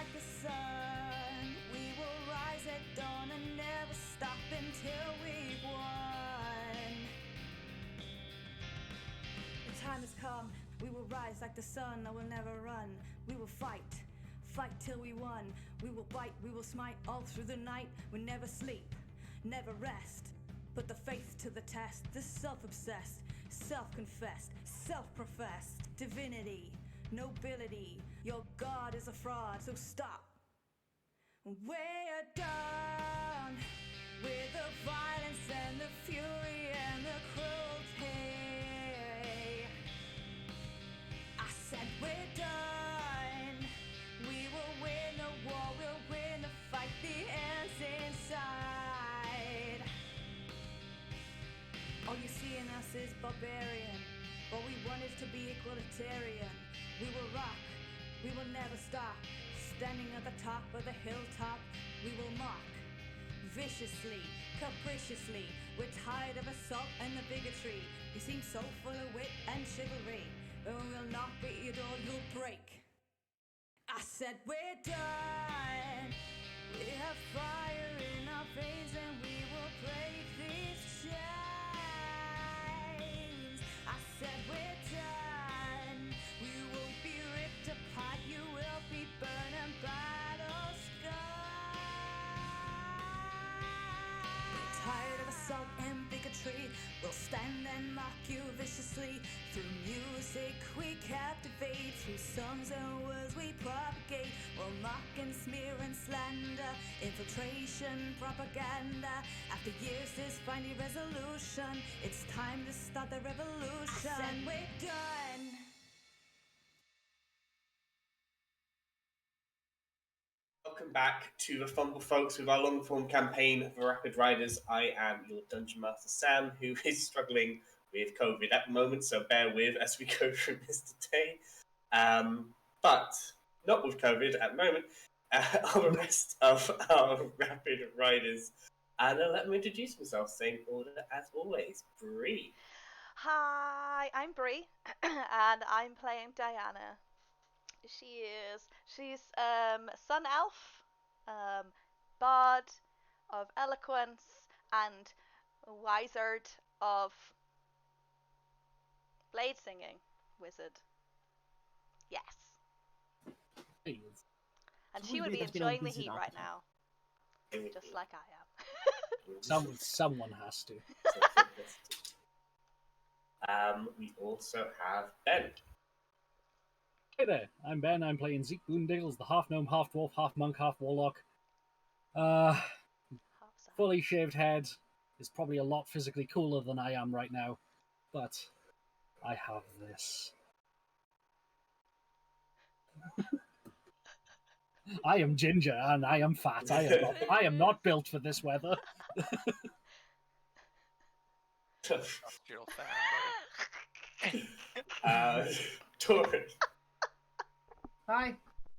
like the sun. We will rise at dawn and never stop until we've won. The time has come. We will rise like the sun. I will never run. We will fight. Fight till we won. We will bite, we will smite all through the night. We never sleep, never rest. Put the faith to the test. The self-obsessed, self-confessed, self-professed divinity, nobility. Your God is a fraud, so stop. We're done with the violence and the fury and the cruelty. I said we're done. We will win the war, we'll win the fight, the end's inside. All you see in us is barbarian. All we want is to be equalitarian. We will rock, we will never stop. Standing at the top of the hilltop, we will mock. Viciously, capriciously, we're tired of assault and the bigotry. You seem so full of wit and chivalry, but we will not beat your door, you'll break. I said we're done. We have fire in our veins and we will break these chains. I said we're done. We will be ripped apart. You will be burned and battle scarred. We're tired of assault and bigotry. We'll stand and mock you viciously. Through music we captivate. Through songs and words we propagate. We'll mock and smear and slander. Infiltration, propaganda. After years there's finally resolution. It's time to start the revolution. I said we're done. Welcome back to the Fumble, folks, with our long-form campaign for Rapid Riders. I am your Dungeon Master, Sam, who is struggling with COVID at the moment, so bear with as we go through this today. But not with COVID at the moment. All the rest of our Rapid Riders. And I'll let them introduce themselves, same order as always. Bree. Hi, I'm Bree, and I'm playing Diana. She's Sun Elf, Bard of Eloquence, and Wizard of Blade Singing Wizard. Yes. And she would be enjoying the heat right now, just like I am. Someone has to. We also have Ben. Hey there, I'm Ben. I'm playing Zeke Boondale as the half gnome, half dwarf, half monk, half warlock. Fully shaved head is probably a lot physically cooler than I am right now, but I have this. I am ginger and I am fat. I am not built for this weather. Industrial fan, Torrid. Hi,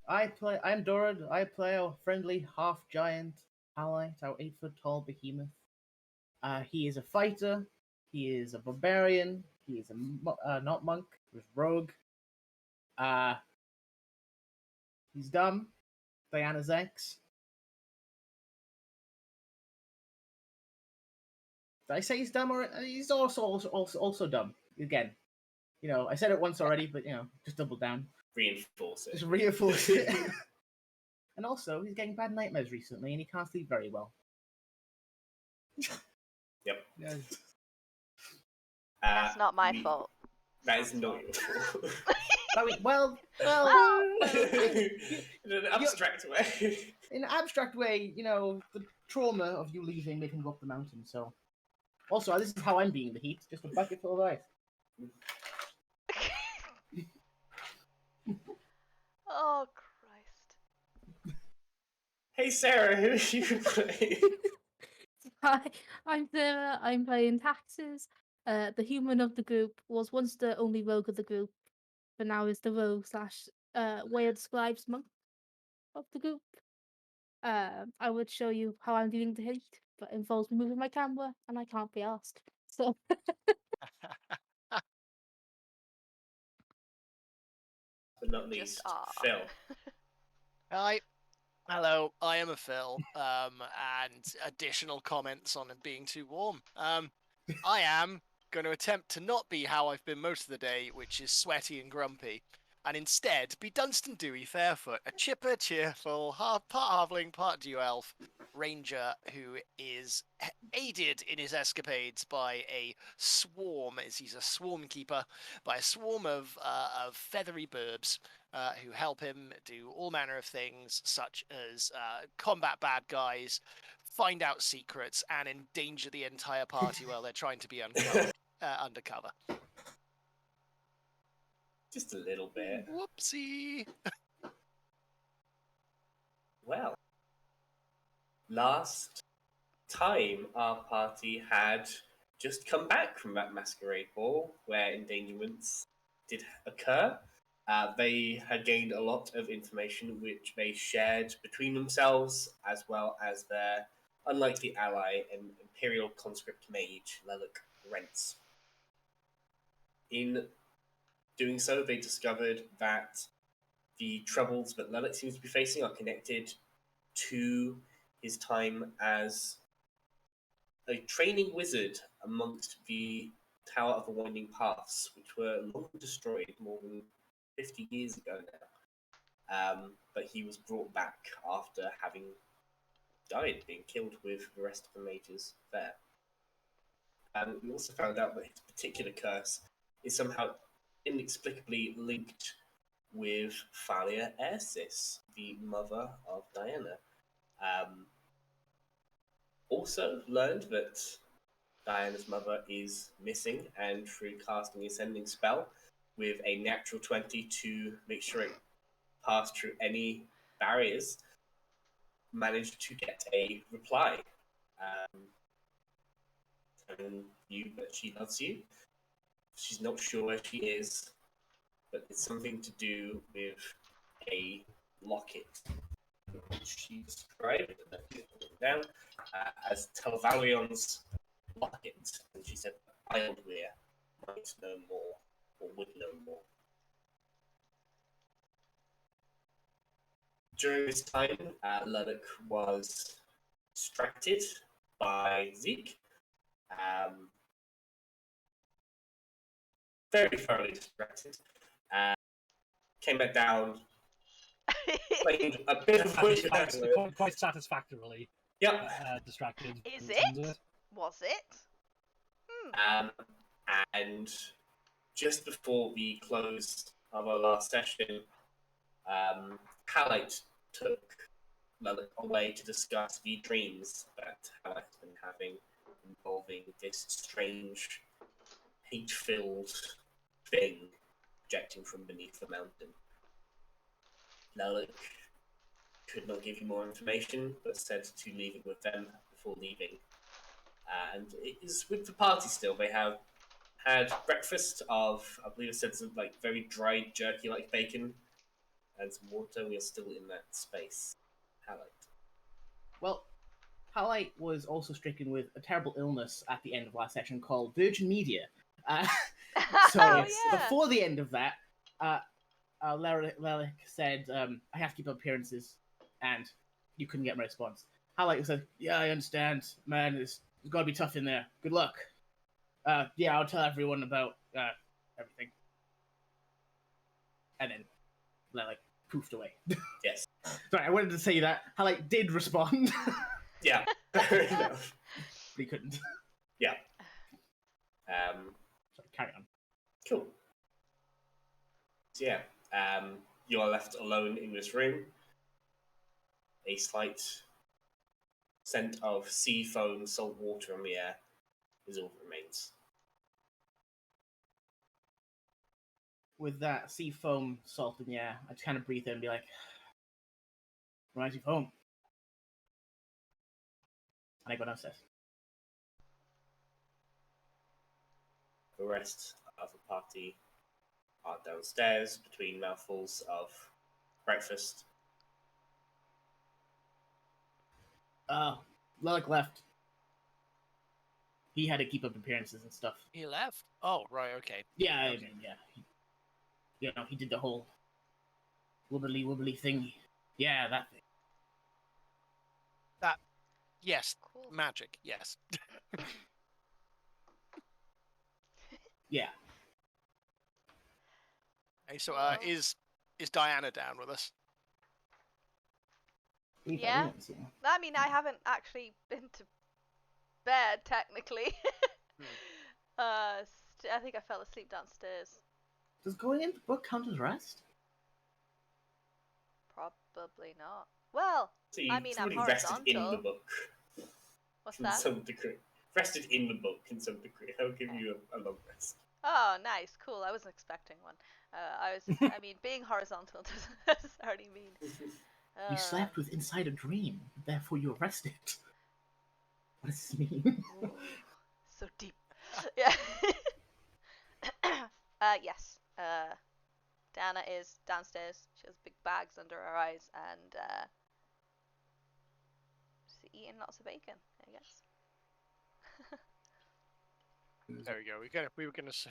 I'm Dorad. I play a friendly half-giant Allight, our 8-foot-tall behemoth. He is a fighter. He is a barbarian. He is a not monk. He's rogue. He's dumb. Diana's ex. Did I say he's dumb, or he's also dumb? Again, I said it once already, but just double down. Reinforce it. Just reinforce it. And also, he's getting bad nightmares recently, and he can't sleep very well. Yep. Yeah. That's not my fault. That is not your fault. I mean, well, in an abstract way. In an abstract way, the trauma of you leaving made him go up the mountain. So, also, this is how I'm being the heat, just a bucket full of ice. Oh Christ! Hey Sarah, who are you playing? Hi, I'm Sarah. I'm playing Taxes. The human of the group was once the only rogue of the group, but now is the rogue / weird scribes monk of the group. I would show you how I'm dealing the heat, but it involves me moving my camera, and I can't be asked. So. But not least, Phil. Hi, Hello, I am a Phil, and additional comments on it being too warm. I am going to attempt to not be how I've been most of the day, which is sweaty and grumpy, and instead be Dunstan Dewey Fairfoot, a chipper, cheerful, part halfling, part dew-elf ranger who is aided in his escapades by a swarm, as he's a swarm keeper, by a swarm of feathery burbs who help him do all manner of things, such as combat bad guys, find out secrets, and endanger the entire party while they're trying to be undercover. Just a little bit. Whoopsie. Well, last time our party had just come back from that masquerade ball where endangerments did occur. They had gained a lot of information which they shared between themselves, as well as their unlikely ally and Imperial conscript mage, Leluc Rents. In doing so, they discovered that the troubles that Leluc seems to be facing are connected to his time as a training wizard amongst the Tower of the Winding Paths, which were long destroyed more than 50 years ago now. But he was brought back after having died, being killed with the rest of the mages there. And we also found out that his particular curse is somehow inexplicably linked with Thalia Airsis, the mother of Diana. Also learned that Diana's mother is missing, and through casting a sending spell with a natural 20 to make sure it passed through any barriers, managed to get a reply. Telling you that she loves you. She's not sure where she is, but it's something to do with a locket. She described it down as Telvalion's locket, and she said Wildweir might know more, or would know more. During this time, Leluc was distracted by Zeke. Very thoroughly distracted. Came back down, claimed a bit of quite satisfactorily. Yep. Distracted. Is it? Was it? And just before the close of our last session, Halite took Leluc away to discuss the dreams that Halite's been having involving this strange, hate-filled thing projecting from beneath the mountain. Leluc could not give you more information, but said to leave it with them before leaving. And it is with the party still. They have had breakfast of, I believe it said, some like very dried jerky like bacon and some water. We are still in that space. Halite. Well, Halite was also stricken with a terrible illness at the end of last session called Virgin Media. Before the end of that, Leluc said, I have to keep up appearances, and you couldn't get my response. Halite said, yeah, I understand, man, it's got to be tough in there. Good luck. Yeah, I'll tell everyone about everything. And then Leluc poofed away. Yes. Sorry, I wanted to say that. Halite did respond. Yeah, fair enough. But he couldn't. Yeah. Sorry, carry on. Cool. So yeah, you are left alone in this room. A slight scent of sea foam, salt water in the air is all that remains. With that sea foam, salt in the air, I just kind of breathe in and be like, reminds me of home. And I go downstairs. The rest of the party are downstairs between mouthfuls of breakfast. Leluc left. He had to keep up appearances and stuff. He left? Oh, right, okay. Yeah, I mean, yeah. He did the whole wibbly thing. Yeah, that thing. Yes, Cool. magic. Yes. Yeah. Okay, so Well. is Diana down with us? Yeah. I mean, I haven't actually been to bed technically. I think I fell asleep downstairs. Does going into the book count as rest? Probably not. Well, So I you've mean, I'm probably rested in the horizontal. book. What's in that? some degree. Rested in the book in some degree. I'll give you a long rest. Oh, nice, cool. I wasn't expecting one. I mean, being horizontal doesn't necessarily mean. You slept with inside a dream, therefore you're rested. What does this mean? Ooh, so deep. Yeah. Yes. Diana is downstairs. She has big bags under her eyes and she's eating lots of bacon, I guess. There we go. We were gonna say.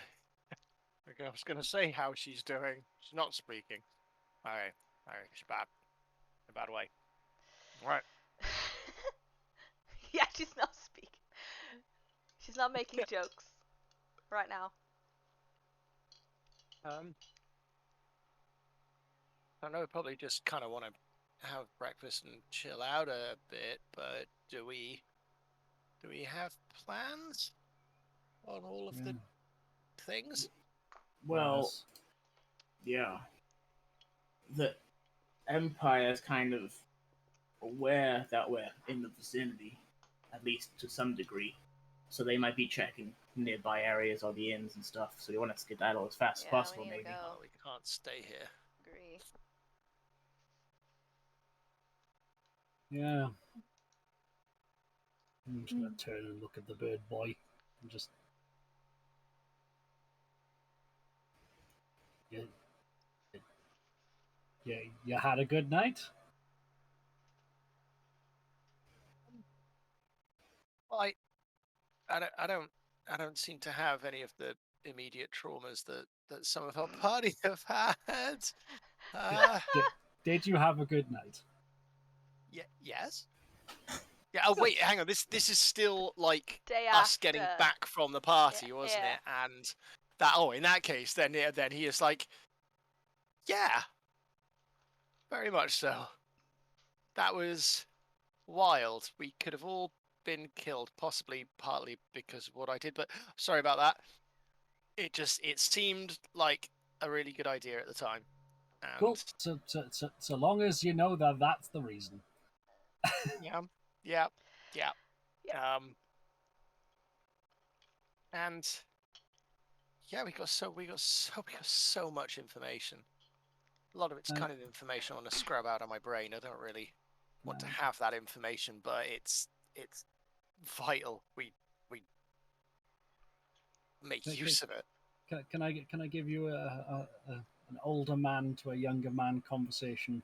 I was gonna say how she's doing. She's not speaking. Alright, she's bad. In a bad way. Right. Yeah, she's not speaking. She's not making jokes right now. I know we probably just kind of want to have breakfast and chill out a bit, but do we have plans on all of the things? Well, yeah. The Empire's kind of aware that we're in the vicinity, at least to some degree. So they might be checking nearby areas or the inns and stuff. So they want to skedaddle as fast as possible, maybe. Oh, we can't stay here. Agree. Yeah. I'm just gonna turn and look at the bird boy and just. Yeah, you had a good night? Well, I don't seem to have any of the immediate traumas that some of our party have had. Did you have a good night? Yeah. Yes. Yeah. Oh wait, hang on. This is still like Day us after. getting back from the party, wasn't yeah. it? And that. Oh, in that case, then he is like, yeah, very much so. That was wild. We could have all been killed, possibly partly because of what I did, but sorry about that. It seemed like a really good idea at the time. And Cool. So long as you know that that's the reason. Yeah. And yeah, we got so much information. A lot of it's kind of information I want to scrub out of my brain. I don't really want to have that information, but it's vital. We make use of it. Can I give you an older man to a younger man conversation?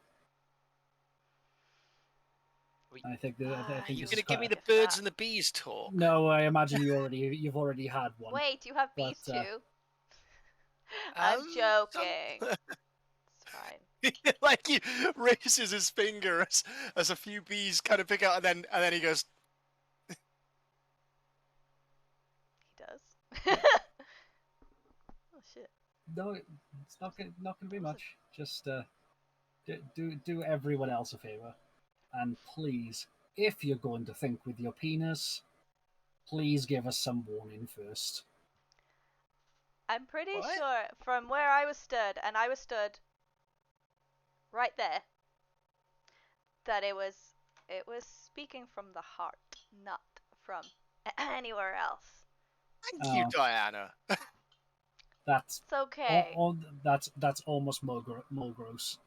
I think you're going to give me the birds and the bees talk. No, I imagine you've already had one. Wait, you have bees too? I'm joking. It's fine. Like he raises his finger as a few bees kind of pick out, and then he goes. He does. Oh shit. No, it's not gonna be much. Just do everyone else a favor, and please, if you're going to think with your penis, please give us some warning first. I'm pretty sure from where I was stood, and I was stood right there, that it was speaking from the heart, not from anywhere else. Thank you, Diana. That's it's okay. That's almost more gross.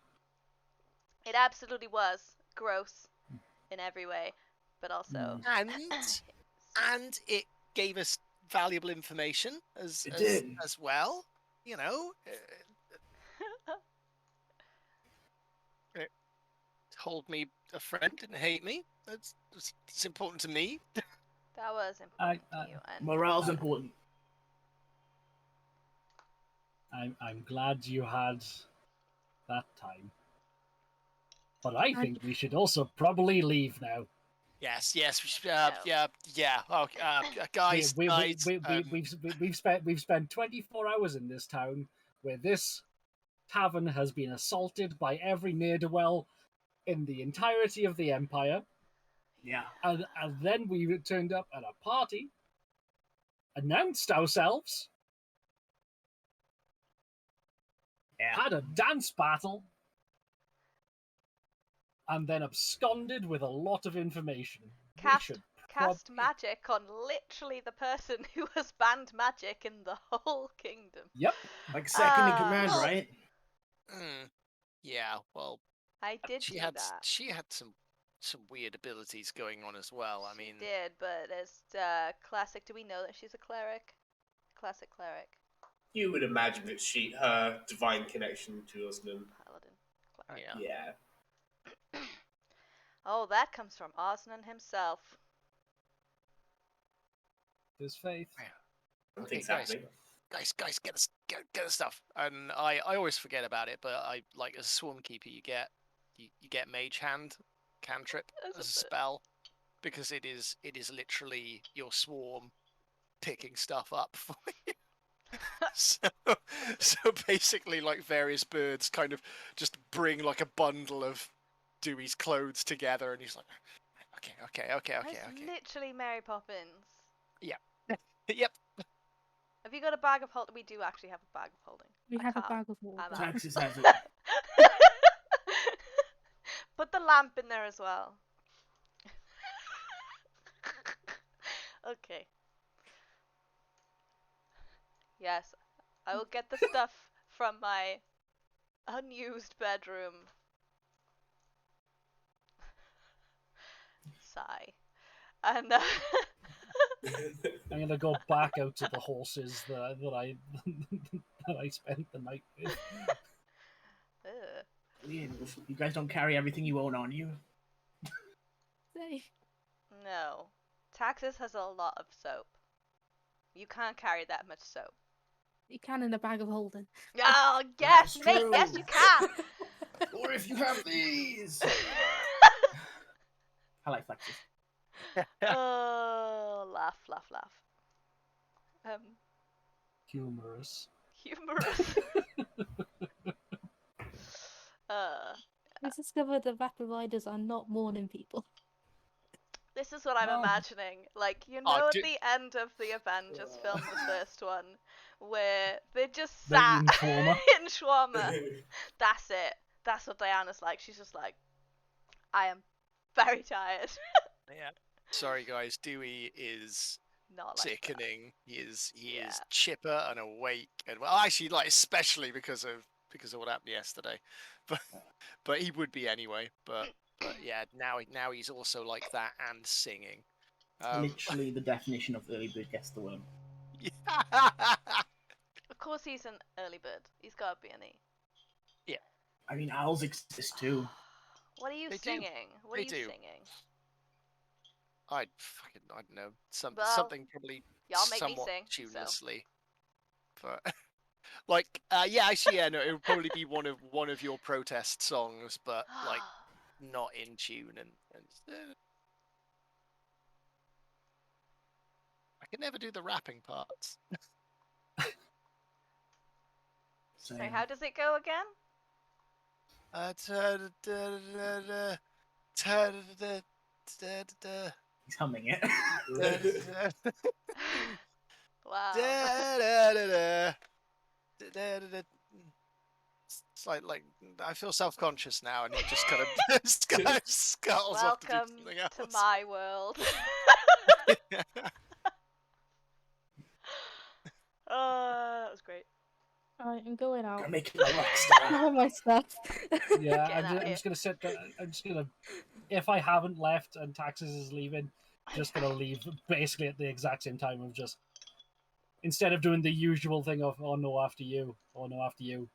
It absolutely was gross in every way, but also and it gave us valuable information as well. You know, it told me a friend didn't hate me. It's important to me. That was important to you. And morale's important. I'm glad you had that time. But I think we should also probably leave now. Yes, we should, No. yeah. Oh, guys, guys. We've spent 24 hours in this town where this tavern has been assaulted by every ne'er-do-well in the entirety of the Empire. Yeah. And then we turned up at a party, announced ourselves, had a dance battle, and then absconded with a lot of information. Cast magic on literally the person who has banned magic in the whole kingdom. Yep. Like second in command, well, right? Yeah, well, I did do that. She had some weird abilities going on as well. I mean, did, but as classic, do we know that she's a cleric? Classic cleric. You would imagine that her divine connection to Osnan. Paladin. Cleric. Yeah. Oh, that comes from Osnan himself. His faith. Yeah. Things happening. Guys, get the stuff. And I always forget about it, but I like as a swarm keeper, you get mage hand cantrip as a spell, because it is literally your swarm picking stuff up for you. so basically, like, various birds kind of just bring like a bundle of Dewey's clothes together, and he's like, okay. It's literally Mary Poppins. Yeah. Yep. Have you got a bag of holding? We do actually have a bag of holding. We have a bag of holding. Taxes has it. Put the lamp in there as well. Okay. Yes, I will get the stuff from my unused bedroom. Sigh. And I'm gonna go back out to the horses that I spent the night with. You guys don't carry everything you own on you. No. Taxes has a lot of soap. You can't carry that much soap. You can in a bag of holding. Oh, yes, mate, yes you can! Or if you have these! I like flexes. Oh, laugh. Humorous. We discovered that rapid riders are not morning people. This is what I'm imagining. Like, you know, at the end of the Avengers film, the first one, where they just sat in Shawarma. That's it. That's what Diana's like. She's just like, I am very tired. Yeah. Sorry, guys. Dewey is not like sickening. That. He is chipper and awake, and well, actually, like, especially because of what happened yesterday, but he would be anyway. But yeah, now he's also like that and singing. Literally the definition of early bird gets the worm. Of course, he's an early bird. He's got to be an E. Yeah. I mean, owls exist too. What are you singing? What are you singing? I don't know. Something probably somewhat tunelessly. So. But like, actually, no, it would probably be one of your protest songs, but like not in tune and I can never do the rapping parts. Sorry, how does it go again? He's humming it. Wow. It's like I feel self-conscious now, and he just kind of scuttles off to do something else. Welcome to my world. Oh, that was great. Alright, I'm going out. I'm making a rock star. All my stuff. Yeah, I'm just gonna sit there. I'm just gonna, if I haven't left and Taxes is leaving, just gonna leave basically at the exact same time of just, instead of doing the usual thing of, oh no, after you,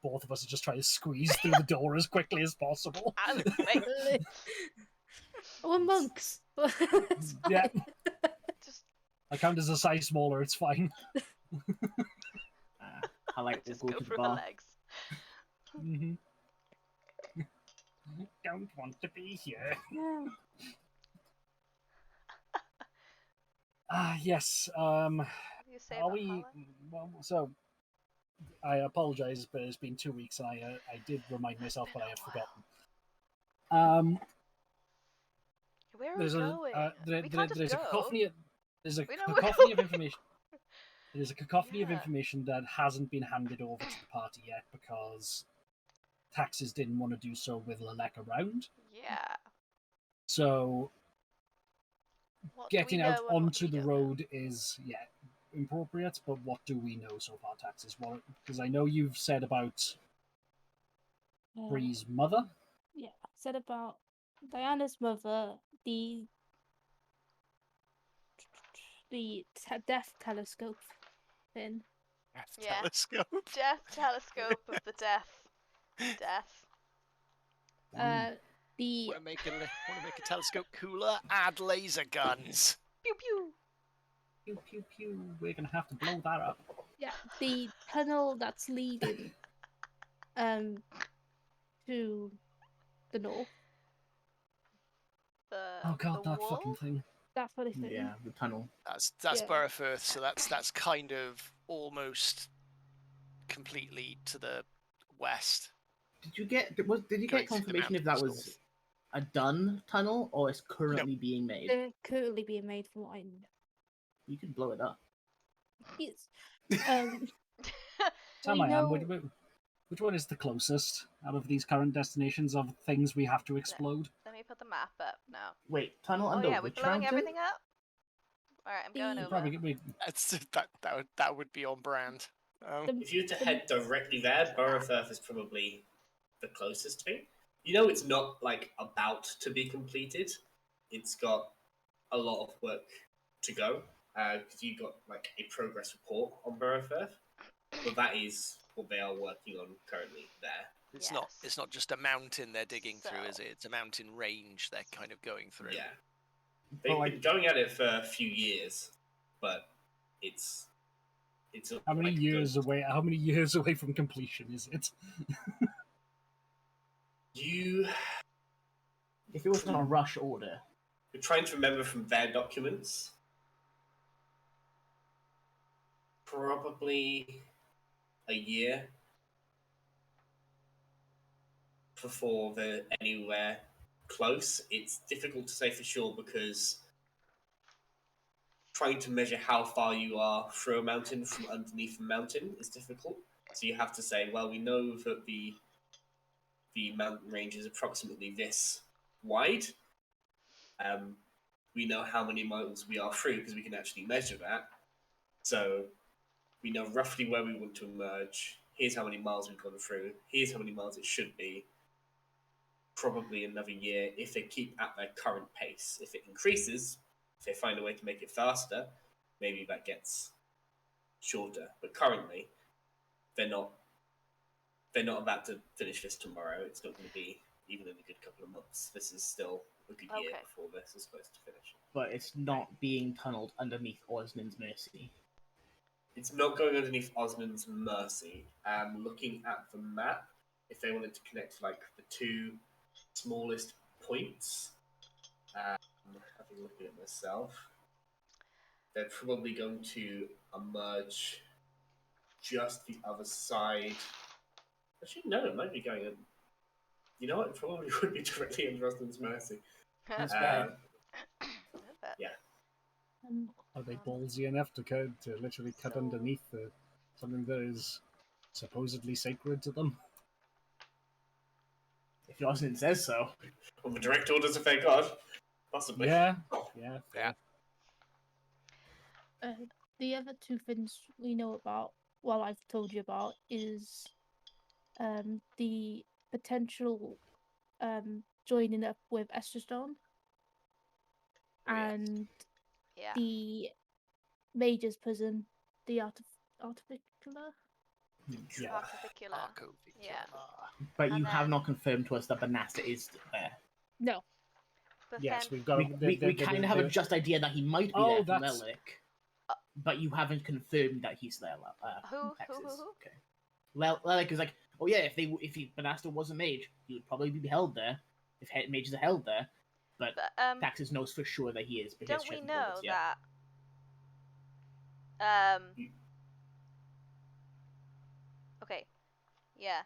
both of us are just trying to squeeze through the door as quickly as possible. We're monks. Yeah. I count as a size smaller, it's fine. I like just to go to for the the bar. legs. Don't want to be here. Yeah. Yes. You say Are about we? Holland? Well, so I apologize, but it's been 2 weeks, and I did remind myself, but I have forgotten. Where are we There's going? We can't just there's a go. cacophony. There's a We know we're cacophony of going. information. There's a cacophony of Yeah. information that hasn't been handed over to the party yet because Taxes didn't want to do so with Lelek around. Yeah. So What do we getting know out and what onto we the don't road is appropriate, but what do we know so far, Taxes? What? Because I know you've said about Bree's mother. Yeah, said about Diana's mother, the death telescope thing. Death Yeah. telescope. Death telescope of the death. Death. The Want to make a telescope cooler? Add laser guns. Pew pew. Pew pew pew. We're gonna have to blow that up. the tunnel that's leading to the north. Oh god, the that wall? fucking thing. That's what I think. Yeah, the tunnel. That's Yeah. Borough, so that's kind of almost completely to the west. Did you get Going through confirmation the if that mountains was a done tunnel or it's currently being made? They're currently being made from what I know. You could blow it up. Yes. Tell We my know- which one is the closest out of these current destinations of things we have to explode? Let me put the map up now. Wait, tunnel Oh under yeah, we're which blowing mountain? everything up? Alright, I'm going The- over. Probably That would be on brand. If you were to head directly there, Borough is probably the closest thing. You know, it's not like about to be completed. It's got a lot of work to go because you got like a progress report on Borough, but that is what they are working on currently there. It's Yes. not just a mountain they're digging through, is So- it? It's a mountain range they're kind of going through. Yeah, they've been going at it for a few years, but it's how many like years away? How many years away from completion is it? You If it was on a rush order, We're trying to remember from their documents. Probably a year before they're anywhere close. It's difficult to say for sure because trying to measure how far you are through a mountain from underneath a mountain is difficult. So you have to say, well, we know that the mountain range is approximately this wide. We know how many miles we are through because we can actually measure that. So we know roughly where we want to emerge. Here's how many miles we've gone through. Here's how many miles it should be. Probably another year if they keep at their current pace. If it increases, if they find a way to make it faster, maybe that gets shorter. But currently, they're not about to finish this tomorrow. It's not going to be even in a good couple of months. This is still a good year Okay. before this is supposed to finish. but it's not being tunneled underneath Osmond's Mercy. It's not going underneath Osmond's Mercy. Looking at the map, if they wanted to connect like the two smallest points, having a look at it myself, they're probably going to emerge just the other side. Actually, no, it might be going in. You know what? It probably would be directly under Osmond's Mercy. That's bad. Yeah. Are they ballsy enough to literally cut So- underneath something that is supposedly sacred to them? If Osmond says so. On the direct orders of their god, possibly. Yeah. Yeah. The other two things we know about, well, I've told you about, is the potential joining up with Estrastone yeah. and Yeah. the Major's prison, the Artificular. Yeah. Artificular. Yeah. But And you have then- not confirmed to us that Banasta is still there. No. But Yes, then, we've got. We kind of have a just idea that he might be Oh, there from that's- Lelic, but you haven't confirmed that he's there. Who? Texas. Okay. Lelic is like, oh yeah, if Banasta was a mage, he would probably be held there. If mages are held there, but but Texas knows for sure that he is. But he don't hasn't we checked know orders yet. that You- Okay. Yeah.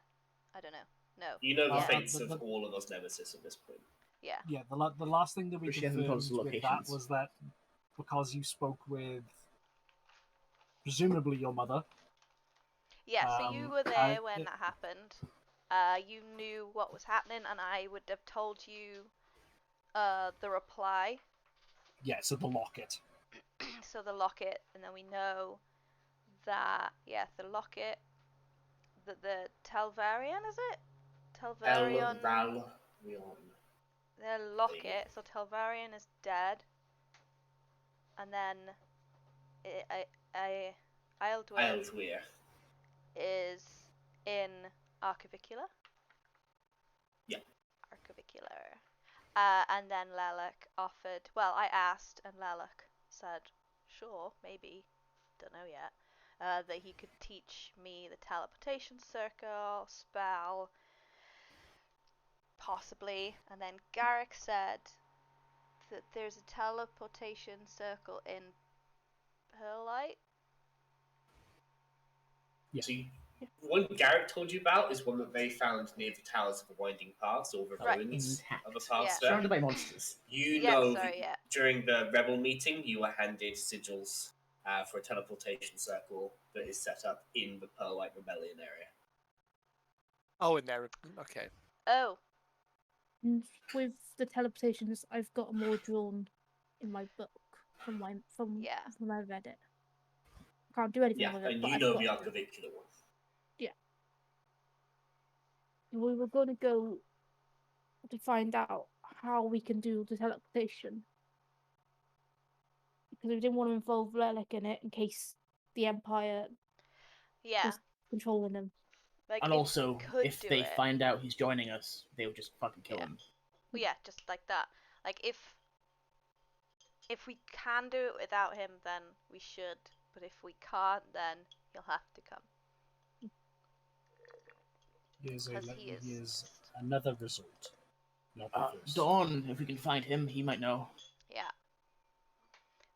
I don't know. No. You know the Yeah. fates of all of us nemesis at this point. Yeah. Yeah, the last thing that we But she hasn't told us confirmed the with that locations. was that because you spoke with presumably your mother. Yeah, so you were there when that happened. You knew what was happening, and I would have told you the reply. Yeah, so the locket. So the locket, and then we know that, yeah, the locket, the Telvarian, is it? Telvarian. The locket, so Telvarian is dead. And then Isledwyr is in Archivicular. Yeah. Archivicular. And then Lelek offered, well, I asked, and Lelek said, sure, maybe, don't know yet, that he could teach me the teleportation circle, spell, possibly. And then Garrick said that there's a teleportation circle in Perlite. Yeah. So one Garrick told you about is one that they found near the Towers of the Winding Paths, or the ruins of the past. Yeah. Surrounded by monsters. You know, during the Rebel meeting, you were handed sigils for a teleportation circle that is set up in the Pearlite Rebellion area. Oh, in there. Okay. Oh. And with the teleportations, I've got more drawn in my book from when I read it. Can't do anything with it. And but you know the Archivicular one. Yeah. We were going to go to find out how we can do the teleportation. Because we didn't want to involve Relic in it in case the Empire was controlling them. Like, and also, if they find out he's joining us, they'll just fucking kill him. Well, yeah, just like that. Like, if we can do it without him, then we should. But if we can't, then he'll have to come. He is another result. Not the first. Dawn, if we can find him, he might know. Yeah.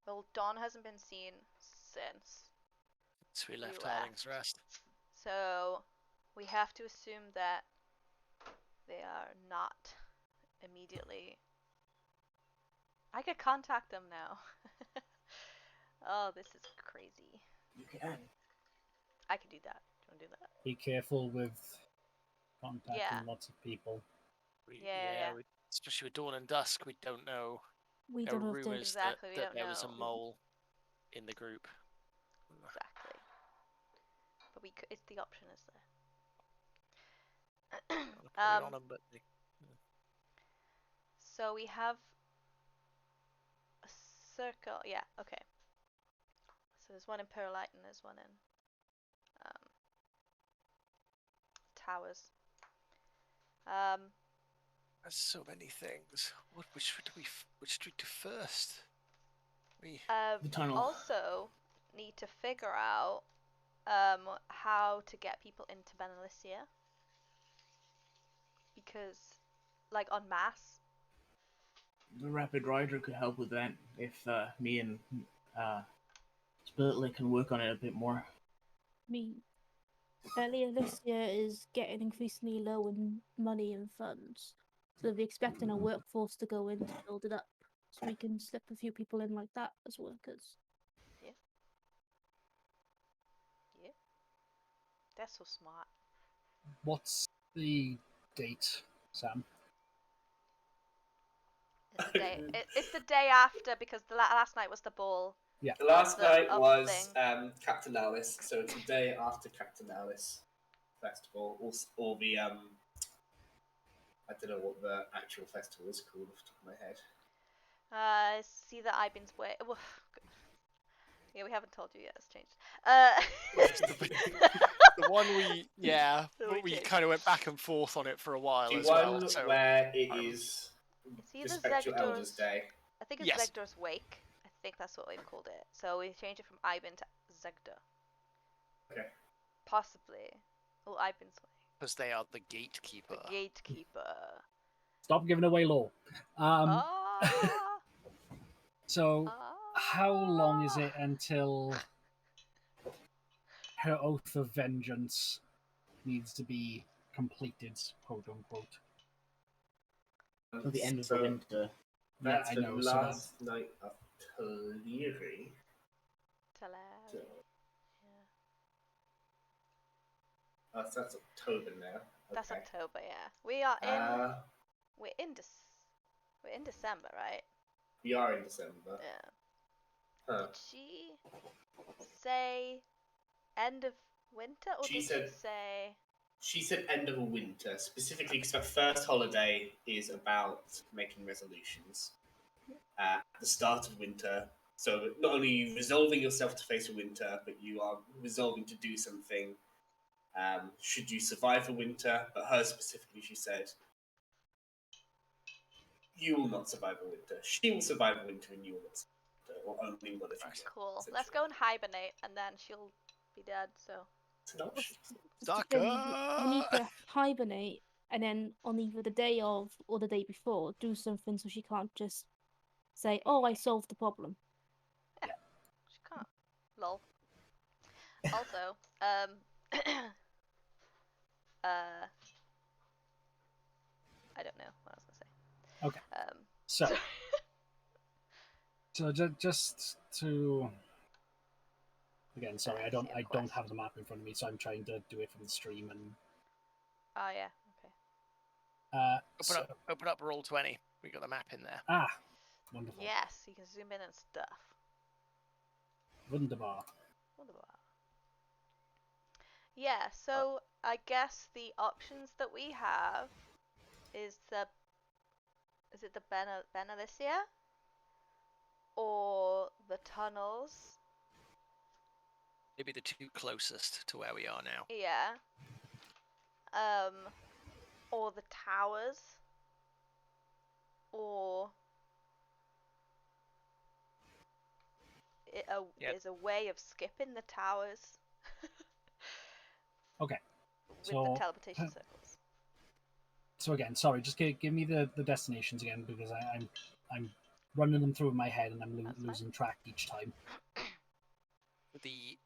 Well, Dawn hasn't been seen since we left Harling's Rest. So we have to assume that they are not immediately. I could contact them now. Oh, this is crazy. You can. I could do that. Do you want to do that? Be careful with contacting lots of people. Especially with Dawn and Dusk, we don't know. We there don't were know rumours that there was a mole in the group. Exactly. But it's the option is there. So we have a circle. Yeah. Okay. So there's one in Perlite and there's one in Towers. There's so many things. Which should we do first? The tunnel. Also need to figure out how to get people into Benalicia. Because, like, en masse. The Rapid Rider could help with that if me and Spirtly can work on it a bit more. Benalicia is getting increasingly low in money and funds. So they'll be expecting a workforce to go in to build it up. So we can slip a few people in like that as workers. Yeah. Yeah. That's so smart. What's the date, Sam? It's the day after because the last night was the ball. Yeah. The last night was Captainalis, so it's the day after Captainalis festival, or the I don't know what the actual festival is called off the top of my head. See the Ibin's Way. Well, yeah, we haven't told you yet. It's changed. The one we kind of went back and forth on it for a while. The as one well, so where it is either Respect Your Elders Day. I think it's Zegdor's Wake. I think that's what we've called it. So we changed it from Ibin to Zegdor. Okay. Possibly. Well, Ibin's Way. Because they are the gatekeeper. The gatekeeper. Stop giving away lore. So, how long is it until her oath of vengeance needs to be completed, quote unquote. Till the end of the winter. That's I the know. last night of Teleri. Teleri. Yeah. Oh, so that's October now. That's Okay. October, yeah. We're in December, right? We are in December. Yeah. Huh. Did she say end of winter, or She did said- she say? She said end of a winter, specifically because her first holiday is about making resolutions at the start of winter. So not only are you resolving yourself to face a winter, but you are resolving to do something should you survive a winter. But her specifically, she said, you will not survive a winter. She will survive a winter and you will not survive a winter, or only one of you. Cool. Let's go and hibernate, and then she'll be dead, so... It's an option. That's the thing, you need to hibernate, and then on either the day of or the day before, do something so she can't just say, "Oh, I solved the problem." She can't. Lol. Also, I don't know what I was gonna say. Okay. So, just to again, sorry, I don't have the map in front of me, so I'm trying to do it from the stream and. Oh yeah. Okay. Open up Roll20. We got the map in there. Ah, wonderful. Yes, you can zoom in and stuff. Wunderbar. Yeah, so I guess the options that we have is it the Benalicia or the tunnels? Maybe the two closest to where we are now. Yeah. Or the towers, or there's a way of skipping the towers. Okay. With the teleportation circles. So again, sorry, just give me the destinations again, because I'm running them through in my head and I'm losing track each time. The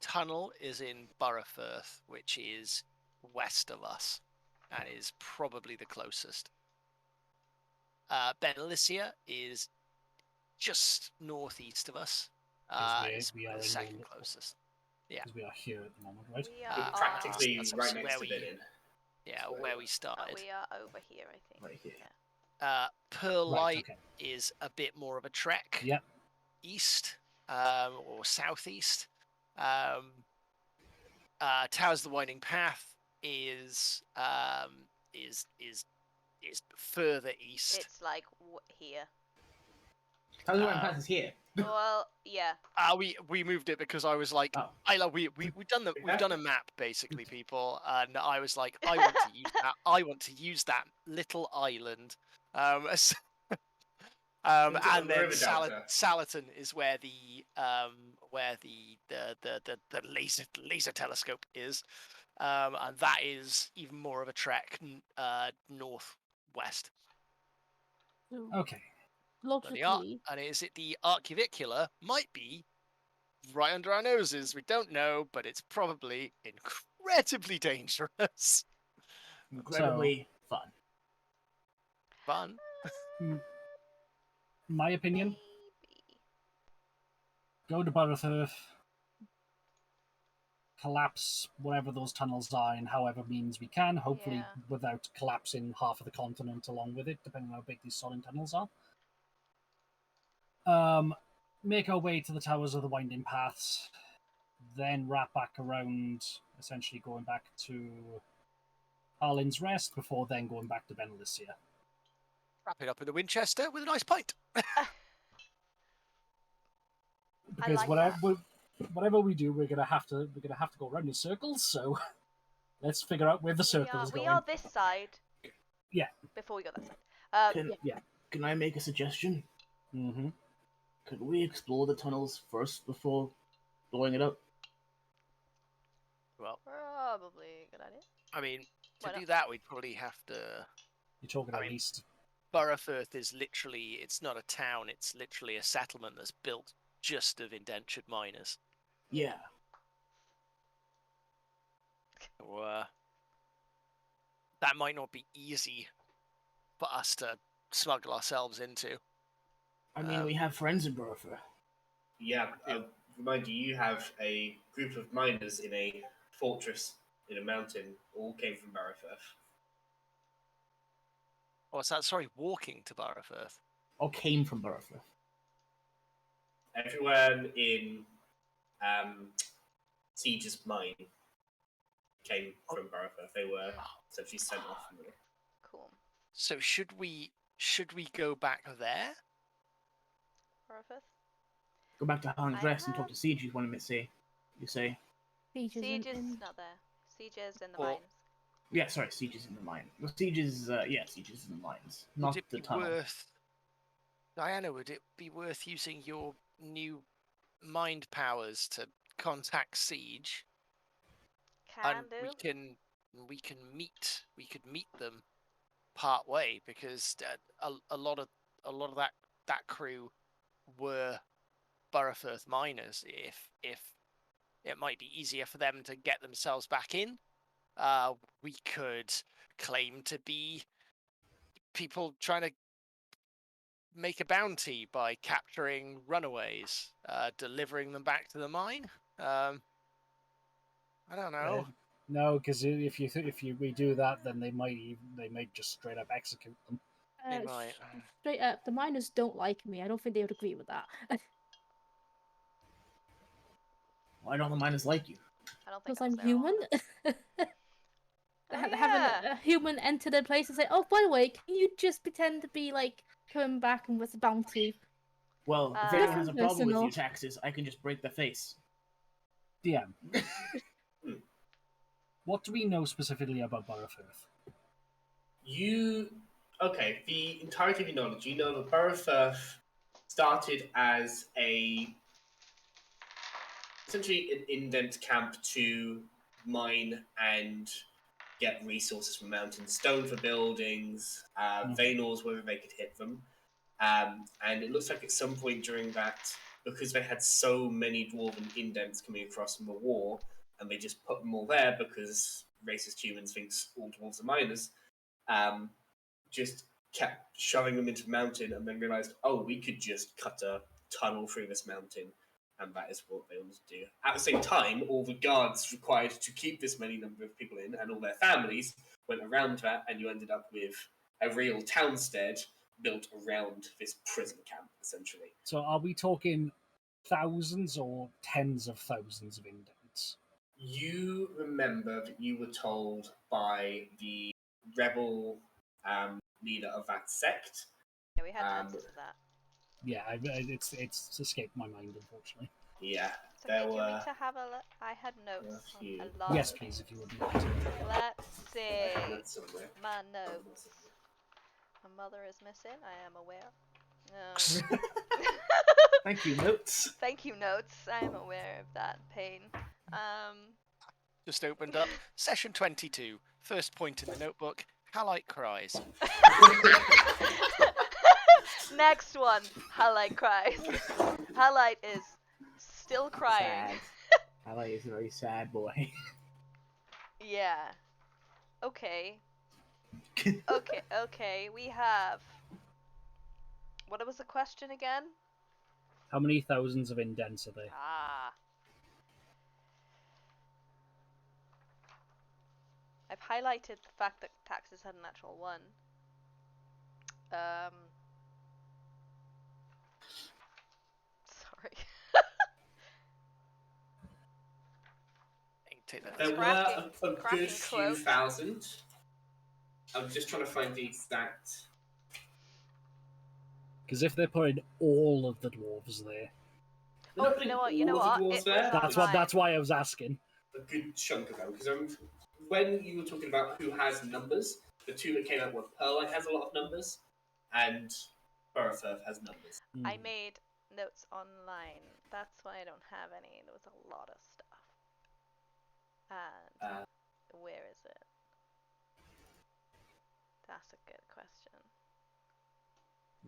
tunnel is in Burrowfirth, which is west of us, and is probably the closest. Benalicia is just northeast of us. We are the second closest. Yeah, because we are here at the moment, right? We're practically that's right next to where Benin. Yeah, where we started. We are over here, I think. Right here. Yeah. Pearl Light okay. is a bit more of a trek. Yep. East, or southeast. Towers of the Winding Path is further east. It's like here. Towers of the Winding Path is here. Well, yeah. We moved it because I was like, we've done a map basically, people, and I was like, I want to use that little island. And then Salatin is where the laser telescope is, and that is even more of a trek northwest. Okay. Logically, And is it the Arcuvicula? Might be right under our noses. We don't know, but it's probably incredibly dangerous. Incredibly fun. Fun. My opinion. Maybe. Go to Burrowfirth. Collapse whatever those tunnels are in however means we can, hopefully without collapsing half of the continent along with it, depending on how big these solid tunnels are. Make our way to the Towers of the Winding Paths, then wrap back around, essentially going back to Harlin's Rest before then going back to Benalicia. Wrap it up in the Winchester with a nice pint. Because whatever we do, we're gonna have to go around in circles. So let's figure out where the circle is going. We are this side. Yeah. Before we go that side. Can I make a suggestion? Mm-hmm. Could we explore the tunnels first before blowing it up? Well, probably a good idea. I mean, to do that, we'd probably have to. You're talking at least. Burrowfirth is literally, it's not a town, it's literally a settlement that's built just of indentured miners. Yeah. So, that might not be easy for us to smuggle ourselves into. I mean, we have friends in Bertha. Yeah, I'll remind you, you have a group of miners in a fortress in a mountain, all came from Barrowfirth. Oh, is that, sorry, walking to Barrowfirth? Or came from Bertha. Everyone in Siege's mine came from Barrowfirth. They were essentially sent off from there. Cool. So should we go back there? Orifith? Go back to Hans I Rest and talk have- to Siege. You want him to say? You say? Siege Siege isn't is in- not there. Siege is in the Well- mines. Yeah, sorry, Siege is in the mine. Well, Siege is Siege is in the mines, not Would it the be tunnel. worth, Diana? Would it be worth using your new mind powers to contact Siege? Can And do. we could meet them part way, because a lot of that crew were Barrowfirth miners. If it might be easier for them to get themselves back in, we could claim to be people trying to make a bounty by capturing runaways, delivering them back to the mine. I don't know. No, because if we do that, then they might just straight up execute them. They Uh, might. Straight up, the miners don't like me. I don't think they would agree with that. Why don't the miners like you? I don't think Because I was I'm there long human. enough. Oh, Having yeah. a human enter their place and say, "Oh, by the way, can you just pretend to be like coming back and with a bounty?" Well, if Uh, anyone has a problem with Personal. your taxes, I can just break the face. DM. What do we know specifically about Barrowfirth? Okay, the entirety of your knowledge, you know that Barrowfirth started as essentially an indent camp to mine and get resources from mountains, stone for buildings, vein ores wherever they could hit them. And it looks like at some point during that, because they had so many dwarven indents coming across from the war, and they just put them all there because racist humans think all dwarves are miners, just kept shoving them into the mountain, and then realized, oh, we could just cut a tunnel through this mountain, and that is what they wanted to do. At the same time, all the guards required to keep this many number of people in, and all their families, went around that, and you ended up with a real townstead built around this prison camp, essentially. So are we talking thousands or tens of thousands of indents? You remember that you were told by the rebel leader of that sect. Yeah, we had answers to that. Yeah, it's escaped my mind, unfortunately. Yeah, So there do you were. need to have a look? I had notes a on few. a lot Yes, of please, things. if you would like to. Let's see. That's somewhere. My notes. My mother is missing, I am aware. Thank you, notes. Thank you, notes. I am aware of that pain. Just opened up session 22. First point in the notebook. Halite cries. Next one. Halite cries. Halite is still crying. Sad. Ally is a very sad boy. Yeah. Okay. Okay. We have. What was the question again? How many thousands of indents are there? Ah. I've highlighted the fact that taxes had a natural one. Sorry. Take that. There were Cracking- a cracking good few quote. thousand. I'm just trying to find the exact. Because if they're putting all of the dwarves there, They're Oh, not you know putting what? all of the dwarves It there, was but that's online. why I was asking. a good chunk of them. Because when you were talking about who has numbers, the two that came out were Pearline has a lot of numbers, and Barrowfirth has numbers. I made notes online. That's why I don't have any. There was a lot of stuff. And where is it? That's a good question.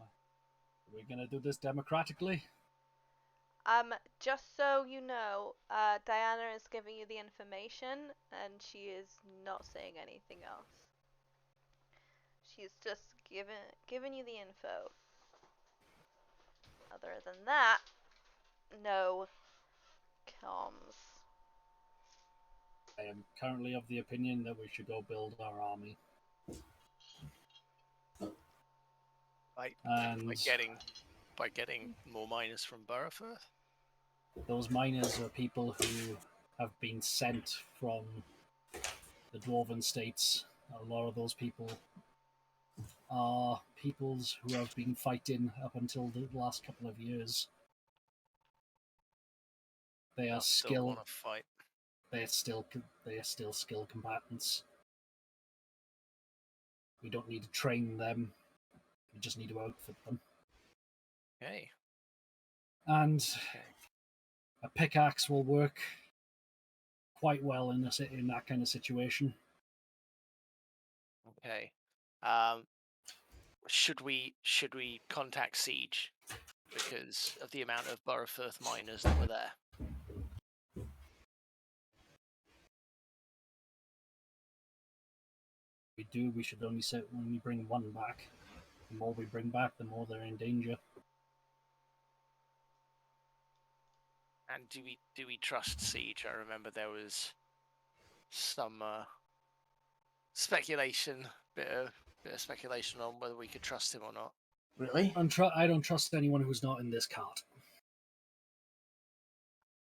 Are we gonna do this democratically? Just so you know, Diana is giving you the information, and she is not saying anything else. She's just giving you the info. Other than that, no comms. I am currently of the opinion that we should go build our army. By And getting more miners from Burrowfirth. those miners are people who have been sent from the Dwarven states. A lot of those people are peoples who have been fighting up until the last couple of years. They are Still skilled. want to fight. They are still skilled combatants. We don't need to train them. We just need to outfit them. Okay. And a pickaxe will work quite well in that kind of situation. Okay. Should we contact Siege because of the amount of Burrowfirth miners that were there? We should only say when we bring one back. The more we bring back, the more they're in danger. And do we trust Siege? I remember there was some speculation, bit of speculation on whether we could trust him or not. Really? I don't trust anyone who's not in this cart.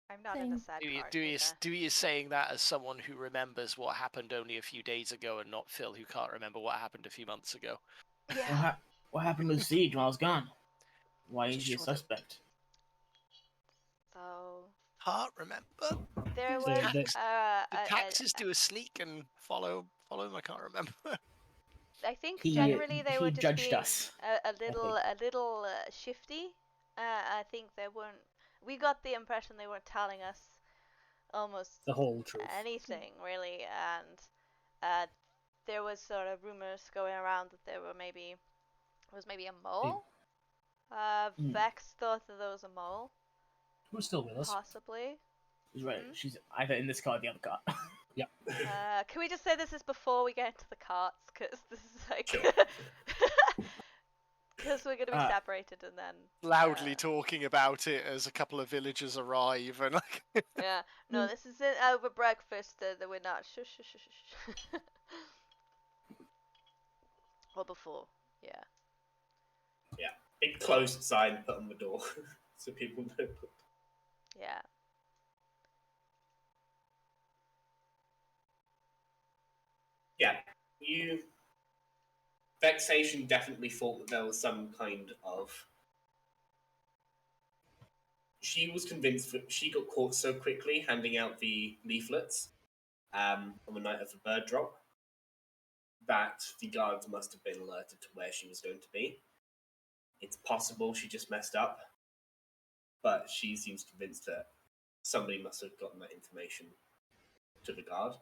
I'm not in the sad part Do you saying that as someone who remembers what happened only a few days ago and not Phil, who can't remember what happened a few months ago? Yeah. What happened with Siege while I was gone? Why is he a Sure. suspect? So Can't remember. there was They- Did taxes do a sneak and follow him? I can't remember. I think He- generally they he were just judged being us, a little shifty. I think they weren't. We got the impression they weren't telling us almost The whole truth. anything really, and there was sort of rumors going around that there were maybe a mole. Vex thought that there was a mole, Who's still with us? possibly. She's right. Mhm. She's either in this car or the other car. Can we just say this is before we get into the carts? Because this is like. Sure. Because we're going to be separated and then. Loudly talking about it as a couple of villagers arrive and like. Yeah. No, this is it over breakfast. That we're not. Shush, shush, shush, shush. Or before. Yeah. Big closed sign put on the door so people know. Yeah. Yeah, Vexation definitely thought that there was some kind of. She was convinced that she got caught so quickly handing out the leaflets on the night of the bird drop that the guards must have been alerted to where she was going to be. It's possible she just messed up, but she seems convinced that somebody must have gotten that information to the guard.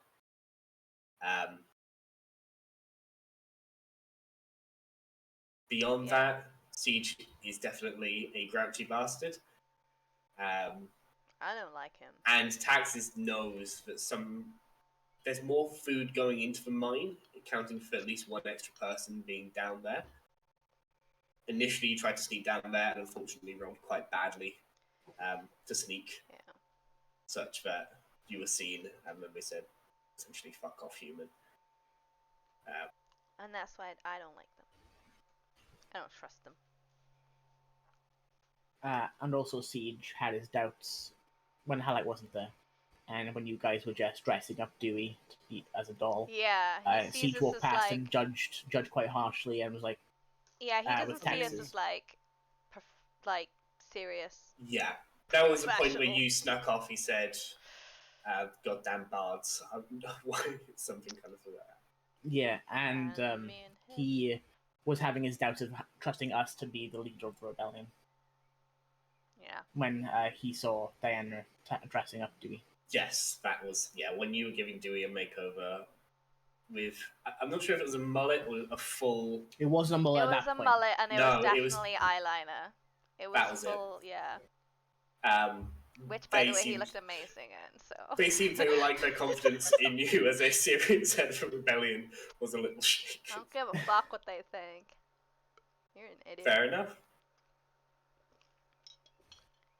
Beyond that, Siege is definitely a grouchy bastard. I don't like him. And Taxis knows that there's more food going into the mine, accounting for at least one extra person being down there. Initially, you tried to sneak down there and unfortunately rolled quite badly to sneak, such that you were seen and then they said, essentially, fuck off, human. And that's why I don't like them. I don't trust them. And also Siege had his doubts when Halleck wasn't there. And when you guys were just dressing up Dewey to eat as a doll. Yeah, he sees Siege us walked as past like... and judged quite harshly and was like, Yeah, he doesn't see us Taxes. as like serious. Yeah, there was a point where Professional. you snuck off, he said, goddamn bards. Something kind of like that. yeah, and me and him. he was having his doubts of trusting us to be the leader of the rebellion. Yeah. When he saw Diana dressing up Dewey. Yes, that was, when you were giving Dewey a makeover with, I'm not sure if it was a mullet or a full... It wasn't a mullet It at was that a point. mullet and it No, was it was- definitely eyeliner. It was That was it. full, yeah. Which, by the way, he seemed- looked amazing in. So They seemed to like their confidence in you as a Syrian head of rebellion was a little I shaken. don't give a fuck what they think. You're an idiot. Fair enough.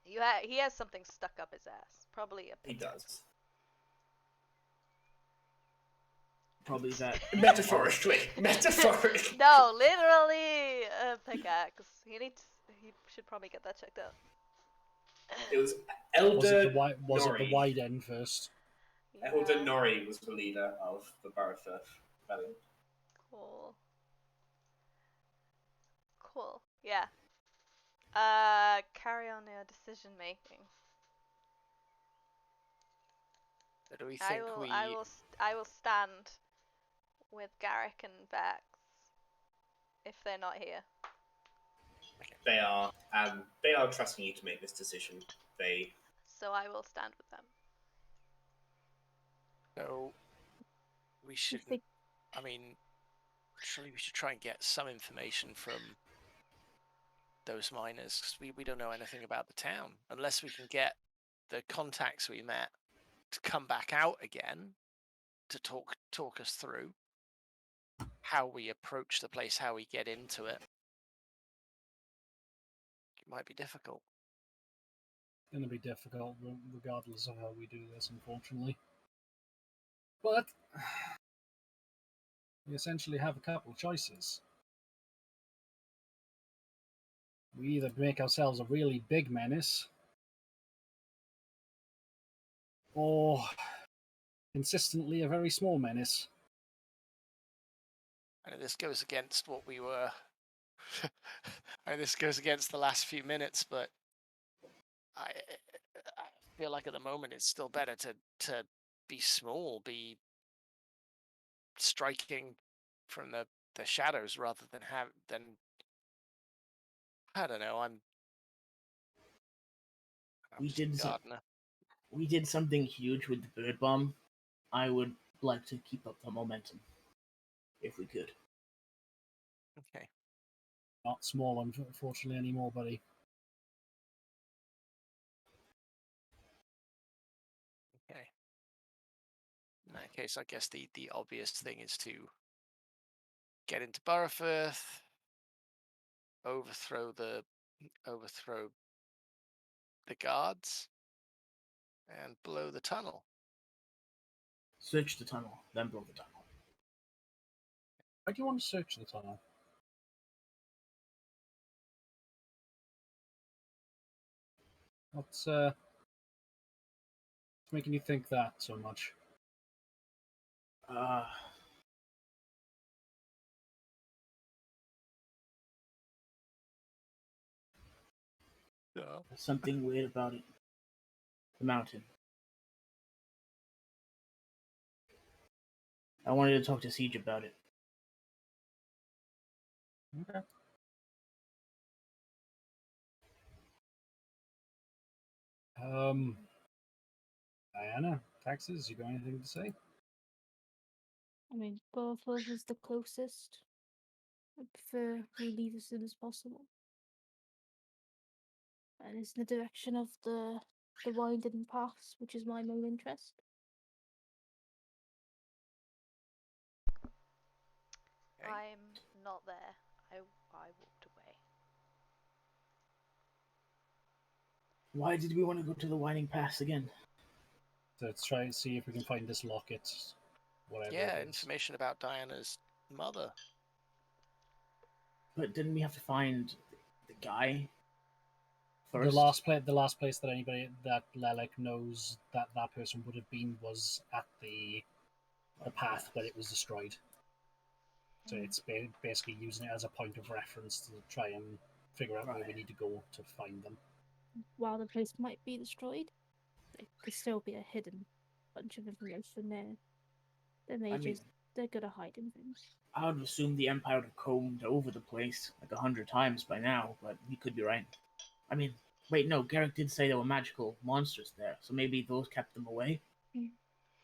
He has something stuck up his ass. Probably a He pickaxe. does. Probably that. Metaphorically. Metaphorically. No, literally a pickaxe. He should probably get that checked out. It was Was Elder was it Nori. the wide end first? Elder Yeah, Nori was the leader of the Barrowfirth rebellion. cool. Cool. Yeah. Carry on your decision making. So do we think I will stand with Garrick and Vex if they're not here. They are trusting you to make this decision. So I will stand with them. So we should. I mean, surely we should try and get some information from those miners, because we don't know anything about the town unless we can get the contacts we met to come back out again to talk us through how we approach the place, how we get into it. It might be difficult. It's going to be difficult regardless of how we do this, unfortunately. But we essentially have a couple of choices. We either make ourselves a really big menace, or consistently a very small menace. And this goes against what we were. And this goes against the last few minutes, but I feel like at the moment it's still better to be small, be striking from the shadows rather than I don't know. I'm We just a did gardener. We did something huge with the bird bomb. I would like to keep up the momentum, if we could. Okay. Not small, unfortunately, anymore, buddy. Okay. In that case, I guess the obvious thing is to get into Barrowfirth, overthrow the guards, and blow the tunnel. Search the tunnel, then blow the tunnel. Why do you want to search the tunnel? What's making you think that so much? There's something weird about it. The mountain. I wanted to talk to Siege about it. Okay. Diana, taxes, you got anything to say? I mean, Barford is the closest. I prefer we leave as soon as possible. And it's in the direction of the winding paths, which is my main interest. Okay. I'm not there. I walked away. Why did we want to go to the winding pass again? To try and see if we can find this locket, whatever. Yeah, it is. information about Diana's mother. But didn't we have to find the guy first? The last place that anybody that Lelek knows that person would have been was at the path where it was destroyed. So it's basically using it as a point of reference to try and figure out where we need to go to find them. While the place might be destroyed, there could still be a hidden bunch of information there. They're good at hiding things. I would assume the Empire would have combed over the place like 100 times by now, but you could be right. I mean, wait, no, Garrick did say there were magical monsters there, so maybe those kept them away.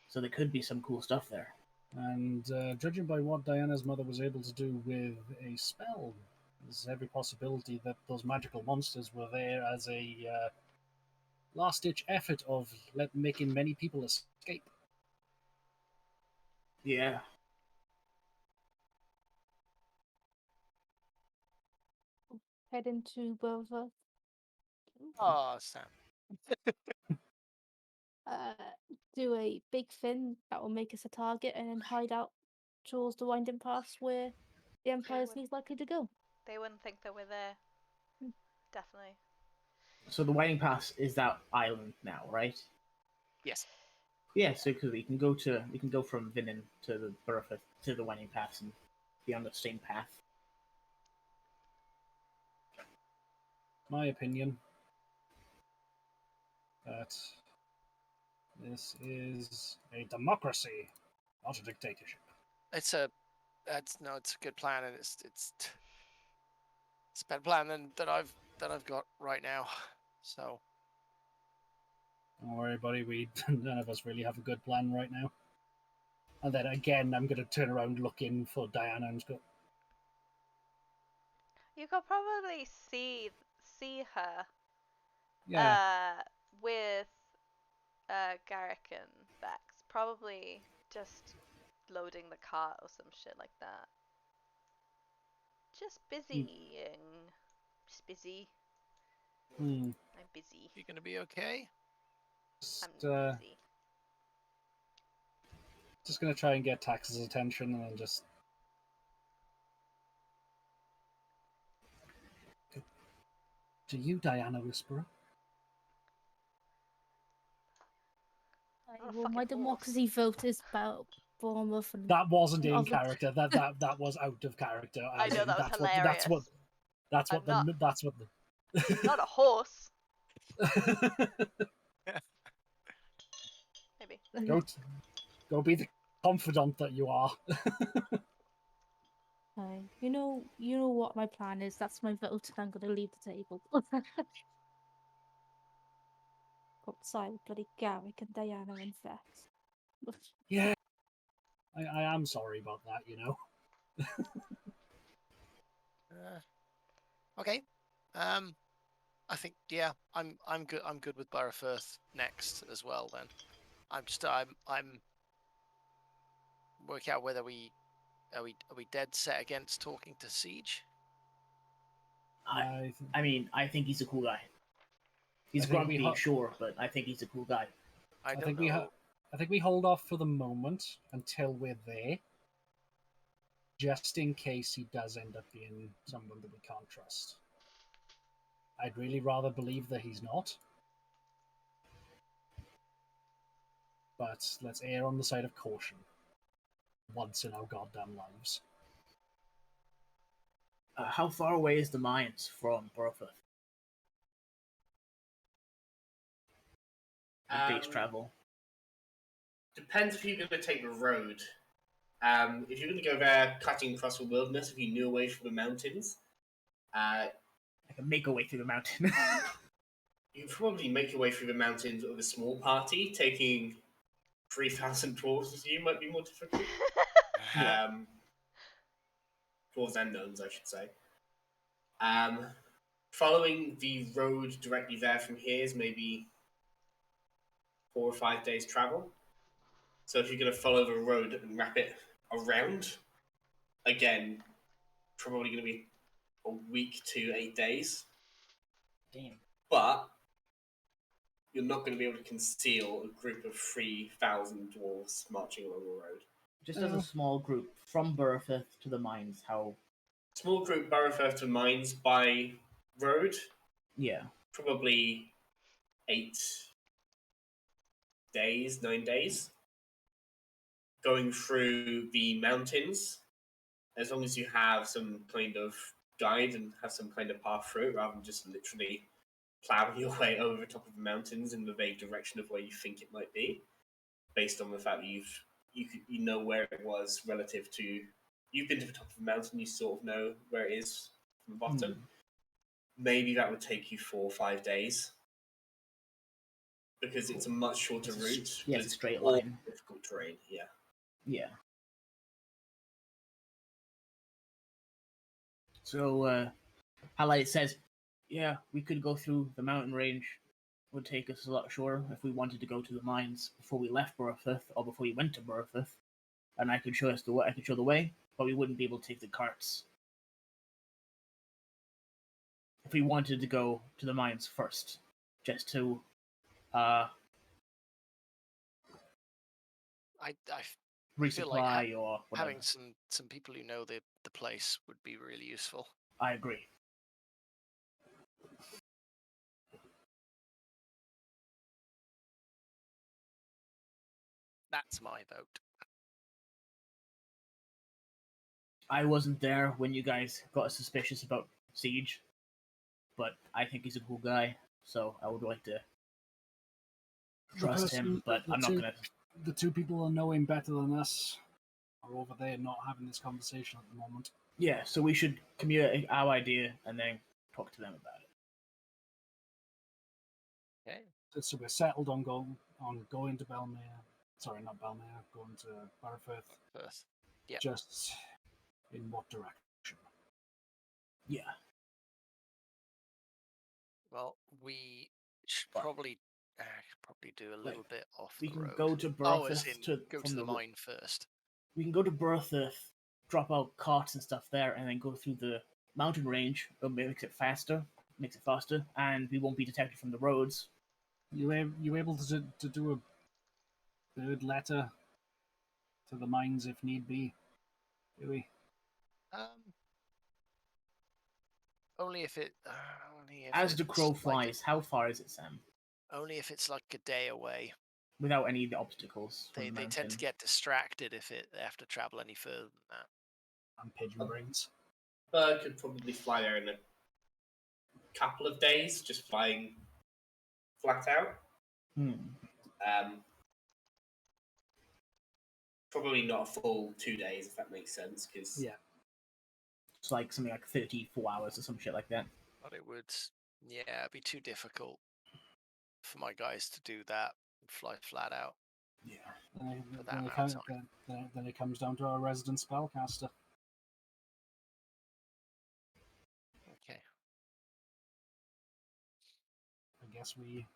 So there could be some cool stuff there. And judging by what Diana's mother was able to do with a spell, there's every possibility that those magical monsters were there as a last-ditch effort of making many people escape. Yeah. Head into Bertha. Oh, Sam. Uh, do a big fin that will make us a target, and then hide out towards the winding paths where the Empire's least likely to go. They wouldn't think that we're there. Hmm. Definitely. So the Winding Pass is that island now, right? Yes. Yeah, so because we can go from Vinin to the Bertha to the Winding Pass and be on the same path. My opinion that this is a democracy, not a dictatorship. It's a good plan, and it's a better plan than I've got right now. So Don't worry, buddy. None of us really have a good plan right now. And then again, I'm going to turn around looking for Diana and go, You could probably see her. yeah. With Garrick and Vex, probably just loading the cart or some shit like that. Just busying. Just busy. I'm busy. you gonna be okay? I'm busy. Just going to try and get Tax's attention and then just... Do you, Diana Whisperer? I'm a Well, fucking my horse. democracy vote is about Bournemouth and That wasn't in other- character. That was out of character. I know, that was hilarious. That's what I'm not a horse. Maybe. Go be the confidant that you are. You know what my plan is. That's my vote, and I'm going to leave the table. Outside with bloody Garrick and Diana and Vex. Yeah. I am sorry about that, you know. Okay. I think I'm good. I'm good with Burrowfirth next as well. Then I'm working out whether we are we dead set against talking to Siege. I think he's a cool guy. He's grumpy, sure, but I think he's a cool guy. I think we hold off for the moment until we're there, just in case he does end up being someone that we can't trust. I'd really rather believe that he's not. But let's err on the side of caution. Once in our goddamn lives. How far away is the mines from Bertha? Day's travel. Depends if you're going to take the road. If you're going to go there cutting across the wilderness, if you knew away from the mountains, I can make a way through the mountain. you could probably make your way through the mountains with a small party. Taking 3,000 dwarves with you might be more difficult. Dwarves and gnomes, I should say. Following the road directly there from here is maybe 4 or 5 days travel. So if you're going to follow the road and wrap it around, again, probably going to be a week to 8 days. Damn. But you're not going to be able to conceal a group of 3,000 dwarves marching along the road. Just as a small group from Burrowfirth to the mines, how... Small group Burrowfirth to mines by road? Yeah. Probably 8 days, 9 days. Going through the mountains, as long as you have some kind of guide and have some kind of path through it, rather than just literally plowing your way over the top of the mountains in the vague direction of where you think it might be, based on the fact that you know where it was relative to... You've been to the top of the mountain, you sort of know where it is from the bottom. Maybe that would take you 4 or 5 days. Because it's a much shorter route. Yeah, it's a straight line. Difficult terrain, yeah. Yeah. So, Halite says, yeah, we could go through the mountain range. would take us a lot shorter if we wanted to go to the mines before we left Berthith or before we went to Berthith, and I could show us the way. I could show the way, but we wouldn't be able to take the carts if we wanted to go to the mines first, just to. I resupply feel like or whatever. having some people who know the place would be really useful. I agree. That's my vote. I wasn't there when you guys got suspicious about Siege, but I think he's a cool guy, so I would like to trust him, but I'm not gonna. The two people who know him better than us are over there not having this conversation at the moment. Yeah, so we should communicate our idea and then talk to them about it. Okay. So we're settled on going to Belmere. Sorry, not Belmere. Going to Barfirth. First. Yeah. Just in what direction? Yeah. Well, we should probably do a little bit off We the can road. go to Berthith go to the mine first. We can go to Berthith, drop out carts and stuff there, and then go through the mountain range. It makes it faster, and we won't be detected from the roads. You able to do a bird letter to the mines if need be? Do we? Only if it. As the crow flies, how far is it, Sam? Only if it's like a day away. Without any of the obstacles. They tend to get distracted if they have to travel any further than that. And pigeon brains. Bird could probably fly there in a couple of days, just flying flat out. Probably not a full 2 days, if that makes sense. Cause yeah, it's like something like 34 hours or some shit like that. But it would, it'd be too difficult for my guys to do that and fly flat out. Yeah. Then it comes down to our resident spellcaster. Okay. I guess we've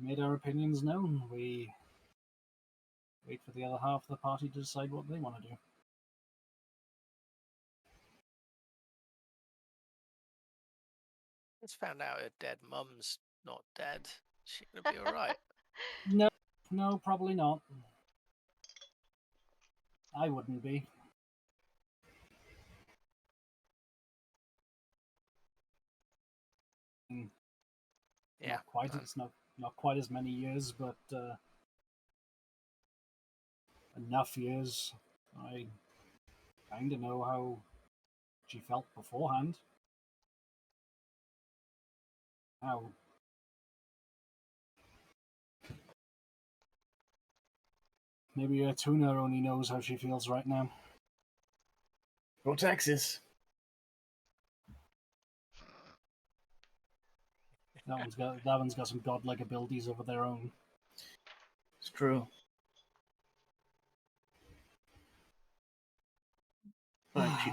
made our opinions known. We wait for the other half of the party to decide what they want to do. Just found out her dead mum's not dead. She's gonna be alright. No, probably not. I wouldn't be. Yeah. It's not quite as many years, but enough years. I kind of know how she felt beforehand. How maybe Tuna only knows how she feels right now. Go Texas. That one's got some godlike abilities over their own. It's true. But she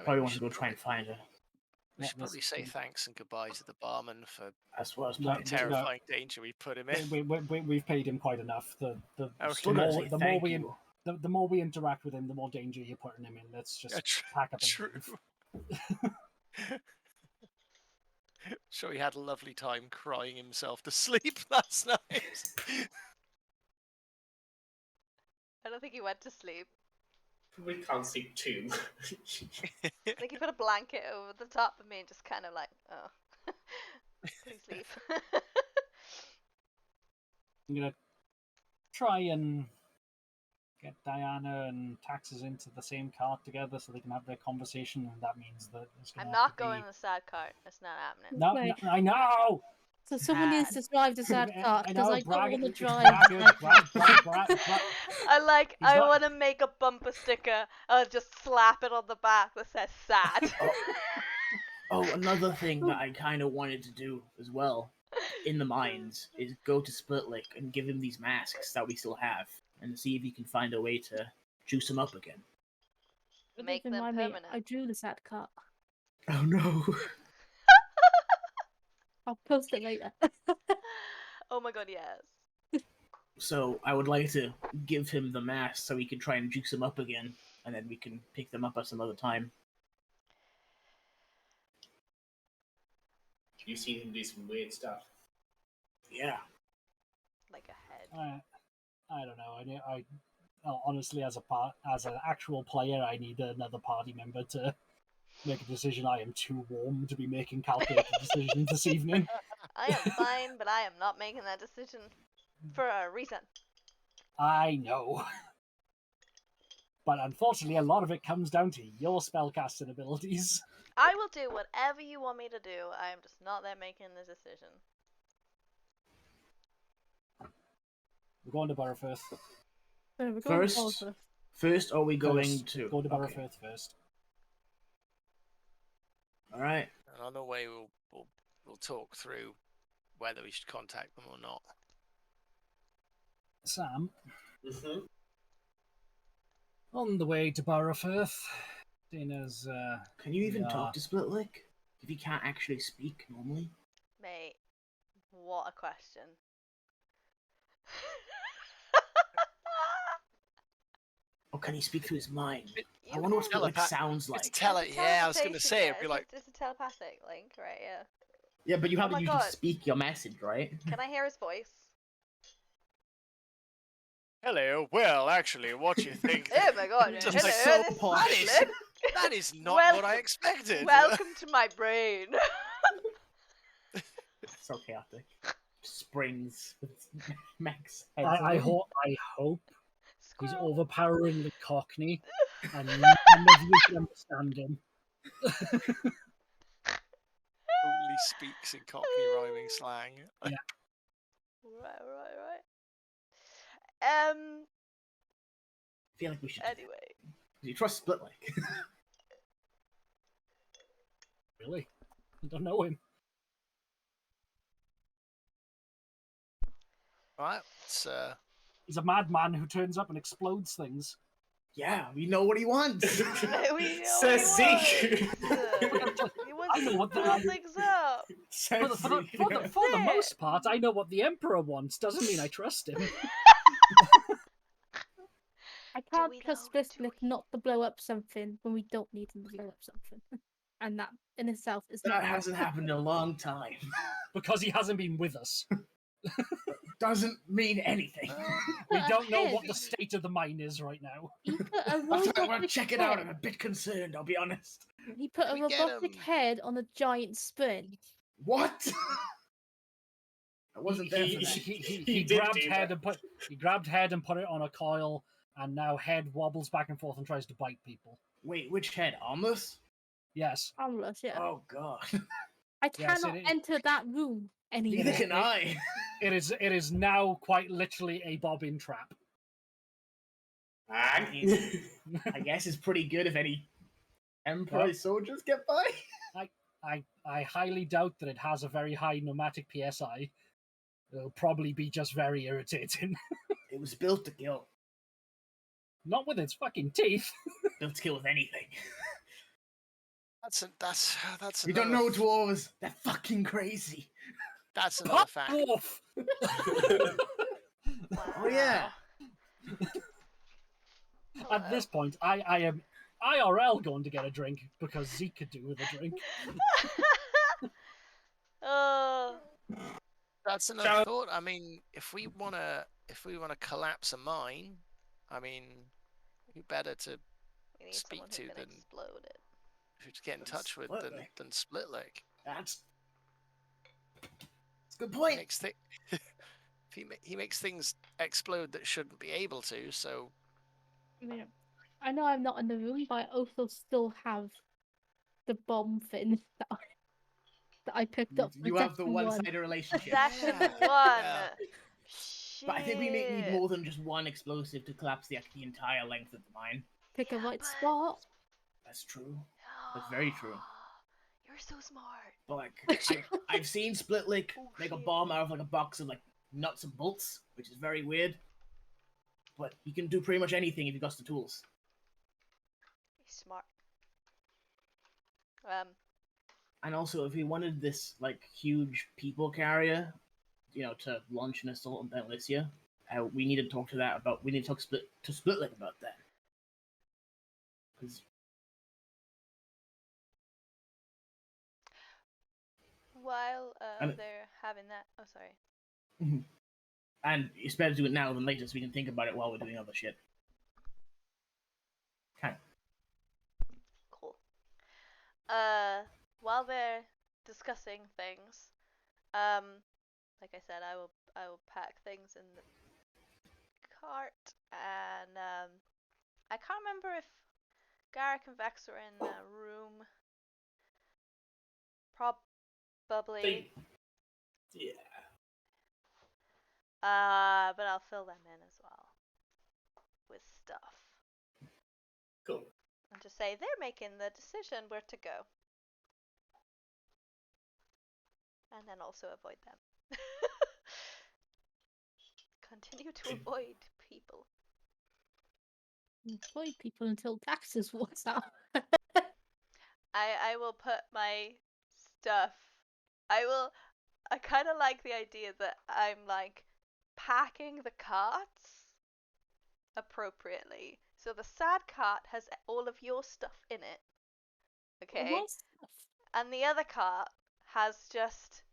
probably wants to go try and find her. We should probably say thanks and goodbye to the barman for the terrifying danger we put him in. We've paid him quite enough. The more we interact with him, the more danger you're putting him in. Let's just pack up and leave. Sure, he had a lovely time crying himself to sleep last night. I don't think he went to sleep. We can't sleep too much. I think he put a blanket over the top of me and just kind of like, oh, please leave. I'm gonna try and get Diana and Taxes into the same cart together so they can have their conversation, and that means that it's gonna I'm not going in the sad cart. That's not happening. No, I know! So someone needs to drive the sad cart, because I don't want to drive. I want to make a bumper sticker and just slap it on the back that says sad. Another thing that I kind of wanted to do as well in the mines is go to Splitlick and give him these masks that we still have and see if you can find a way to juice them up again. Make them permanent. I drew the sad cart. Oh no. I'll post it later. Oh my god, yes. So I would like to give him the mask so we can try and juice him up again, and then we can pick them up at some other time. You've seen him do some weird stuff. Yeah. Like a head. I don't know. Honestly, as an actual player, I need another party member to make a decision. I am too warm to be making calculated decisions this evening. I am fine, but I am not making that decision for a reason. I know. But unfortunately, a lot of it comes down to your spellcasting abilities. I will do whatever you want me to do. I am just not there making the decision. We're going to Burrowfirth. First, are we going to... Go to Burrowfirth first. Alright. And on the way, we'll talk through whether we should contact them or not. Sam, Mm-hmm. on the way to Burrowfirth, seeing as Can you even Yeah. talk to Splitlick? If he can't actually speak normally? Mate, what a question. Or can he speak through his mind? I You wonder what can- Splitlick sounds like. It's yeah, I was going to say, it'd be like... It's a telepathic link, right, yeah. Yeah, but you have Oh my to usually God. speak your message, right? Can I hear his voice? Hello, well, actually, what you think... Oh my god, Just hello, like so this is posh. Splitlick. That is not Welcome- what I expected. Welcome to my brain. So chaotic. Springs with Max. I hope he's Squirrel. overpowering the Cockney, and none of you can understand him. Only speaks in Cockney rhyming slang. Right. I feel like we should. Anyway. Do you trust Splitlick? Really? I don't know him. Right, it's He's a madman who turns up and explodes things. Yeah, we know what he wants. We know Says he Zeke. wants. He wants I know to what the- blow things up. Says For the Zeke. most part, I know what the Emperor wants. Doesn't mean I trust him. I can't we trust though? Do Splitlick not to blow up something when we don't need him to blow up something. And that in itself is That hasn't happened in a long time. Because he hasn't been with us. Doesn't mean anything. We Put a don't know head- what the state of the mine is right now. He put a I want to robotic check it out. head- I'm a bit concerned, I'll be honest. He put a We get robotic him. head on a giant spin. What? I wasn't there He- for that. He did grabbed do head that. he grabbed head and put it on a coil, and now head wobbles back and forth and tries to bite people. Wait, which head? Armless? Yes. Harmless, yeah. Oh god. I yes, cannot it is. enter that room anymore. Neither can I. It is now quite literally a bobbin trap. Ah. I guess it's pretty good if any Emperor soldiers get by. I highly doubt that it has a very high pneumatic PSI. It'll probably be just very irritating. It was built to kill. Not with its fucking teeth. Built to kill with anything. That's We don't another know dwarves. They're fucking crazy. That's another Pop fact. off! Oh yeah. At this point, I am IRL going to get a drink because Zeke could do with a drink. Oh. That's another Shall- thought. I mean, if we wanna collapse a mine, I mean, who better to We need Speak someone to who can then- explode it. who to get in Than touch with Splitlick. than Splitlick? That's a good He point. makes he makes things explode that shouldn't be able to. So I mean, I know I'm not in the room, but I also still have the bomb thing that I picked up. You for have the Section 1. one-sided relationship. Section Yeah. 1. Yeah. Shit. But I think we need more than just one explosive to collapse the entire length of the mine. Pick a right but- spot. That's true. That's very true. You're so smart. But like, I've seen Splitlick Oh, make a shit. bomb out of like a box of like nuts and bolts, which is very weird. But he can do pretty much anything if he got the tools. He's smart. And also, if we wanted this like huge people carrier, to launch an assault on Bentlysia, we need to talk We need to talk to Splitling about that. While they're having that, oh sorry. And it's better to do it now than later, so we can think about it while we're doing other shit. Okay. Cool. While they're discussing things, like I said, I will pack things in the cart, and I can't remember if Garrick and Vex are in a room. Probably. Yeah. But I'll fill them in as well with stuff. Cool. And just say they're making the decision where to go. And then also avoid them. Continue to avoid people. Avoid people until taxes walks out. I will put my stuff. I kind of like the idea that I'm like packing the carts appropriately. So the sad cart has all of your stuff in it. Okay? My stuff. And the other cart has just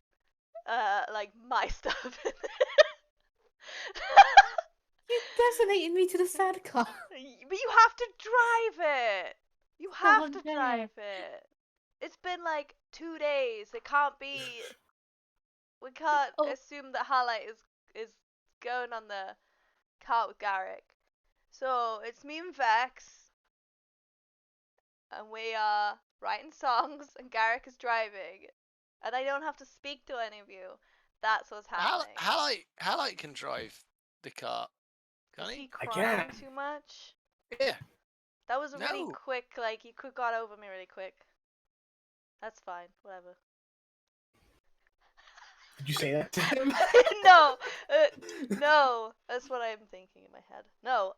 like my stuff in it. You designated me to the sad car. But you have to drive it. You have to drive it. It's been like 2 days. It can't be. We can't assume that Highlight is going on the cart with Garrick. So it's me and Vex, and we are writing songs, and Garrick is driving, and I don't have to speak to any of you. That's what's happening. Highlight can drive the car. Can Is he? he crying too much? Yeah. That was a really No. quick, like, you could got over me really quick. That's fine, whatever. Did you say that to him? No, no, that's what I'm thinking in my head. No,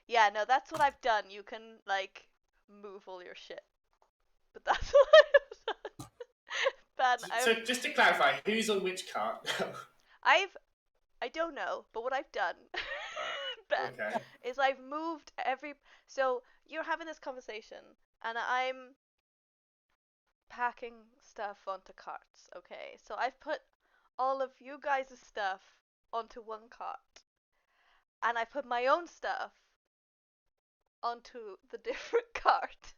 yeah, no, that's what I've done. You can, like, move all your shit. But that's what I've done. Ben, So just to clarify, who's on which cart now? I don't know, but what I've done, Ben, Okay. is I've moved so you're having this conversation, and I'm packing stuff onto carts, okay? So I've put all of you guys' stuff onto one cart, and I put my own stuff onto the different cart.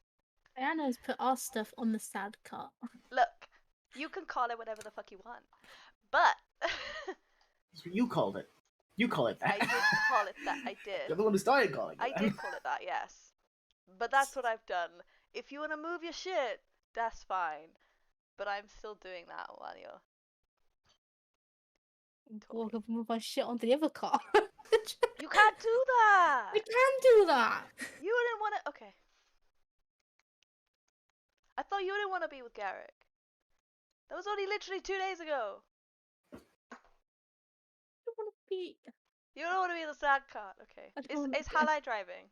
Diana's put our stuff on the sad cart. Look, you can call it whatever the fuck you want, but You called it. You call it that. I did call it that. I did. You're the one who started calling it I that. did call it that, yes. But that's what I've done. If you want to move your shit, that's fine. But I'm still doing that while you're Walk up and move my shit onto the other car. You can't do that! I can do that! You didn't want to... Okay. I thought you didn't want to be with Garrick. That was only literally 2 days ago. I don't want to be... You don't want to be in the sad cart. Okay. Is Halai driving?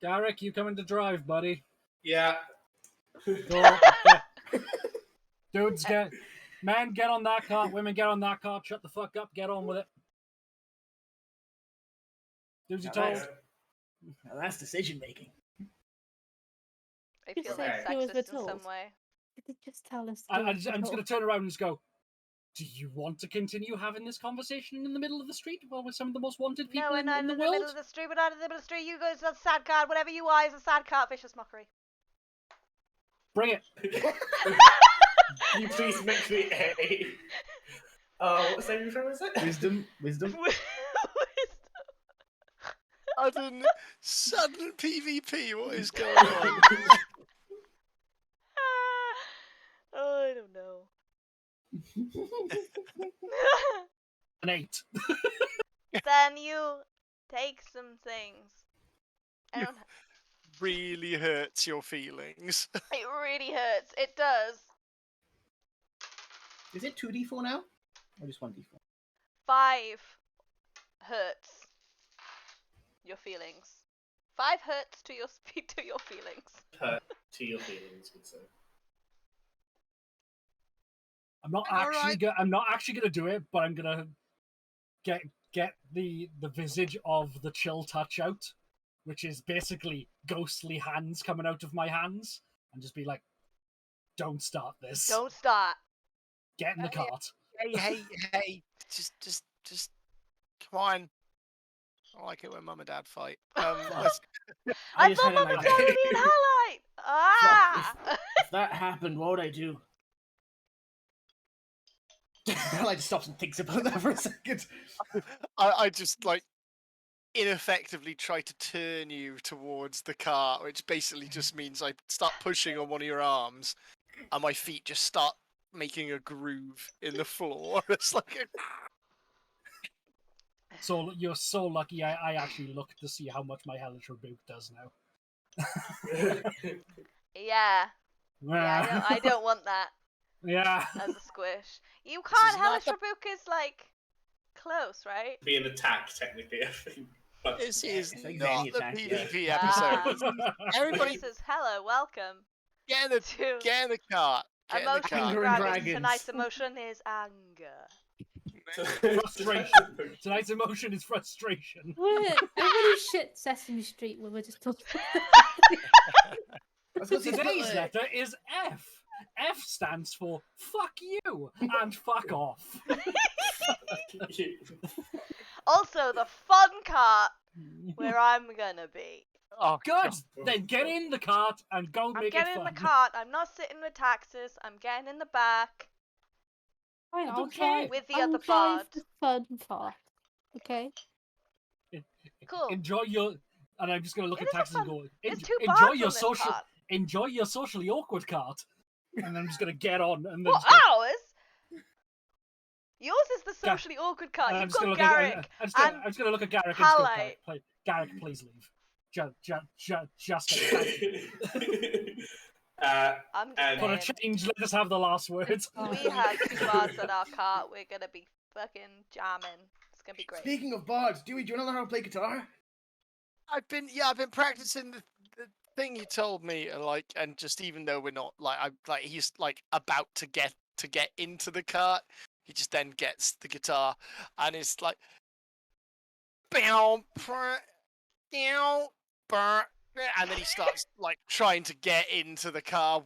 Garrick, you coming to drive, buddy? Yeah. Go. Dudes, men, get on that cart. Women, get on that cart. Shut the fuck up. Get on with it. Dudes, you told. Now that's decision making. I Just feel say like do as we're sexist in some told. way. Did they just tell us? I'm just going to turn around and just go, do you want to continue having this conversation in the middle of the street while we're some of the most wanted people No, we're not in the in world? the middle of the street. We're not in the middle of the street. You go to the sad cart. Whatever you are is a sad cart. Vicious mockery. Bring it. Can you please make me a... what saving throw is it? Wisdom. Sudden PvP, what is going on? Oh, I don't know. An 8. Then you take some things. I don't. Really hurts your feelings. It really hurts. It does. Is it 2d4 now? Or just 1d4? 5 hurts your feelings. 5 hurts to your feelings. Hurt to your feelings, good sir. I'm not actually gonna do it, but I'm gonna get the visage of the chill touch out, which is basically ghostly hands coming out of my hands, and just be like, "Don't start this. Don't start. Get in the cart." Hey! Just come on. I like it when Mum and Dad fight. I thought Mum and Dad were being highlight. Ah! If that happened, what would I do? I just stops and thinks about that for a second. I just like ineffectively try to turn you towards the cart, which basically just means I start pushing on one of your arms, and my feet just start making a groove in the floor. It's like So you're so lucky. I actually looked to see how much my hellish rebuke does now. Yeah. Yeah, I don't want that. Yeah. As a squish. You can't. Hellish Rebuke is like close, right? Be an attack, technically, I think. But this is like not any the attack, PvP yeah. episode. Everybody, This is hello, welcome. get in the cart. Get in the Emotion cart. Anger and dragons. dragons. Tonight's emotion is anger. Frustration. Tonight's emotion is frustration. Everybody shit Sesame Street when we're just talking. Today's letter is F. F stands for fuck you and fuck off. Also, the fun cart where I'm gonna be. Oh, good. Then get in the cart and go I'm make it getting fun. in the cart. I'm not sitting with Taxes. I'm getting in the back. Fine, I'll Okay. drive With the I'll other drive bard. the fun part. Okay. Cool. Enjoy your. And I'm just going to look It at is a Taxes and fun- go. There's "En- two enjoy bards your on this social. cart. Enjoy your socially awkward cart. And I'm just going to get on and then. What, just go, ours? Yours is the socially awkward cart. and You've I'm just got gonna Garrick look at, and I'm just going to look at Garrick and just go, Halite. Garrick, please leave. Just I'm And- for a just saying. change, let us have the last words. We have two bards on our cart. We're gonna be fucking jamming. It's gonna be great. Speaking of bards, Dewey, do you want to learn how to play guitar? I've been practicing the thing you told me, and just even though we're not he's like about to get into the cart, he just then gets the guitar and it's like, and then he starts like trying to get into the cart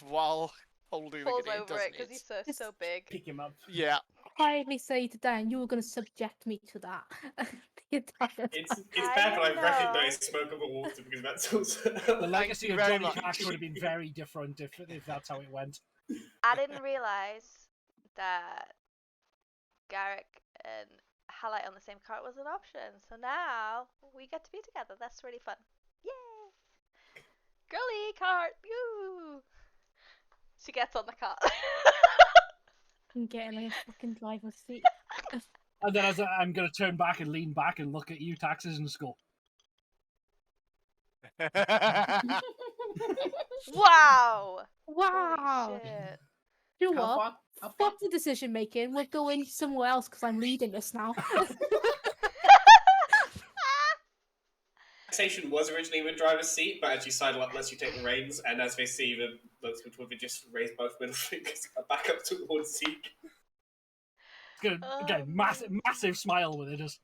while holding Falls the guitar. over it because he's so big. Pick him up. Yeah. Quietly say to Dan, you were going to subject me to that. The entire It's time. bad when I know. recognise smokable water because that's also. The legacy of very Johnny much. Cash would have been very different if that's how it went. I didn't realise that Garrick and Halite on the same cart was an option. So now we get to be together. That's really fun. Yay! Girly cart! Yoo! She gets on the cart. I'm getting like a fucking driver's seat. And then I'm going to turn back and lean back and look at you, Taxes, and just go, Wow! Wow. Holy shit. You know How what? far? Fuck the decision making. We're going somewhere else because I'm leading this now. Station was originally with driver's seat, but as you sidle up, lets you take the reins, and as they see the looks would we just raise both middle fingers back up towards Zeke. it's going to get massive smile with it. Just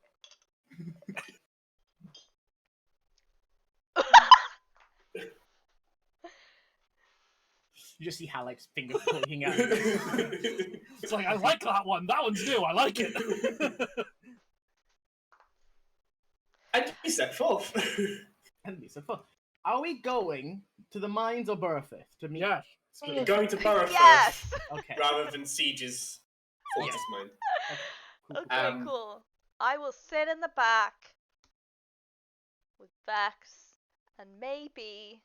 You just see Halleck's finger poking out. it's like, I like that one. That one's new. I like it. And you set forth. And Lisa, are we going to the mines or Burfith to meet? Yes. You're going to Burfith Yes! Okay. rather than Siege's fortress mine. Okay, cool. I will sit in the back with Vex and maybe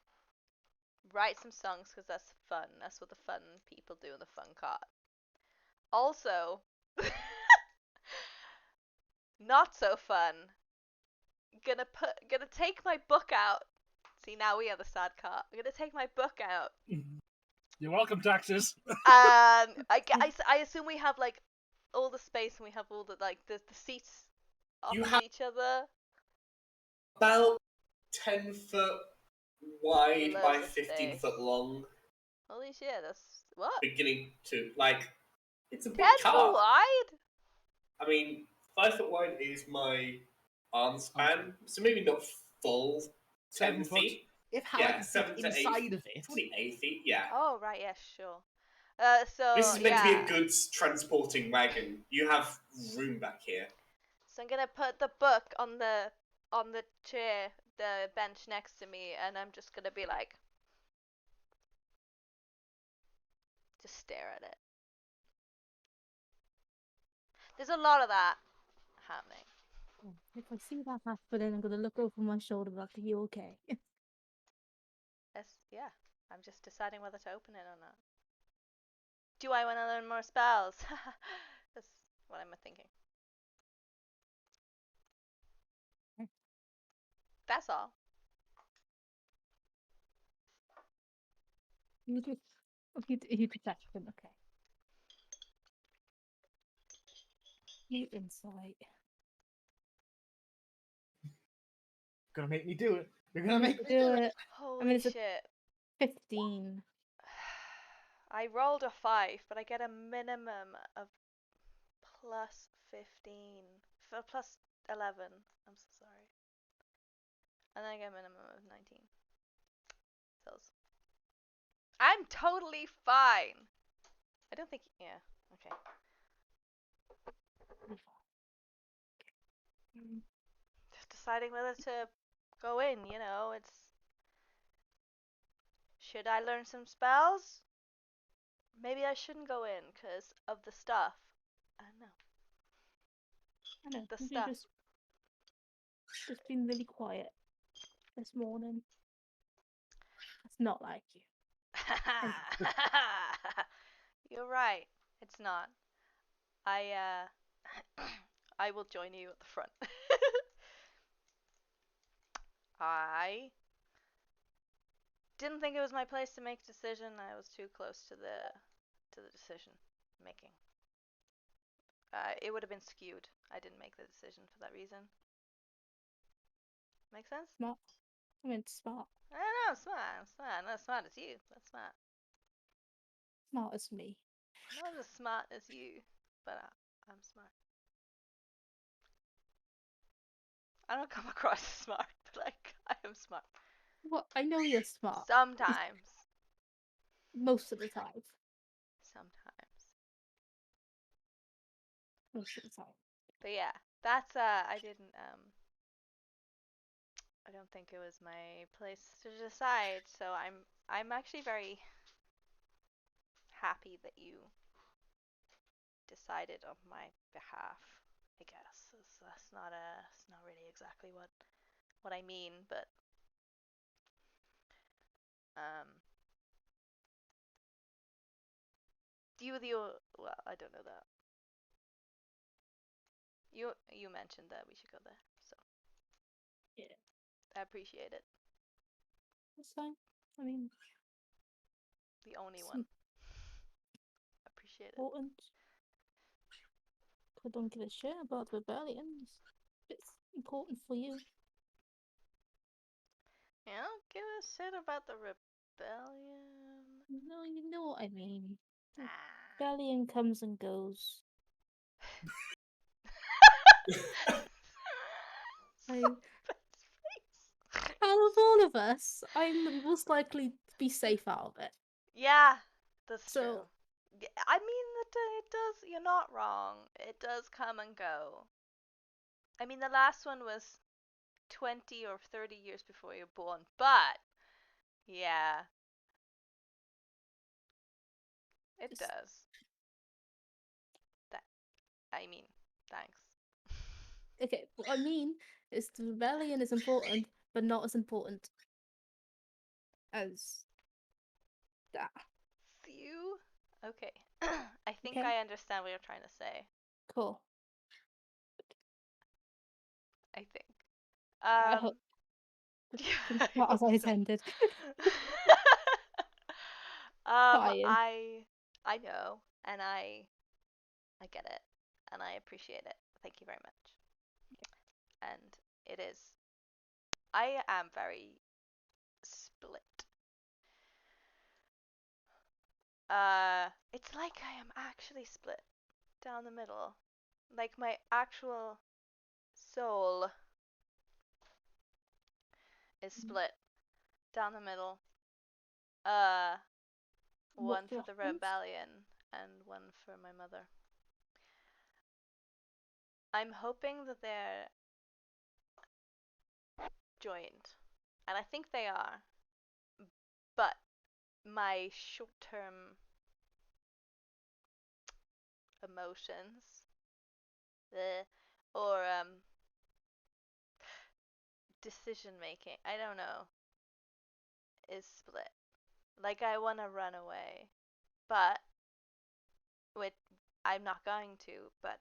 write some songs because that's fun. That's what the fun people do in the fun cart. Also, not so fun. Gonna take my book out. See, now we have a sad cart. I'm gonna take my book out. You're welcome, Taxes. I assume we have like all the space and we have all the the seats You opposite have- each other. About 10 foot wide by Loads of 15 space. foot long, Holy shit, that's what? beginning to like. It's a 10 big foot car. wide? I mean, 5 foot wide is my arm span, Okay. so maybe not full 7 10 foot. feet. If Yeah, Halleck is 7 to 8. inside of it, Probably 8 feet. Yeah. Oh, right, yeah, sure. So, This is meant to be yeah. a goods transporting wagon. You have room back here. So I'm gonna put the book on the chair, the bench next to me, and I'm just gonna be like, just stare at it. There's a lot of that happening. If I see that happening, I'm gonna look over my shoulder like, are you okay? Yeah, I'm just deciding whether to open it or not. Do I want to learn more spells? That's what I'm thinking. That's all. You detect them, okay. You insight. gonna make me do it. You're gonna make me Do it. Holy it's a shit. 15. I rolled a 5, but I get a minimum of plus 15. Plus 11. I'm so sorry. And then I get a minimum of 19. So I'm totally fine. I don't think. Yeah. Okay. Just deciding whether to go in. It's. Should I learn some spells? Maybe I shouldn't go in because of the stuff. I don't know. I know. The You've stuff. just been really quiet this morning. It's not like you. You're right. It's not. I I will join you at the front. I didn't think it was my place to make a decision. I was too close to the decision making. It would have been skewed. I didn't make the decision for that reason. Make sense? Smart. I mean, smart. I don't know. I'm smart. Not as smart as you, but smart. Smart as me. Not as smart as you, but I'm smart. I don't come across as smart, but I am smart. What? I know you're smart. Sometimes. Most of the time. Sometimes. Most of the time. But yeah, that's I don't think it was my place to decide, so I'm actually very happy that you decided on my behalf. I guess it's not really exactly what I mean, but well, I don't know that. You mentioned that we should go there, so Yeah. I appreciate it. That's fine. I mean, The only one. Appreciate it. important. I don't give a shit about rebellions. It's important for you. You don't give a shit about the rebellion. No, you know what I mean. Ah. Rebellion comes and goes. Out of all of us, I'm most likely to be safe out of it. Yeah, that's So- true. Yeah, I mean, it does. You're not wrong. It does come and go. I mean, the last one was 20 or 30 years before you were born, but yeah, it Just- does. I mean, thanks. Okay, what I mean is the rebellion is important, but not as important as that. You? Okay. I think Okay. I understand what you're trying to say. Cool. I think. I hope. Yeah, Not as I hope so. intended. Fine. I know, and I get it, and I appreciate it. Thank you very much. And it is. I am very It's like I am actually split down the middle. Like my actual soul is split down the middle. One for the happens? rebellion and one for my mother. I'm hoping that they're joined, and I think they are. But my short-term emotions, or decision making, I don't know, is split. Like I want to run away, but with I'm not going to. But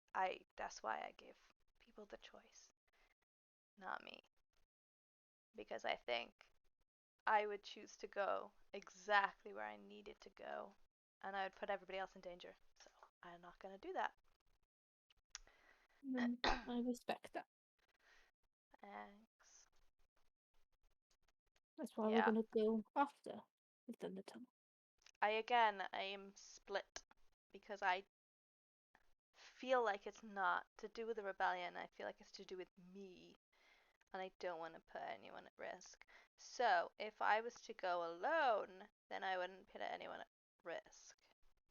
that's why I give people the choice, not me, because I think I would choose to go exactly where I needed to go, and I would put everybody else in danger. So I'm not gonna do that. I respect that. Thanks. That's why Yeah. we're gonna go after we've done the tunnel. I am split because I feel like it's not to do with the rebellion. I feel like it's to do with me, and I don't want to put anyone at risk. So if I was to go alone, then I wouldn't put anyone at risk.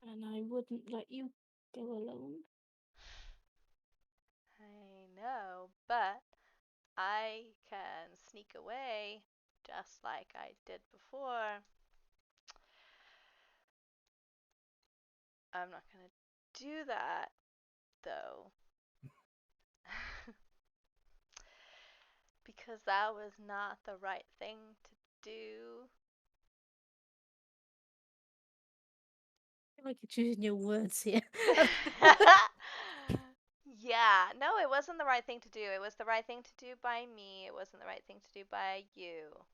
And I wouldn't let you go alone. I know, but I can sneak away just like I did before. I'm not gonna do that, though. Because that was not the right thing to do. I feel like you're choosing your words here. Yeah, no, it wasn't the right thing to do. It was the right thing to do by me. It wasn't the right thing to do by you.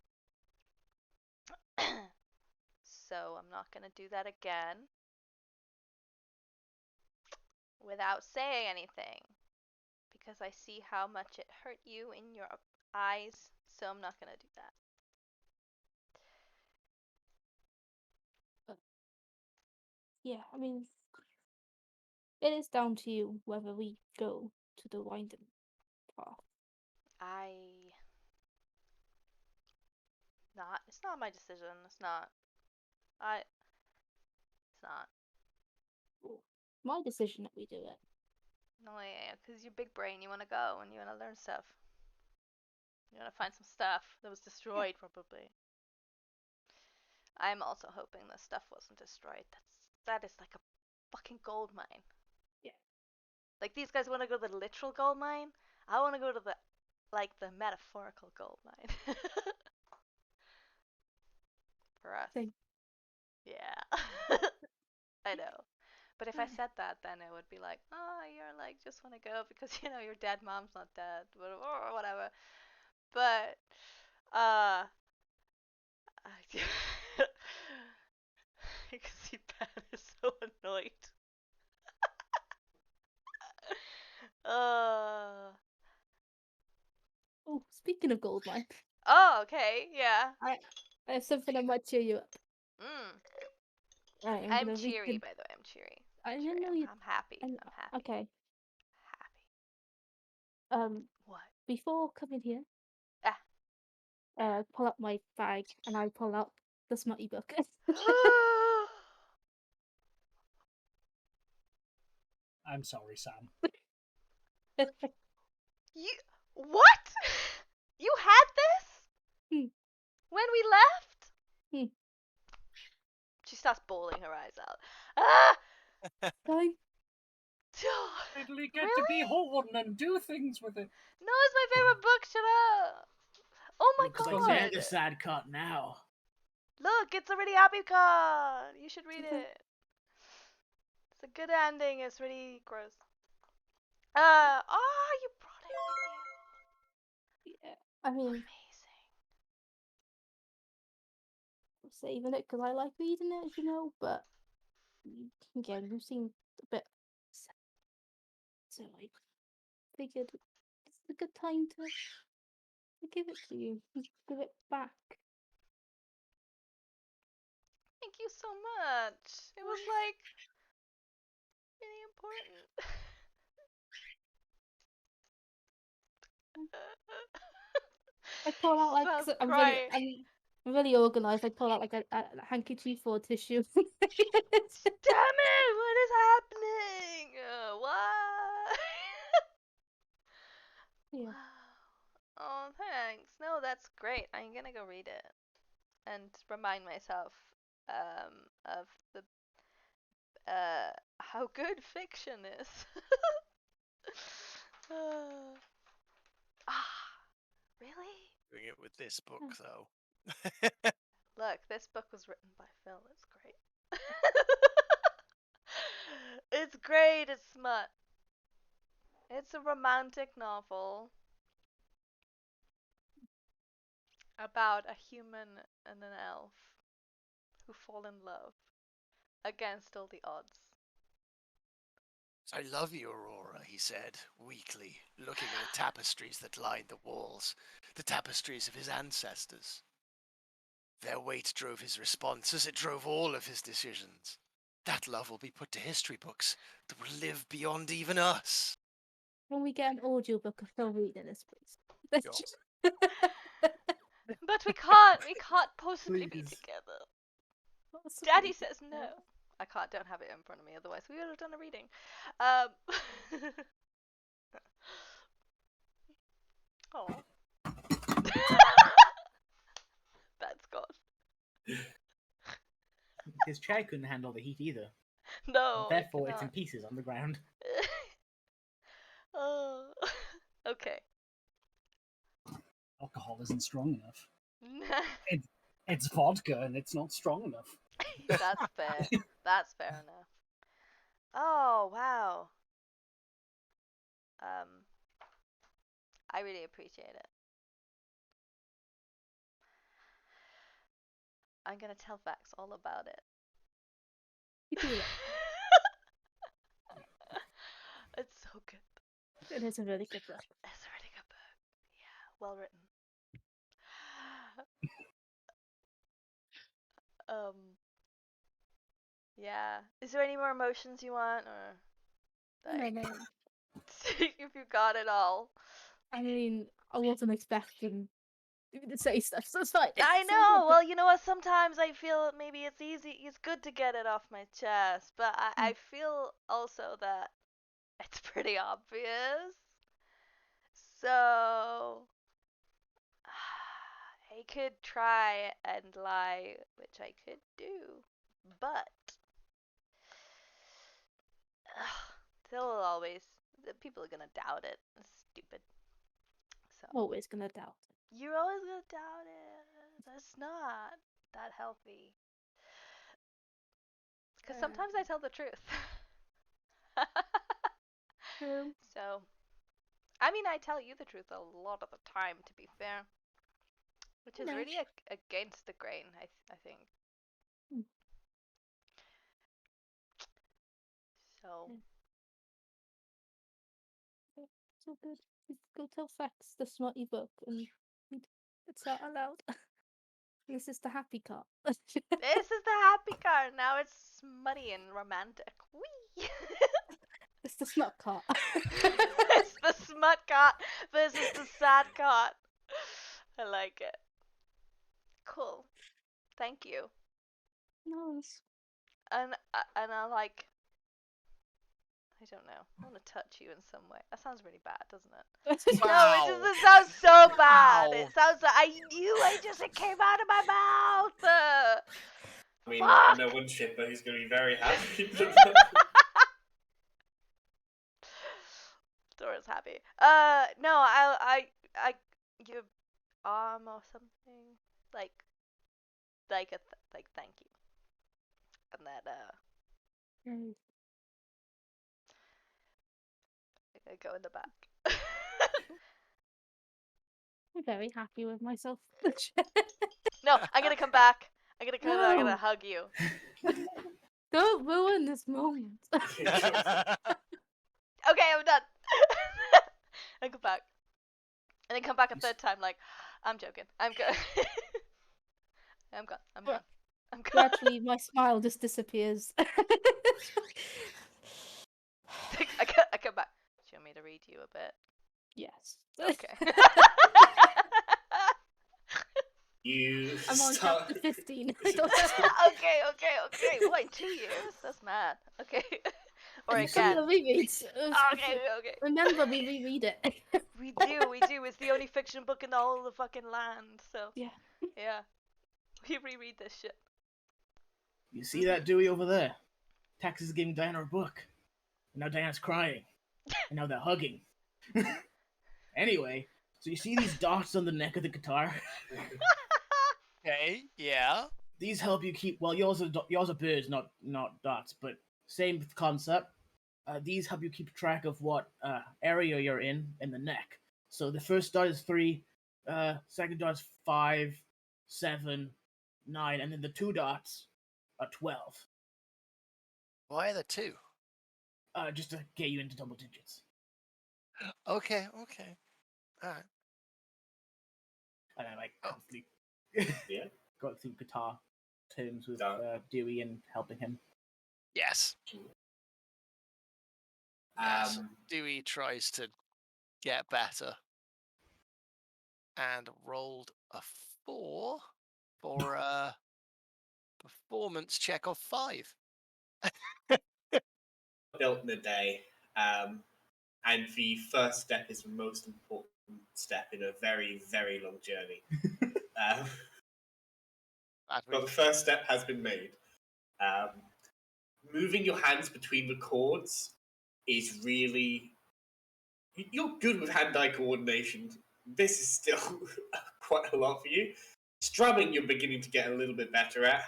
So I'm not gonna do that again without saying anything. Because I see how much it hurt you in your eyes, so I'm not gonna do that. Yeah, I mean, it is down to you whether we go to the winding path. It's not my decision. It's not. It's not. Well, my decision that we do it. No, yeah, because you're big brain, you want to go and you want to learn stuff. You want to find some stuff that was destroyed, probably. I'm also hoping the stuff wasn't destroyed. That is like a fucking gold mine. Yeah. Like these guys want to go to the literal gold mine. I want to go to the metaphorical gold mine. For us. Same. Yeah. I know. But if I said that, then it would be like, oh, you're like, just want to go because, your dead mom's not dead, or whatever. But, you can see Pat is so annoyed. uh, Oh, speaking of gold mine, oh, okay, yeah. I have something that might cheer you up. Right, I'm cheery, by the way. I'm cheery. I I'm didn't cheery. know you. I'm happy. I'm happy. Okay. Happy. What? Before coming here, pull up my bag and I pull out the smutty book. I'm sorry, Sam. You what? You had this? When we left? She starts bawling her eyes out. Ah! Fine. Finally get to be horn and do things with it. No, it's my favorite book. Shut up. Oh my Looks god. like they're the sad card now. Look, it's a really happy card. You should read it. It's a good ending. It's really gross. You brought it with you. Yeah, I mean, amazing. I'm saving it because I like reading it, but again, you seem a bit sad. So I figured it's a good time to give it to you. Give it back. Thank you so much. It was like really important. I pull out like Stop so I'm crying. I'm really organized. I pull out like a handkerchief or tissue. Damn it! What is happening? What? Yeah. Oh, thanks. No, that's great. I'm gonna go read it and remind myself of the how good fiction is. Really? Doing it with this book, though. Look, this book was written by Phil. It's great. It's great. It's smut. It's a romantic novel about a human and an elf who fall in love against all the odds. I love you, Aurora, he said, weakly, looking at the tapestries that lined the walls, the tapestries of his ancestors. Their weight drove his response as it drove all of his decisions. That love will be put to history books that will live beyond even us. When we get an audiobook of Phil reading this, please. God. But we can't possibly be Please. together. Possibly. Daddy says no. I don't have it in front of me, otherwise we would have done a reading. Oh. That's gone. His chair couldn't handle the heat either. No. Therefore, it's in pieces on the ground. Oh. Okay. Alcohol isn't strong enough. It's vodka and it's not strong enough. That's fair. That's fair enough. Oh, wow. I really appreciate it. I'm gonna tell Vax all about it. It's so good. It is a really good book. It's a really good book. Yeah, well written. Yeah. Is there any more emotions you want, or like, No. if you got it all? I mean, I wasn't expecting you to say stuff, so it's fine. I know. Well, you know what? Sometimes I feel maybe it's easy. It's good to get it off my chest, but I feel also that it's pretty obvious. So I could try and lie, which I could do, but still always people are gonna doubt it. It's stupid. So Always gonna doubt it. you're always gonna doubt it. That's not that healthy. Because sometimes I tell the truth. True. So, I mean, I tell you the truth a lot of the time, to be fair. Which is Nice. really against the grain, I think. Mm. So, So good. Go tell Fax the smutty book and it's not allowed. This is the happy cart. this is the happy card. Now it's smutty and romantic. Whee! It's the smut cart. It's the smut cart versus the sad cart. I like it. Cool. Thank you. Nice. And I like. I don't know. I want to touch you in some way. That sounds really bad, doesn't it? Wow. No, it sounds so bad. Wow. It sounds like it came out of my mouth. I mean, Fuck. I know one shipper who's going to be very happy. Dora's happy. No, I your arm or something like thank you, and that Mm. I go in the back. I'm very happy with myself. No, I'm gonna come back. I'm gonna No. hug you. Don't ruin this moment. Okay, I'm done. I go back, and then come back a third time. Like, I'm joking. I'm good. I'm gone. I'm done. I'm Gradually, my smile just disappears. I come back. Do you want me to read you a bit? Yes. Okay. You I'm on start. chapter 15. Okay. What, in 2 years? That's mad. Okay. Or It's again. a rereads. Okay. Remember, we reread it. We do. It's the only fiction book in the whole of the fucking land, so. Yeah. Yeah. We reread this shit. You see that Dewey over there? Tax is giving Diana a book. And now Diana's crying. And now they're hugging. Anyway, so you see these dots on the neck of the guitar? Okay, yeah. These help you keep. Well, yours are birds, not dots, but same concept. These help you keep track of what area you're in the neck. So the first dot is 3, second dot is 5, 7, 9, and then the 2 dots are 12. Why are there 2? Just to get you into double digits. Okay. Alright. And I like constantly Yeah. going through guitar terms with Done. Dewey and helping him. Yes. Yes. Um, Dewey tries to get better. And rolled a 4 for a performance check of 5. built in a day, and the first step is the most important step in a very, very long journey. But the first step has been made. Moving your hands between the chords is really... You're good with hand-eye coordination. This is still quite a lot for you. Strumming, you're beginning to get a little bit better at.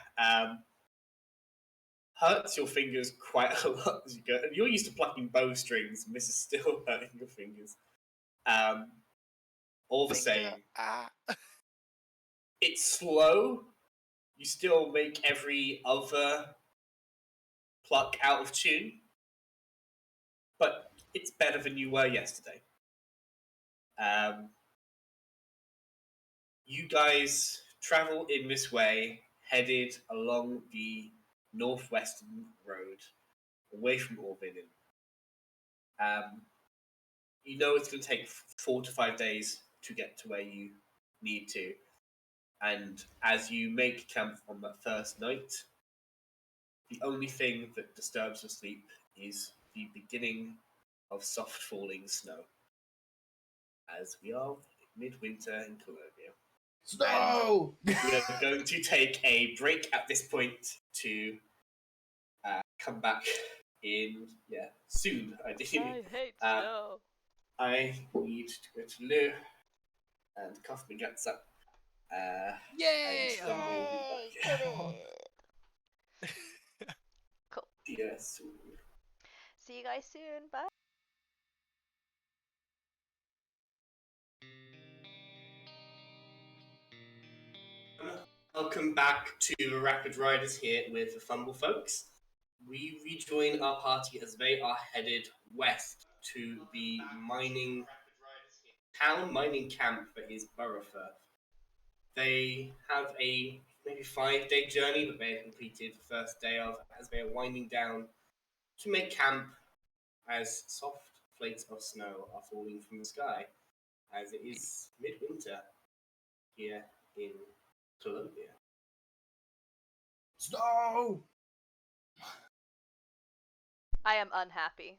Hurts your fingers quite a lot as you go. And you're used to plucking bowstrings, and this is still hurting your fingers. All the same, it's slow. You still make every other pluck out of tune, but it's better than you were yesterday. You guys travel in this way, headed along the northwestern road, away from Orvinin. You know it's going to take 4 to 5 days to get to where you need to. And as you make camp on that first night, the only thing that disturbs your sleep is the beginning of soft falling snow. As we are midwinter in Cologne. Snow! We are going to take a break at this point to come back in soon. Ideally, I hate snow. I need to go to loo and cough my guts up. Yay! And then we'll be back. Cool. See you soon. See you guys soon. Bye. Welcome back to the Rapid Riders here with the Fumble folks. We rejoin our party as they are headed west to the mining camp that is Burrowfirth. They have a maybe 5-day journey that they completed the first day of as they are winding down to make camp as soft flakes of snow are falling from the sky as it is midwinter here in Colombia. Snow! I am unhappy.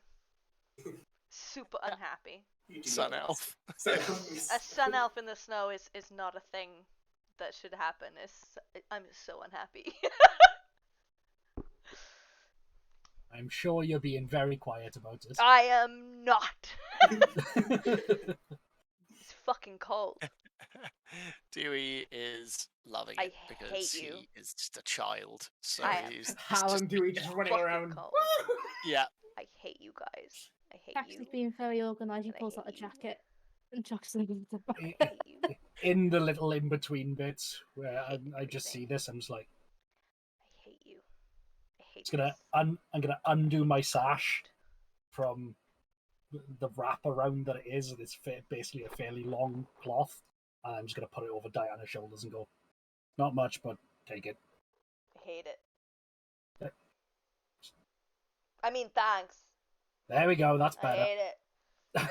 Super unhappy. Sun elf. A sun elf in the snow is not a thing that should happen. I'm so unhappy. I'm sure you're being very quiet about it. I am not. It's fucking cold. Dewey is loving I it because hate you. he is just a child. So I am. he's Hal and Dewey just running fucking around. cold. yeah. I hate you guys. I hate Tax you. is being very organised. He And I pulls hate out a you. jacket and chucks it into the I hate you. In the little in-between bits where I just everything. see this, I'm just like, I hate you. I hate it's gonna this. I'm gonna undo my sash from the wrap around that it is. It's basically a fairly long cloth, and I'm just gonna put it over Diana's shoulders and go, not much, but take it. I I mean, thanks. There we go. That's I better. hate it.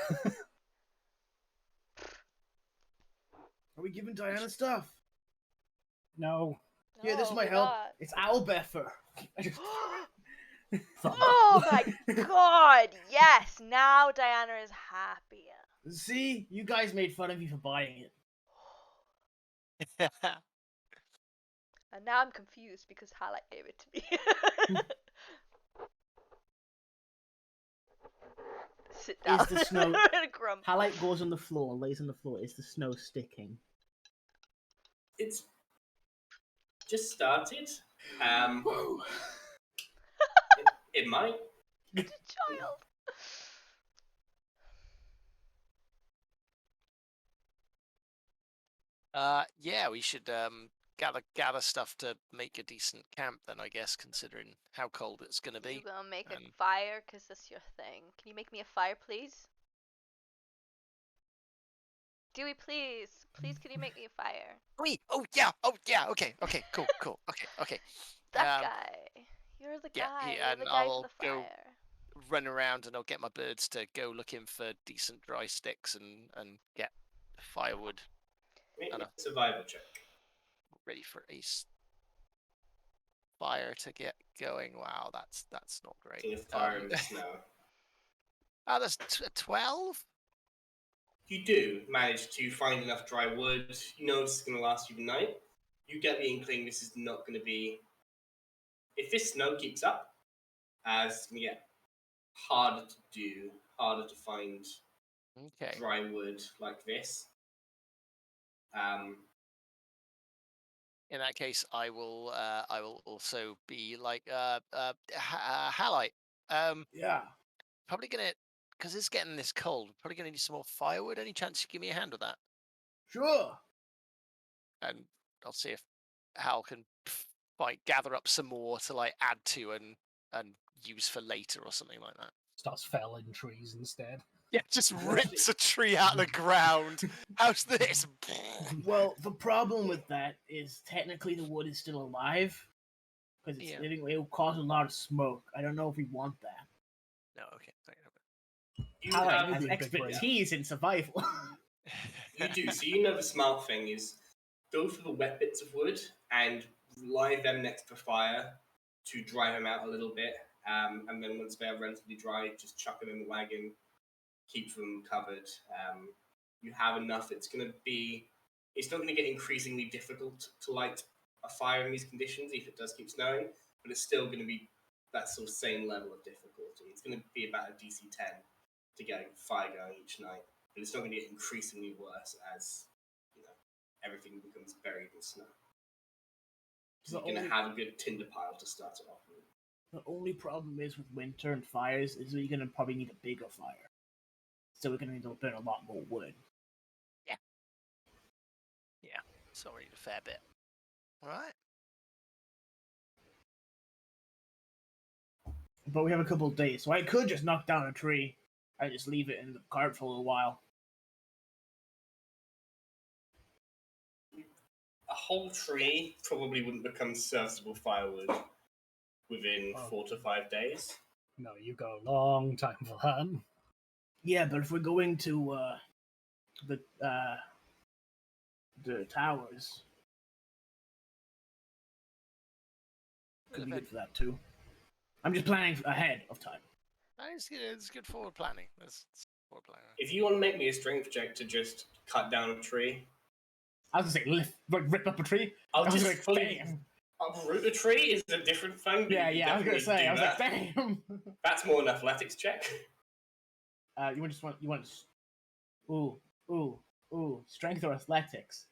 Are we giving Diana stuff? No. Yeah, this No, might we're help. not. It's Owlbeffer. Oh my god, yes! Now Diana is happier. See? You guys made fun of me for buying it. And now I'm confused because Highlight gave it to me. Sit down. Is the snow... Grump. Highlight goes on the floor, lays on the floor. Is the snow sticking? It's just started. It might. It's a child. Yeah, we should gather stuff to make a decent camp then, I guess, considering how cold it's gonna be. You gonna make a Um, fire? Cause that's your thing. Can you make me a fire, please? Dewey, please. Please, can you make me a fire? Wait, oh yeah, okay, cool, okay. That guy. You're the yeah, guy. he- You're and the guy I'll for the go- fire. Run around and I'll get my birds to go looking for decent dry sticks and get firewood Make I me know. a survival check. ready for fire to get going. Wow, that's not great. Seeing a fire in the snow. Oh, that's 12. You do manage to find enough dry wood. You know this is going to last you the night. You get the inkling this is not going to be... If this snow keeps up, it's going to get harder to do, harder to find Okay. dry wood like this. In that case, I will also be like Halite. Yeah. Probably gonna, because it's getting this cold. Probably gonna need some more firewood. Any chance you give me a hand with that? Sure. And I'll see if Hal can gather up some more to like add to and use for later or something like that. Starts felling trees instead. Yeah, just rips a tree out of the ground. How's this? Well, the problem with that is technically the wood is still alive. Because Yeah. it will cause a lot of smoke. I don't know if we want that. No, okay. You Highlight have has a big brain. expertise in survival. You do. So you know the smart thing is go for the wet bits of wood and lie them next to fire to dry them out a little bit. And then once they're relatively dry, just chuck them in the wagon, keep them covered. You have enough. It's not going to get increasingly difficult to light a fire in these conditions if it does keep snowing, but it's still going to be that sort of same level of difficulty. It's going to be about a DC 10 to get a fire going each night. But it's not going to get increasingly worse as everything becomes buried in snow. So you're going to have a good tinder pile to start it off with. The only problem is with winter and fires is we're going to probably need a bigger fire. So we're going to need to burn a lot more wood. Yeah, so we need a fair bit. All right. But we have a couple of days, so I could just knock down a tree and just leave it in the cart for a little while. A whole tree probably wouldn't become serviceable firewood within 4 to 5 days. No, you got a long time for that. Yeah, but if we're going to the towers, could be good for that too. I'm just planning ahead of time. It's good forward planning. That's forward planning. If you want to make me a strength check to just cut down a tree, I was gonna say rip up a tree. I'll I was just like, fully damn. uproot a tree is a different thing. but Yeah, you I was gonna definitely say. do I was that. like, damn. That's more an athletics check. You want strength or athletics?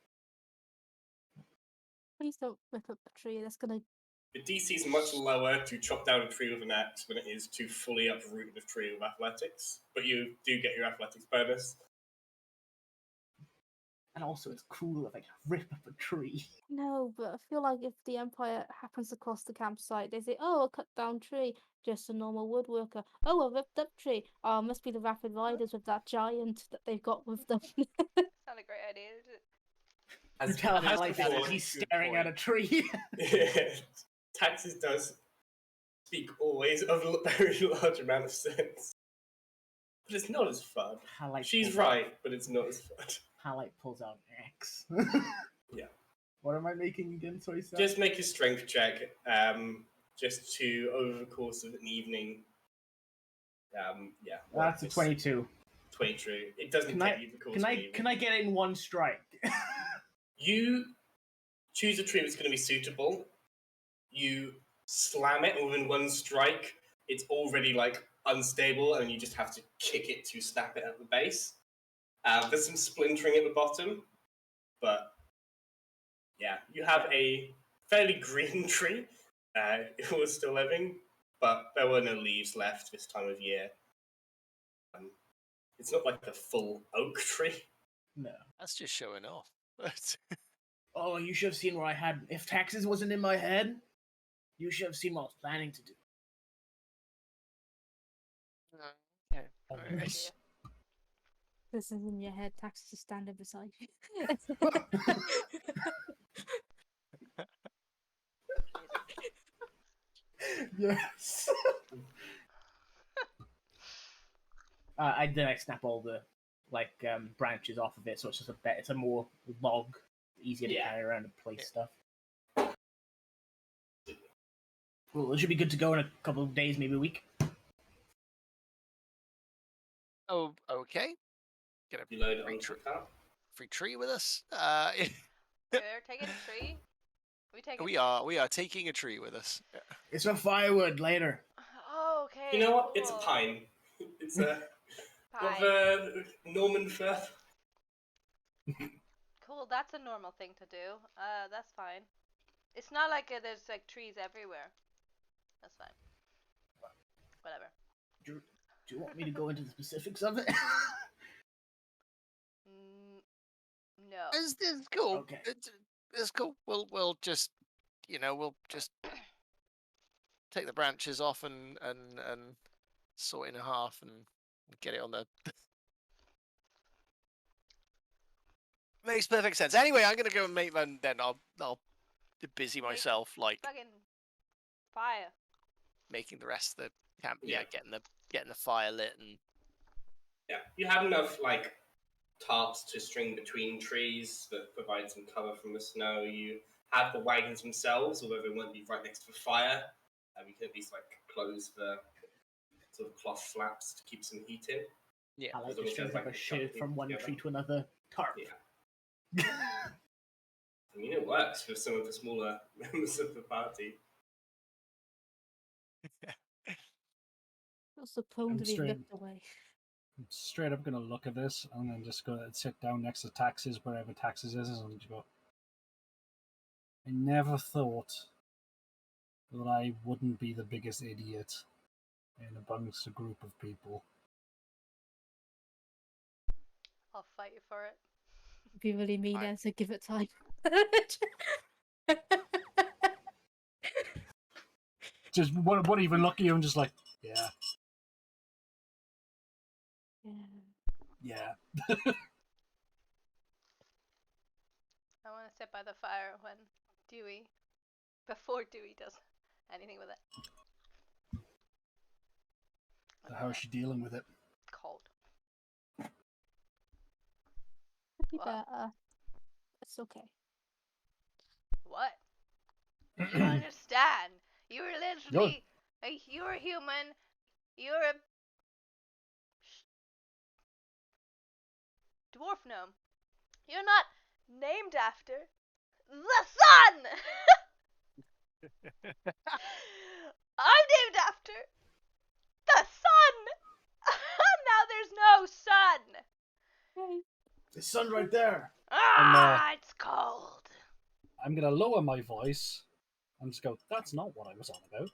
Please don't rip up the tree. That's gonna. The DC is much lower to chop down a tree with an axe than it is to fully uproot a tree with athletics, but you do get your athletics bonus. And also, it's cool if I can rip up a tree. No, but I feel like if the Empire happens across the campsite, they say, "Oh, a cut down tree, just a normal woodworker." Oh, a ripped up tree. Oh, must be the Rapid Riders with that giant that they've got with them. Not a great idea, is it? You tell him as like that before, as he's good staring at point. a tree. Taxes does speak always of a very large amount of sense. But it's not as fun. She's right, but it's not as fun. Highlight pulls out an axe. Yeah. What am I making again? Sorry, sir. Just make a strength check, just to, over the course of an evening. Yeah. That's a 22. 22. It doesn't take you the course of an evening. Can I get it in one strike? You choose a tree that's going to be suitable. You slam it, and within one strike, it's already like unstable, and you just have to kick it to snap it at the base. There's some splintering at the bottom, but yeah, you have a fairly green tree. It was still living, but there were no leaves left this time of year. It's not like a full oak tree. No. That's just showing off. Oh, you should have seen what I had. If taxes wasn't in my head, you should have seen what I was planning to do. Okay. Alright. This is in your head. Taxes is standing beside you. Yes. I snap all the branches off of it, so it's just it's a more log, easier to carry around and place stuff. Well, it should be good to go in a couple of days, maybe a week. Oh, okay. Get You load it free, onto the car. free tree with us. We're taking a tree. We are taking a tree with us. It's for firewood later. Oh, okay. You know what? It's a cool. pine. It's a Pine. of Norman Firth. Cool, that's a normal thing to do. That's fine. It's not like there's like trees everywhere. That's fine. Whatever. Do you want me to go into the specifics of it? No. It's cool. Okay. It's cool. We'll just take the branches off and sort it in half and get it on the. Makes perfect sense. Anyway, I'm gonna go and make them. Then I'll busy myself like Fucking fire. making the rest of the camp. Yeah, getting the fire lit and. Yeah, you have enough like tarps to string between trees that provide some cover from the snow. You have the wagons themselves, although they won't be right next to the fire. You can at least like close the sort of cloth flaps to keep some heat in. Yeah, I like As to long as string there's, up like, a shade from one together. tree to another tarp. Yeah. I mean, it works for some of the smaller members of the party. What's the prone to be straight. ripped away? I'm straight up gonna look at this and then just go and sit down next to taxes wherever taxes is and just go. I never thought that I wouldn't be the biggest idiot in amongst a group of people. I'll fight you for it. If you really mean it, so give it time. Just what even lucky I'm just like, yeah. Yeah. I want to sit by the fire before Dewey does anything with it. How is she dealing with it? Cold. Could be What? better. It's okay. What? You don't understand. You're literally you're a human. You're a dwarf gnome. You're not named after the sun. I'm named after the sun. Now there's no sun. The sun right there. It's cold. I'm gonna lower my voice and just go, that's not what I was on about.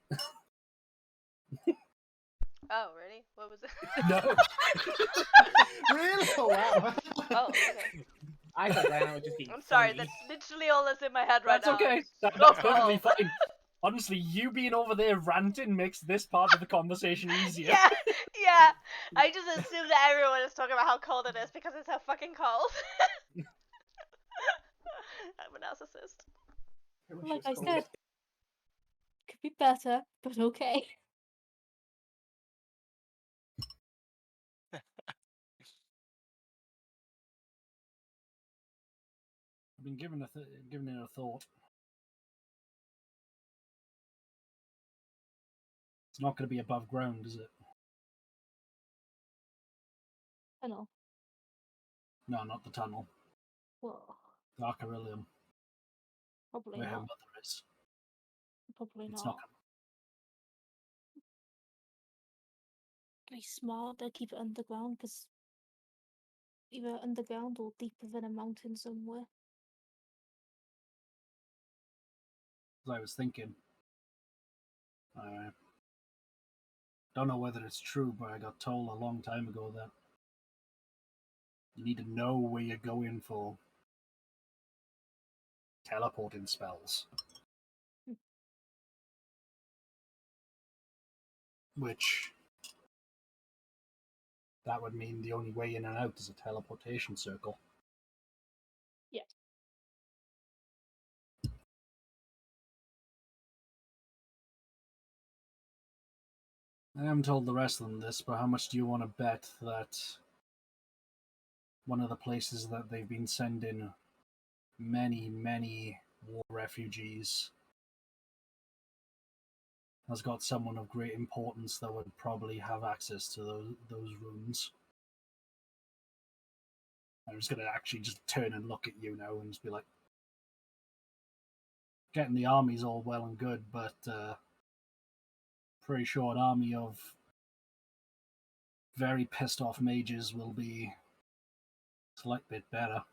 Oh, really? What was it? No. Really? Oh, wow. Oh, okay. I thought Diana was just being I'm sorry, funny. that's literally all that's in my head right That's now. okay. That's So perfectly cold. fine. Honestly, you being over there ranting makes this part of the conversation easier. Yeah. I just assumed that everyone is talking about how cold it is because it's so fucking cold. I'm a narcissist. Like I said, could be better, but okay. I've been giving it a thought. It's not going to be above ground, is it? Tunnel. No, not the tunnel. Well, The Arcarillium, probably where her not. mother is. Probably It's not. not. Be smart to keep it underground, because either underground or deeper than a mountain somewhere. I was thinking. Don't know whether it's true, but I got told a long time ago that you need to know where you're going for teleporting spells. Which, that would mean the only way in and out is a teleportation circle. Yeah. I haven't told the rest of them this, but how much do you want to bet that one of the places that they've been sending many, many war refugees has got someone of great importance that would probably have access to those rooms? I'm just going to actually just turn and look at you now and just be like, getting the army's all well and good, but pretty sure an army of very pissed off mages will be a slight bit better.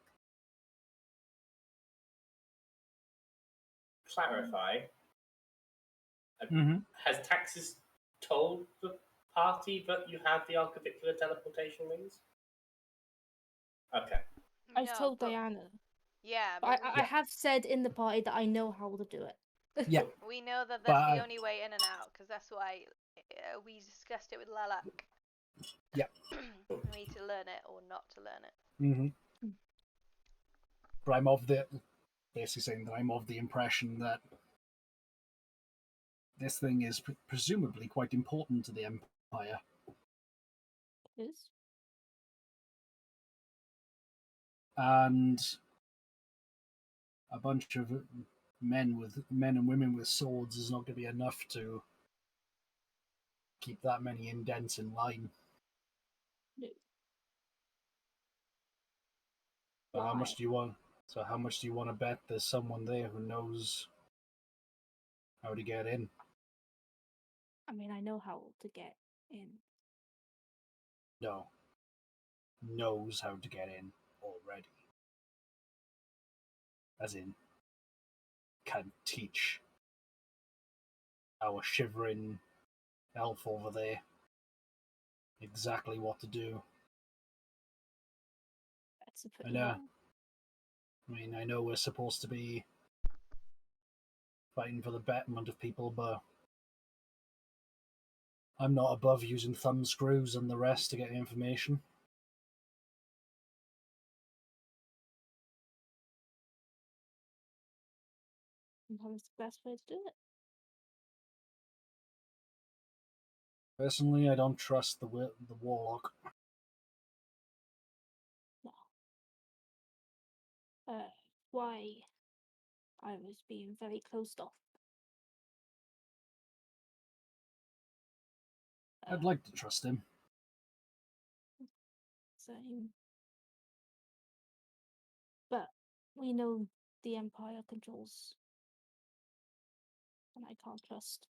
Clarify. Mm-hmm. Has Taxis told the party that you have the archivicular teleportation rings? Okay. I've No, told but Diana. yeah, But but I have said in the party that I know how to do it. Yeah, we know that but that's the only way in and out, because that's why we discussed it with Lilac. Yeah. We need to learn it or not to learn it. Mm-hmm. But I'm basically saying that I'm of the impression that this thing is presumably quite important to the Empire. Is? And a bunch of men and women with swords is not going to be enough to keep that many indents in line. No. So how Why? much do you want? So how much do you want to bet there's someone there who knows how to get in? I mean, I know how to get in. No, knows how to get in already. As in, can teach our shivering elf over there exactly what to do. That's a I pretty know. long. I mean, I know we're supposed to be fighting for the betterment of people, but I'm not above using thumb screws and the rest to get information. Sometimes the best way to do it. Personally, I don't trust the warlock. No. Why I was being very closed off. I'd like to trust him. Same. But we know the Empire controls, and I can't trust.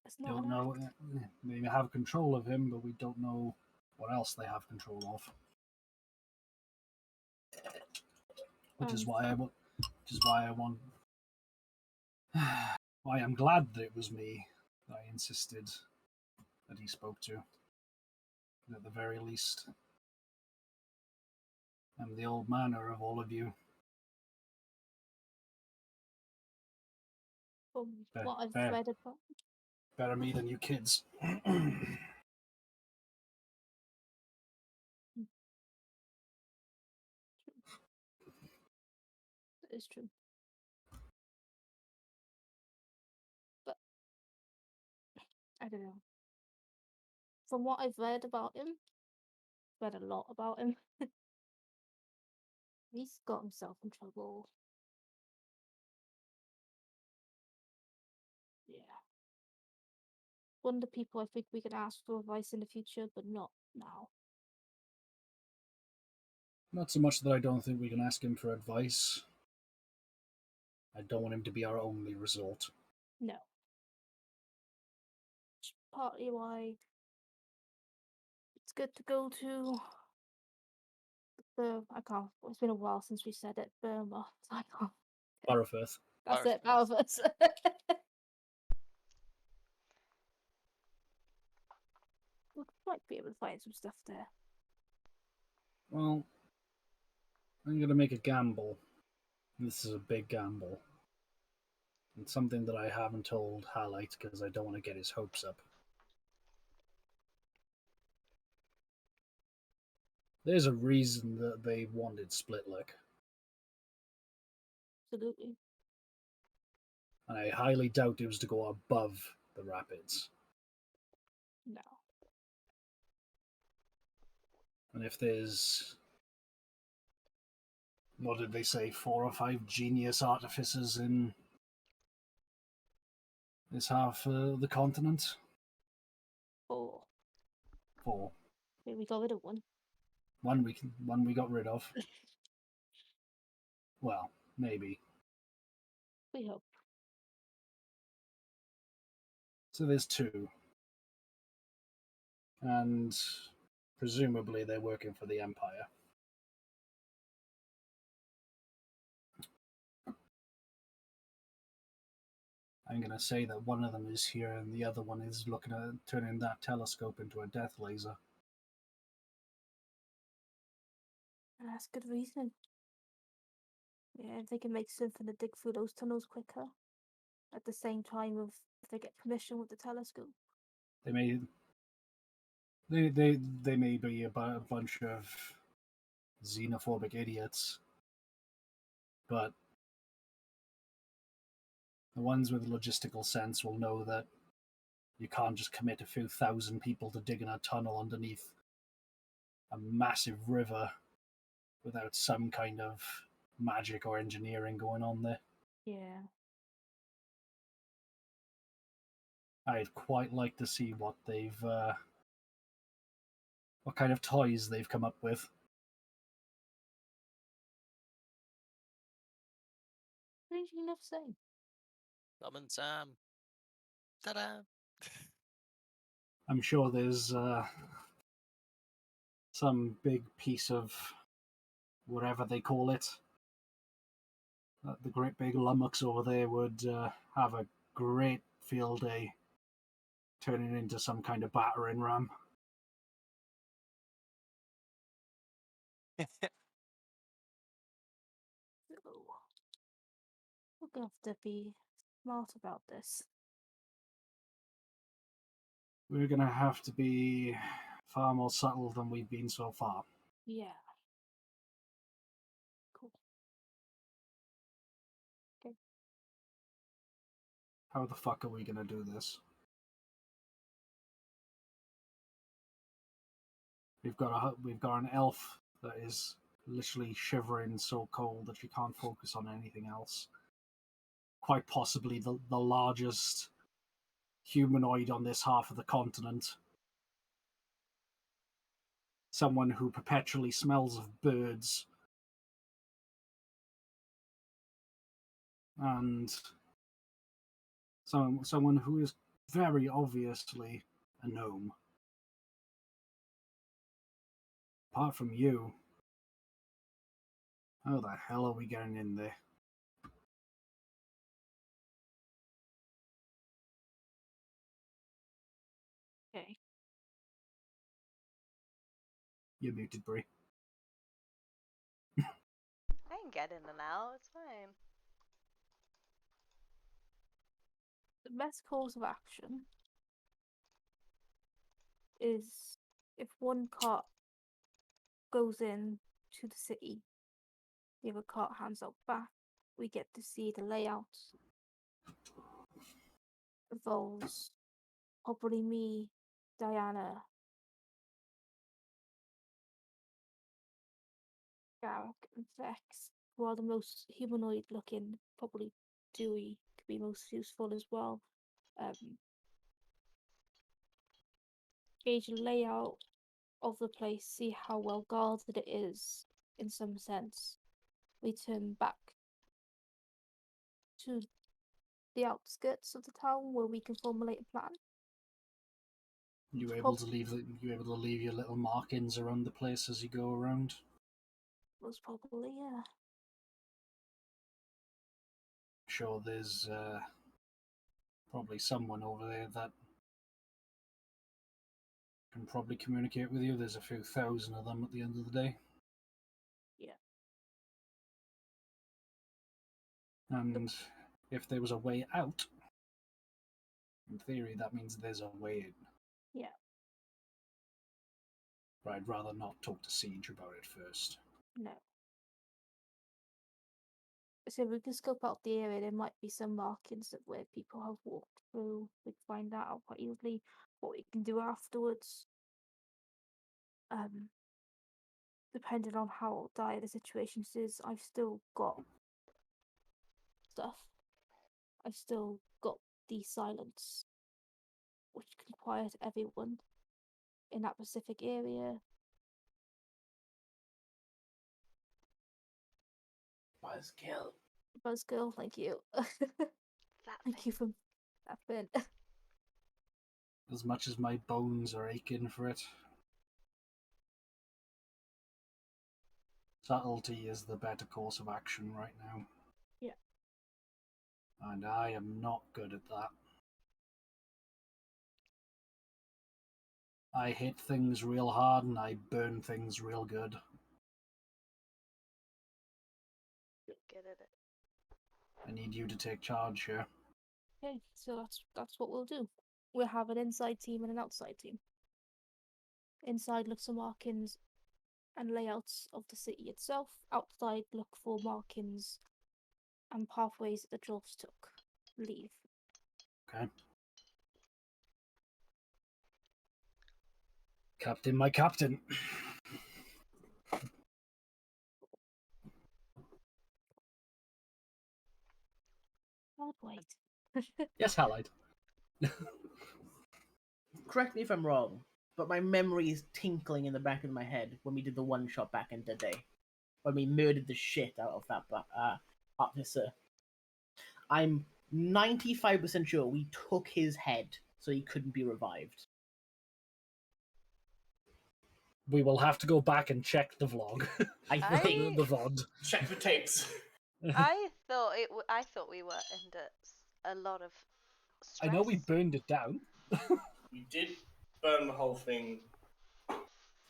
It's not Don't an know. act. They have control of him, but we don't know what else they have control of. Which is why I want. Why I'm glad that it was me that I insisted that he spoke to. At the very least, I'm the old manner of all of you. From Fair, what I've fair. read about. Better me than you kids. It's true. I don't know. From what I've read about him, read a lot about him. He's got himself in trouble. Yeah. One of the people I think we can ask for advice in the future, but not now. Not so much that I don't think we can ask him for advice. I don't want him to be our only resort. No. Which partly why it's good to go to the I can't. It's been a while since we said it. Burma. I can't. Barrowfirth. That's it. Barrowfirth. Barrowfirth. We might be able to find some stuff there. Well, I'm going to make a gamble. This is a big gamble. It's something that I haven't told Halite because I don't want to get his hopes up. There's a reason that they wanted Split Lick. Absolutely. And I highly doubt it was to go above the rapids. No. And if there's, what did they say, 4 or 5 genius artificers in this half of the continent? 4. 4. Maybe we got rid of one. One we got rid of. Well, maybe. We hope. So there's 2. And presumably they're working for the Empire. I'm going to say that one of them is here and the other one is looking at turning that telescope into a death laser. That's good reason. Yeah, if they can make something to dig through those tunnels quicker. At the same time, if they get permission with the telescope. They may be a bunch of xenophobic idiots, but the ones with logistical sense will know that you can't just commit a few thousand people to digging a tunnel underneath a massive river without some kind of magic or engineering going on there. Yeah. I'd quite like to see what what kind of toys they've come up with. Strangely enough, same. Summon Sam. Ta-da! I'm sure there's some big piece of whatever they call it. The great big lummox over there would have a great field day turning into some kind of battering ram. So, we're going to have to be smart about this. We're going to have to be far more subtle than we've been so far. Yeah. Cool. Okay. How the fuck are we going to do this? We've got an elf that is literally shivering so cold that she can't focus on anything else. Quite possibly the largest humanoid on this half of the continent. Someone who perpetually smells of birds. And someone who is very obviously a gnome. Apart from you, how the hell are we getting in there? Okay. You're muted, Brie. I can get in and out. It's fine. The best course of action is if one cart goes in to the city, the other cart hands out back, we get to see the layout, evolves, probably me, Diana, Garrick, and Vex, who are the most humanoid looking. Probably Dewey could be most useful as well. Gauge the layout of the place, see how well guarded it is in some sense. Return back to the outskirts of the town where we can formulate a plan. You able to leave your little markings around the place as you go around? Most probably, yeah. Sure, there's probably someone over there that can probably communicate with you. There's a few thousand of them at the end of the day. Yeah. And if there was a way out, in theory, that means there's a way in. Yeah. But I'd rather not talk to Siege about it first. No. So we can scope out the area. There might be some markings of where people have walked through. We can find that out quite easily. What we can do afterwards, depending on how dire the situation is, I've still got stuff. I've still got the silence, which can quiet everyone in that specific area. Buzzkill, thank you. Thank you for that bit. As much as my bones are aching for it, subtlety is the better course of action right now. Yeah. And I am not good at that. I hit things real hard and I burn things real good. Good at it. I need you to take charge here. Okay, so that's what we'll do. We'll have an inside team and an outside team. Inside, look for markings and layouts of the city itself. Outside, look for markings and pathways that the dwarves took. Leave. Okay. Captain, my captain. I'll wait. Yes, Halide. Correct me if I'm wrong, but my memory is tinkling in the back of my head when we did the one shot back in the day, when we murdered the shit out of that officer. I'm 95% sure we took his head so he couldn't be revived. We will have to go back and check the vlog. I think the VOD. Check the tapes. I thought we were under a lot of stress. I know we burned it down. We did burn the whole thing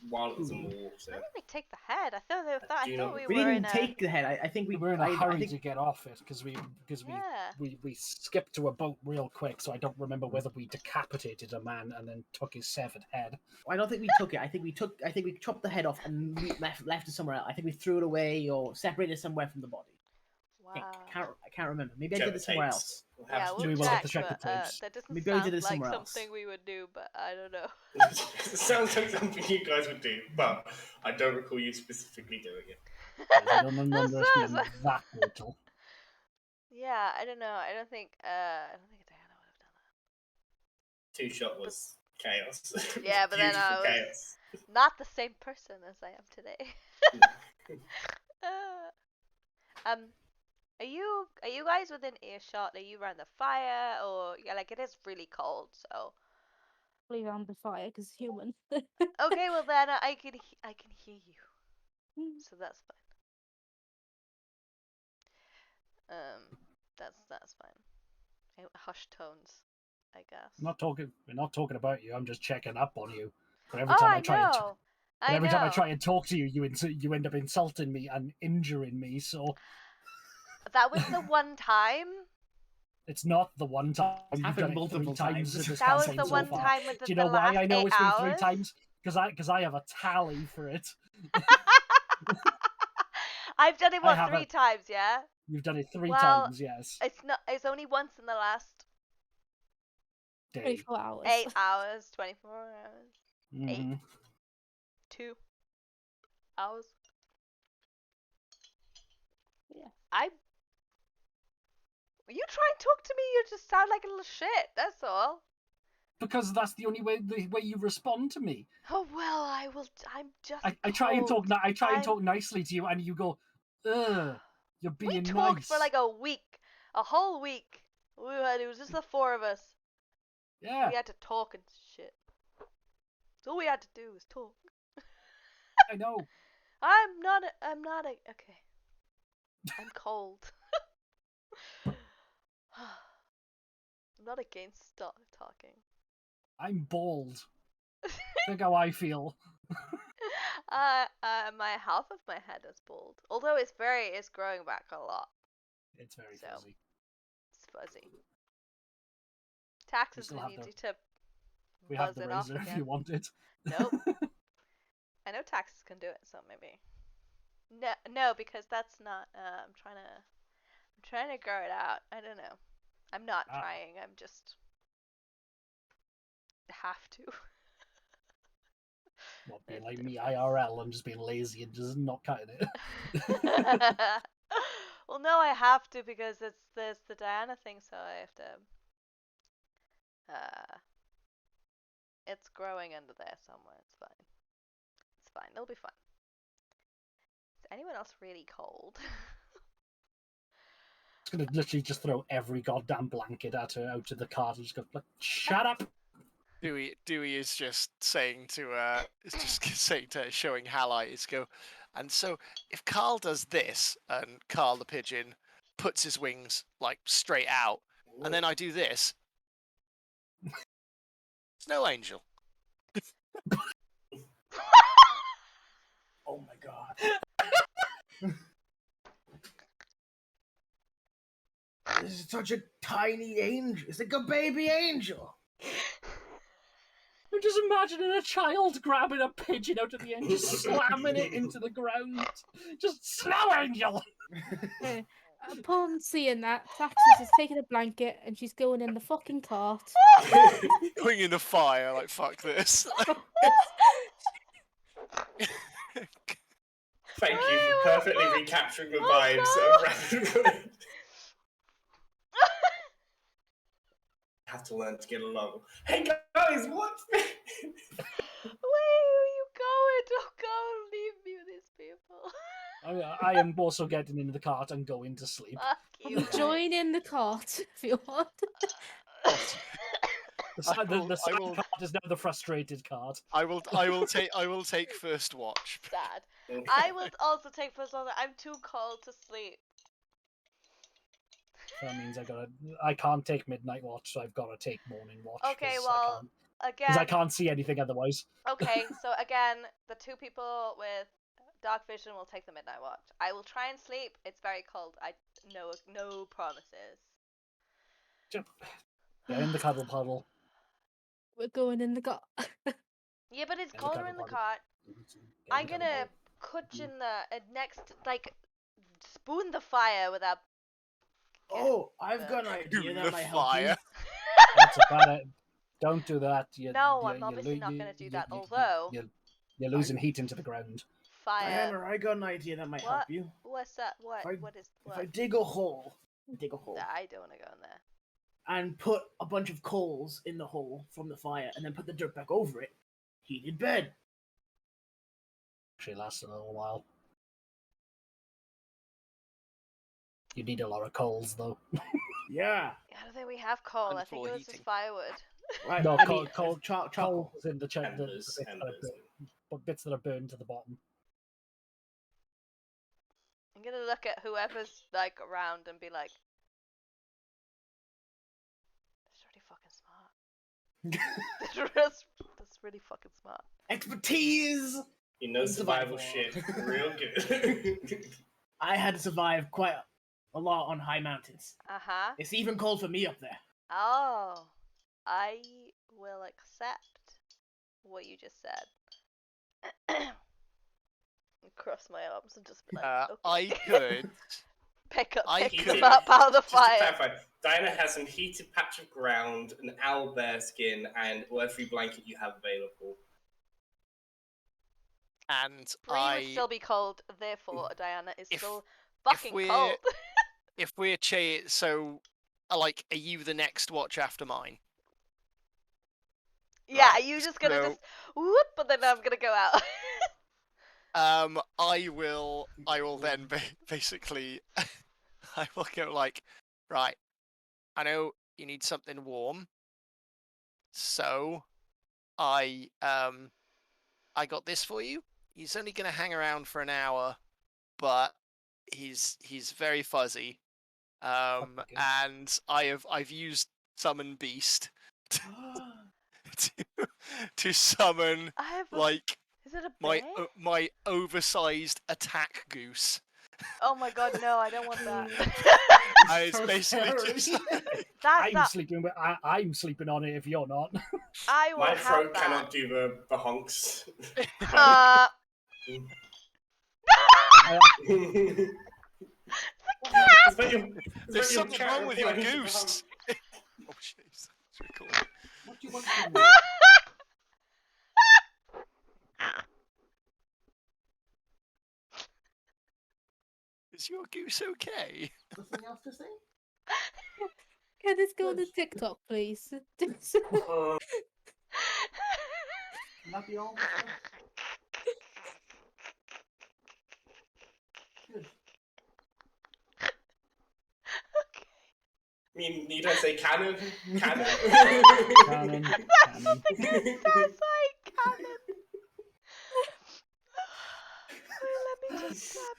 while it was in the water. Why did we take the head? I thought we we were didn't in a. take the head. I think We were in a hurry I think to get off it because Yeah. we skipped to a boat real quick, so I don't remember whether we decapitated a man and then took his severed head. I don't think we took it. I think we chopped the head off and we left it somewhere else. I think we threw it away or separated it somewhere from the body. Wow. I can't remember. Maybe I Check did the it somewhere tapes. else. We'll Yeah, have we'll we will check, have to check the but tapes. that doesn't Maybe I did sound it like somewhere else. something we would do, but I don't know. It sounds like something you guys would do, but I don't recall you specifically doing it. I don't remember us being that brutal. Yeah, I don't know. I don't think Diana would have done that. Two-shot was chaos. Yeah, but then Beautiful I was chaos. not the same person as I am today. Are you guys within earshot? Are you around the fire, or like it is really cold, so. Probably around the fire because human. Okay, well then I can hear you, so that's fine. That's fine. Hushed tones, I guess. We're not talking about you. I'm just checking up on you. But Oh, I time know. I try and talk to you, you end up insulting me and injuring me. So that was the one time. it's not the one time. You've happened done it multiple 3 times. times. in this That was campaign the so one far. time within Do you know the why last I know 8 it's been 3 hours? times? Because I have a tally for it. I've done it I have 3 times, yeah. You've done it 3 Well, times, yes. It's only once in the last day. 24 hours. 8 hours, 24 hours, Mhm. 2 hours. Yeah. You try and talk to me, you just sound like a little shit, that's all. Because that's the only way you respond to me. Oh, well, I'm just I try and talk. cold. I try and talk nicely to you, and you go, "Ugh, you're We being talked nice." for like a week. A whole week. It was just the 4 of us. Yeah, We had to talk and shit. So all we had to do was talk. I know. I'm not okay. I'm cold. I'm not against talking. I'm bald. Think how I feel. My half of my head is bald. Although it's growing back a lot. It's very So, fuzzy. It's fuzzy. Taxes still we have need the- you to We have buzz the it off razor if again. you want it. Nope. I know taxes can do it, so maybe. No, because that's not. I'm trying to grow it out. I don't know. I'm not trying. I'm just have to. What, being like me IRL and just being lazy and just not cutting it. Well, no, I have to because there's the Diana thing, so I have to. It's growing under there somewhere. It's fine. It's fine. It'll be fine. Is anyone else really cold? It's gonna literally just throw every goddamn blanket at her out of the cart and just go like, "Shut up." Dewey is just saying to showing Halite is go, and so if Carl does this and Carl the pigeon puts his wings like straight out, and then I do this, Snow Angel. Oh my god. This is such a tiny angel. It's like a baby angel. I'm just imagining a child grabbing a pigeon out of the end, just slamming it into the ground. Just Snow Angel! Upon seeing that, Taxis is taking a blanket and she's going in the fucking cart. Going in the fire, like, fuck this. Thank you for perfectly recapturing the vibes of Rapid. Have to learn to get along. Hey guys, what's this? Where are you going? Don't go and leave me with these people. I am also getting into the cart and going to sleep. Fuck you. You join in the cart if you want. The side cart is now the frustrated cart. I will take first watch. Sad. I will also take first watch. I'm too cold to sleep. That means I can't take midnight watch, so I've got to take morning watch. Okay, 'cause well, because I again. can't see anything otherwise. Okay, so again, the 2 people with dark vision will take the midnight watch. I will try and sleep. It's very cold. No promises. Get in the cuddle puddle. We're going in the cart. Yeah, but it's Yeah, the colder cuddle in the puddle. cart. Get I'm in the cuddle gonna puddle. cushion the next, like, spoon the fire without. Oh, I've got an idea Doing that the might help you. fire. That's a bad idea. Don't do that. No, I'm obviously not gonna do that, although- You're losing heat into the ground. Fire. Diana, I got an idea that might help What? you. What's that? What? If I- What is If what? I dig a hole, I don't wanna go in there. and put a bunch of coals in the hole from the fire, and then put the dirt back over it, heated bed. Actually lasts a little while. You need a lot of coals, though. Yeah. I don't think we have coal. And I think for it was just heating. firewood. Right. No, I coal- mean, coal- charcoal. Coals in the bits Embers. that are burned to the bottom. I'm gonna look at whoever's like around and be like, "That's really fucking smart." That's really fucking smart. Expertise. You know survival Survival. shit real good. I had to survive quite a lot on high mountains. Uh-huh. It's even cold for me up there. Oh, I will accept what you just said. Cross my arms and just be like, okay. I could Pick I them could- up out of the Just to fire. clarify, Diana has some heated patch of ground, an owlbear skin, and every blanket you have available. And Bree would still be cold, therefore Diana is If- still if fucking we're- cold. if we're so, like, are you the next watch after mine? Yeah, Right, you just gonna so- just whoop, but then I'm gonna go out. I will then basically, I will go like, right, I know you need something warm, so I got this for you. He's only gonna hang around for an hour, but he's very fuzzy. Okay. And I've used Summon Beast to summon I have a, like is it a bear? my oversized attack goose. Oh my god, no, I don't want that. And it's So basically just scary. That's not. I'm sleeping on it if you're not. I will My have throat that. cannot do the honks. There's something wrong with your goose. Oh jeez, it's recording. What do you want from me? Is your goose okay? Nothing else to say? Can this go on the TikTok, please? Can that be all? Good. I mean, need I say cannon? Cannon? Cannon. That's what the goose sounds like, cannon. Wait, let me just grab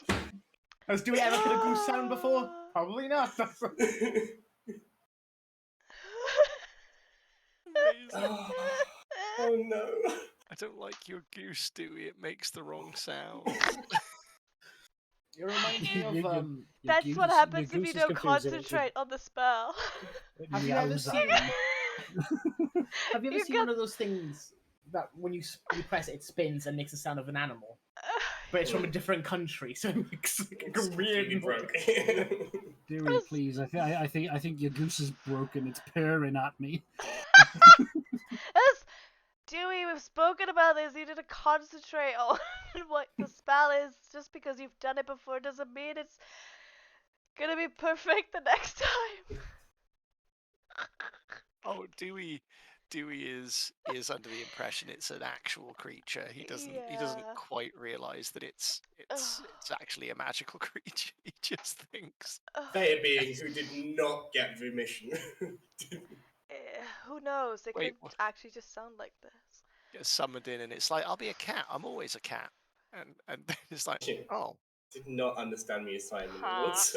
this. Has Dewey ever heard a goose sound before? Probably not. Amazing. Oh no. I don't like your goose, Dewey. It makes the wrong sound. You remind me of Your That's goose- what your happens if goose you is don't confused. concentrate on the spell. Have you ever Meows seen- at me. Have you ever You seen got- one of those things that when you press it, it spins and makes the sound of an animal? But it's from a different country, so it makes like a It's weird completely broke. Dewey, please. I think your goose is broken. It's purring at me. As Dewey, we've spoken about this. You need to concentrate on what the spell is. Just because you've done it before doesn't mean it's gonna be perfect the next time. Oh, Dewey is under the impression it's an actual creature. He doesn't Yeah. quite realize that it's actually a magical creature. He just thinks. They a being who did not get remission. Who knows? It Wait, could what? actually just sound like this. Gets summoned in, and it's like, I'll be a cat. I'm always a cat. And it's like, oh, Did not understand the assignment Huh. awards.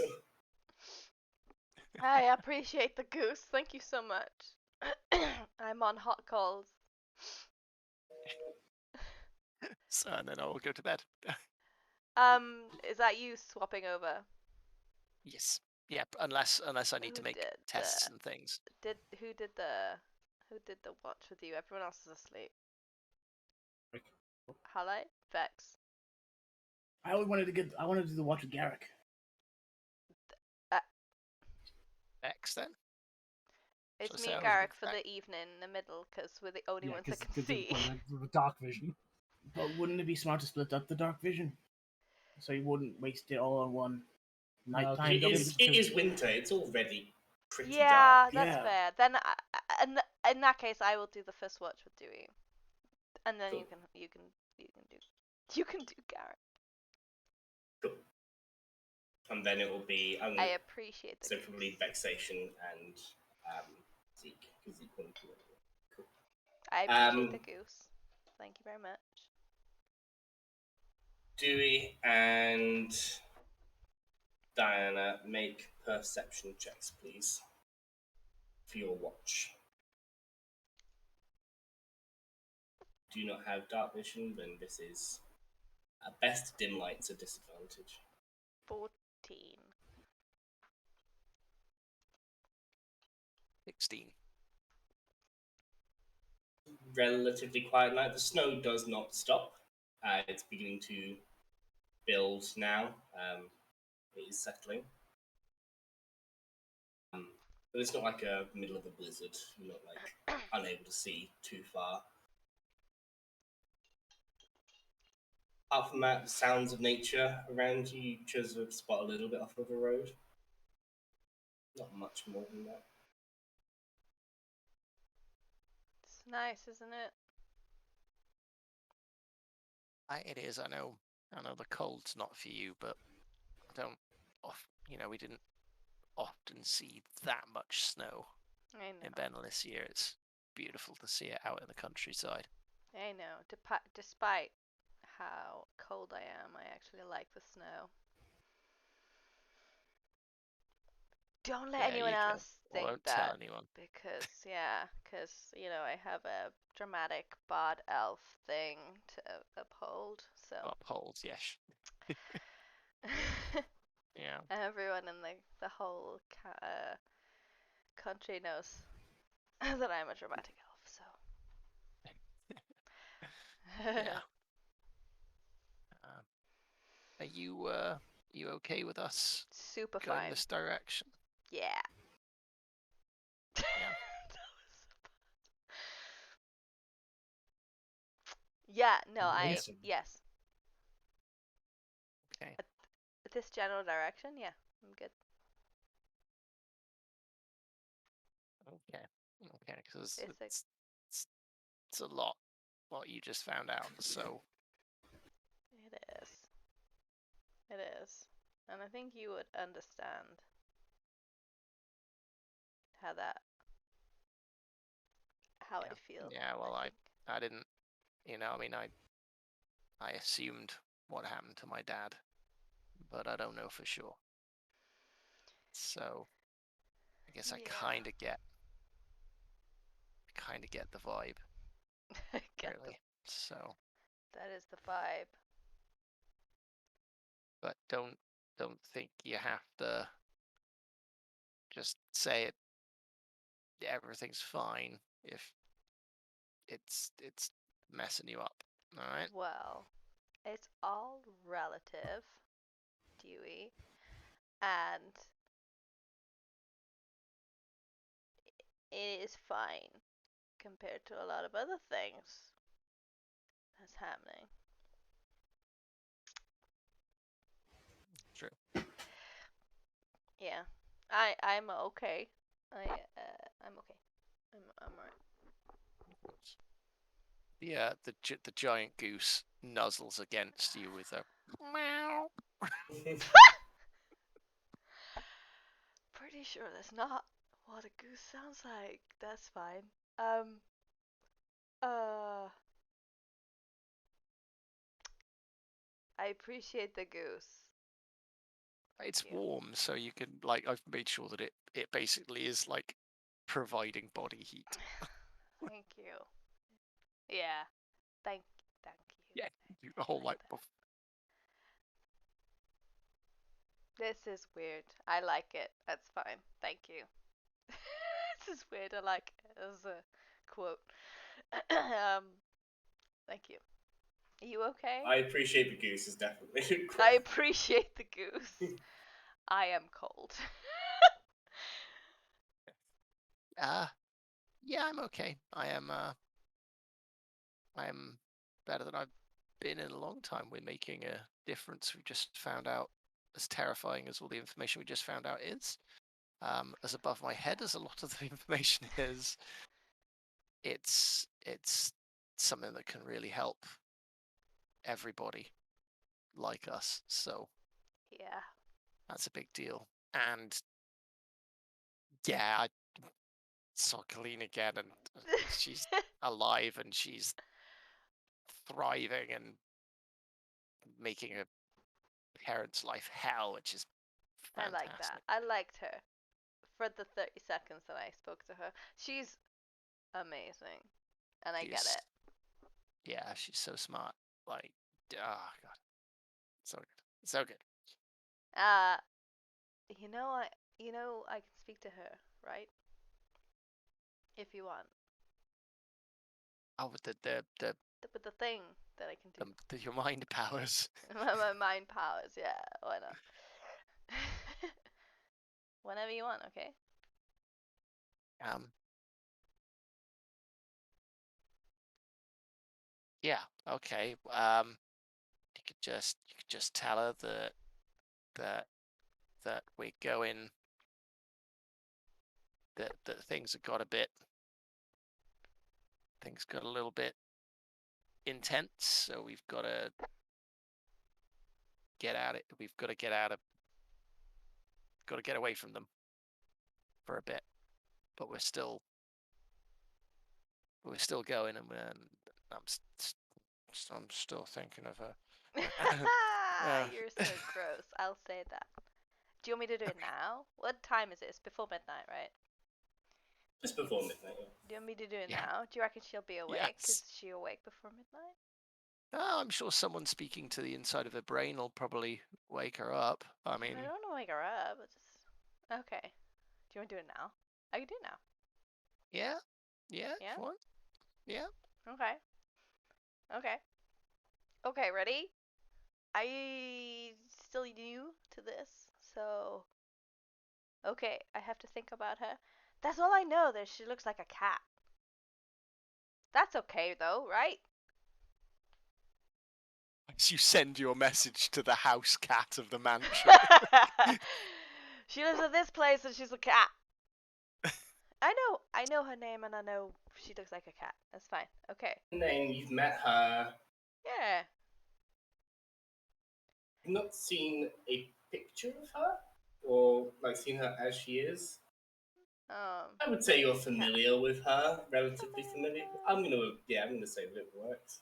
I appreciate the goose. Thank you so much. I'm on hot calls. so, and then I'll go to bed. Is that you swapping over? Yes. Yep. Unless I need to Who make did tests the- and things. Who did the watch with you? Everyone else is asleep. Rick. Hello? Vex. I wanted to do the watch with Garrick. X then. It's So me I and was Garrick with for Vex. the evening in the middle because we're the only Yeah, ones that can because see. dark vision. But wouldn't it be smart to split up the dark vision? So you wouldn't waste it all on one nighttime. It is winter. It's already pretty Yeah, dark. that's Yeah. fair. Then, in that case, I will do the first watch with Dewey, and then Cool. you can do Garrett. And then it will be I appreciate the so goose. probably vexation and Zeke, because Zeke wouldn't do it. Cool. I appreciate the goose. Thank you very much. Dewey and Diana, make perception checks, please, for your watch. Do you not have dark vision? Then this is at best dim light's a disadvantage. 14. 16. Relatively quiet night. The snow does not stop. It's beginning to build now. It is settling. But it's not like a middle of a blizzard. You're not like unable to see too far. Apart from that, the sounds of nature around you, you chose to spot a little bit off of the road. Not much more than that. It's nice, isn't it? It is. I know the cold's not for you, but I don't. We didn't often see that much snow I know. in Benel this year. It's beautiful to see it out in the countryside. I know. Despite how cold I am, I actually like the snow. Don't let anyone else think won't that. tell anyone. Because I have a dramatic bard elf thing to uphold. So Uphold, yes. Yeah. everyone in the whole country knows that I'm a dramatic elf. So Yeah. Are you okay with us super going fine. this direction? Yeah. Yeah. That was so bad. Yeah. No. Awesome. Yes. Okay. This general direction. Yeah. I'm good. Okay. Because It's it's a lot what you just found out. So It is. It is. And I think you would understand how I feel. yeah. Well, I think. I didn't. I assumed what happened to my dad, but I don't know for sure. So I guess I kind of get the vibe. Really. So. That is the vibe. But don't think you have to just say it. Everything's fine if it's messing you up. All right. Well, it's all relative, Dewey, and it is fine compared to a lot of other things that's happening. True. Yeah, I'm okay. I'm okay. I'm alright. The giant goose nuzzles against you with a meow. Pretty sure that's not what a goose sounds like. That's fine. I appreciate the goose. It's warm, so you can I've made sure that it basically is like providing body heat. Thank you. Yeah. Thank you. Yeah, the whole This is weird. I like it. That's fine. Thank you. This is weird. I like it as a quote. Thank you. Are you okay? I appreciate the goose is definitely. I appreciate the goose. I am cold. Yeah, I'm okay. I am better than I've been in a long time. We're making a difference. We just found out, as terrifying as all the information we just found out is, as above my head as a lot of the information is, it's something that can really help everybody like us. So Yeah. that's a big deal. And yeah, I saw Colleen again, and she's alive and she's thriving and making a parent's life hell, which is fantastic. I like that. I liked her for the 30 seconds that I spoke to her. She's amazing, and I get it. Yeah, she's so smart. Like, oh god, so good, so good. I can speak to her, right? If you want. Oh, with the With the thing that I can do. your mind powers. My mind powers, yeah. Why not? Whenever you want, okay? Yeah. Okay. You could just tell her that we're going. That things have got a little bit intense, so we've got to get out it. We've got to get away from them for a bit, but we're still going, and I'm still thinking of her. You're so gross. I'll say that. Do you want me to do it now? What time is it? It's before midnight, right? Just before midnight. Yeah. Do you want me to do it Yeah. now? Do you reckon she'll be awake? Yes. Is she awake before midnight? I'm sure someone speaking to the inside of her brain will probably wake her up. I mean, I don't want to wake her up. It's just... Okay. Do you want to do it now? I can do it now. yeah. Yeah? What? Yeah. Okay. Okay, ready? I still new to this, so... Okay, I have to think about her. That's all I know, that she looks like a cat. That's okay, though, right? As you send your message to the house cat of the mansion. She lives in this place and she's a cat. I know her name and I know she looks like a cat. That's fine. Okay. And then you've met her. Yeah. You've not seen a picture of her, or like seen her as she is. I would say you're familiar with her, relatively familiar. I'm gonna say that it works.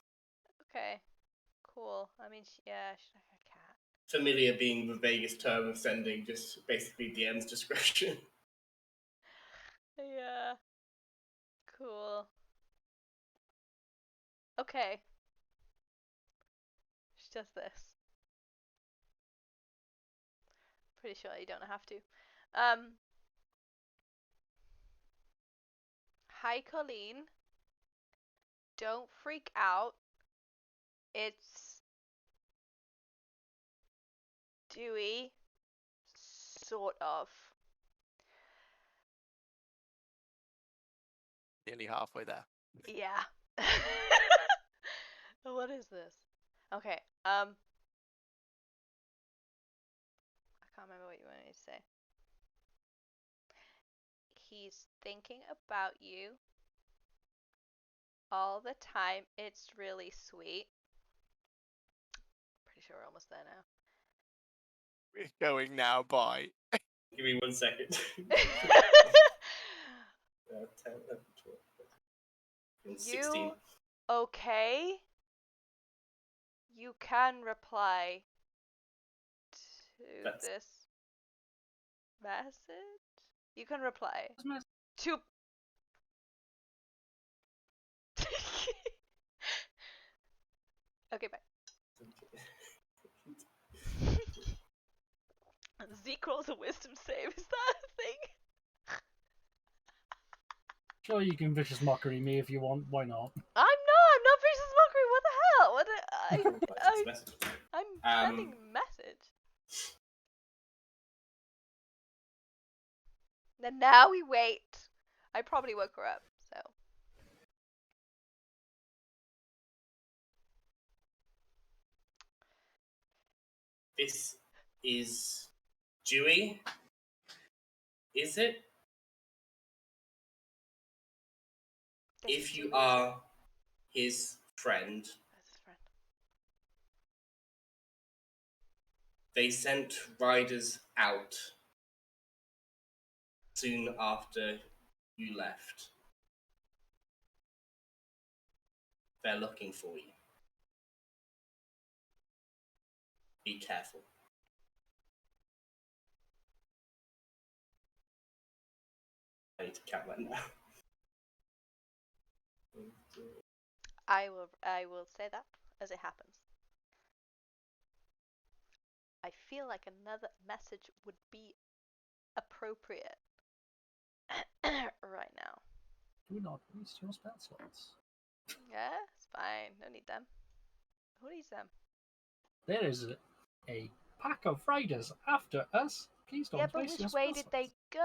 Okay. Cool. I mean, she's like a cat. Familiar being the vaguest term of sending just basically DM's discretion. Yeah. Cool. Okay. She does this. Pretty sure you don't have to. Hi, Colleen. Don't freak out. It's Dewey. Sort of. Nearly halfway there. Yeah. What is this? Okay. I can't remember what you wanted me to say. He's thinking about you all the time. It's really sweet. Pretty sure we're almost there now. We're going now. Bye. Give me 1 second. 10, 11, 12, and 16. You okay? You can reply to this message. You can reply to. Okay, bye. Zeke rolls a wisdom save. Is that a thing? Sure, you can vicious mockery me if you want. Why not? I'm not vicious mockery. What the hell? I'm sending a message. And now we wait. I probably woke her up, so. This is Dewey. Is it? If you are his friend, That's his friend. they sent riders out soon after you left. They're looking for you. Be careful. I need to count that now. I will say that as it happens. I feel like another message would be appropriate right now. Do not waste your spell slots. Yeah, it's fine. No need them. Who needs them? There is a pack of riders after us. Please don't Yeah, but place which your way spells did they go?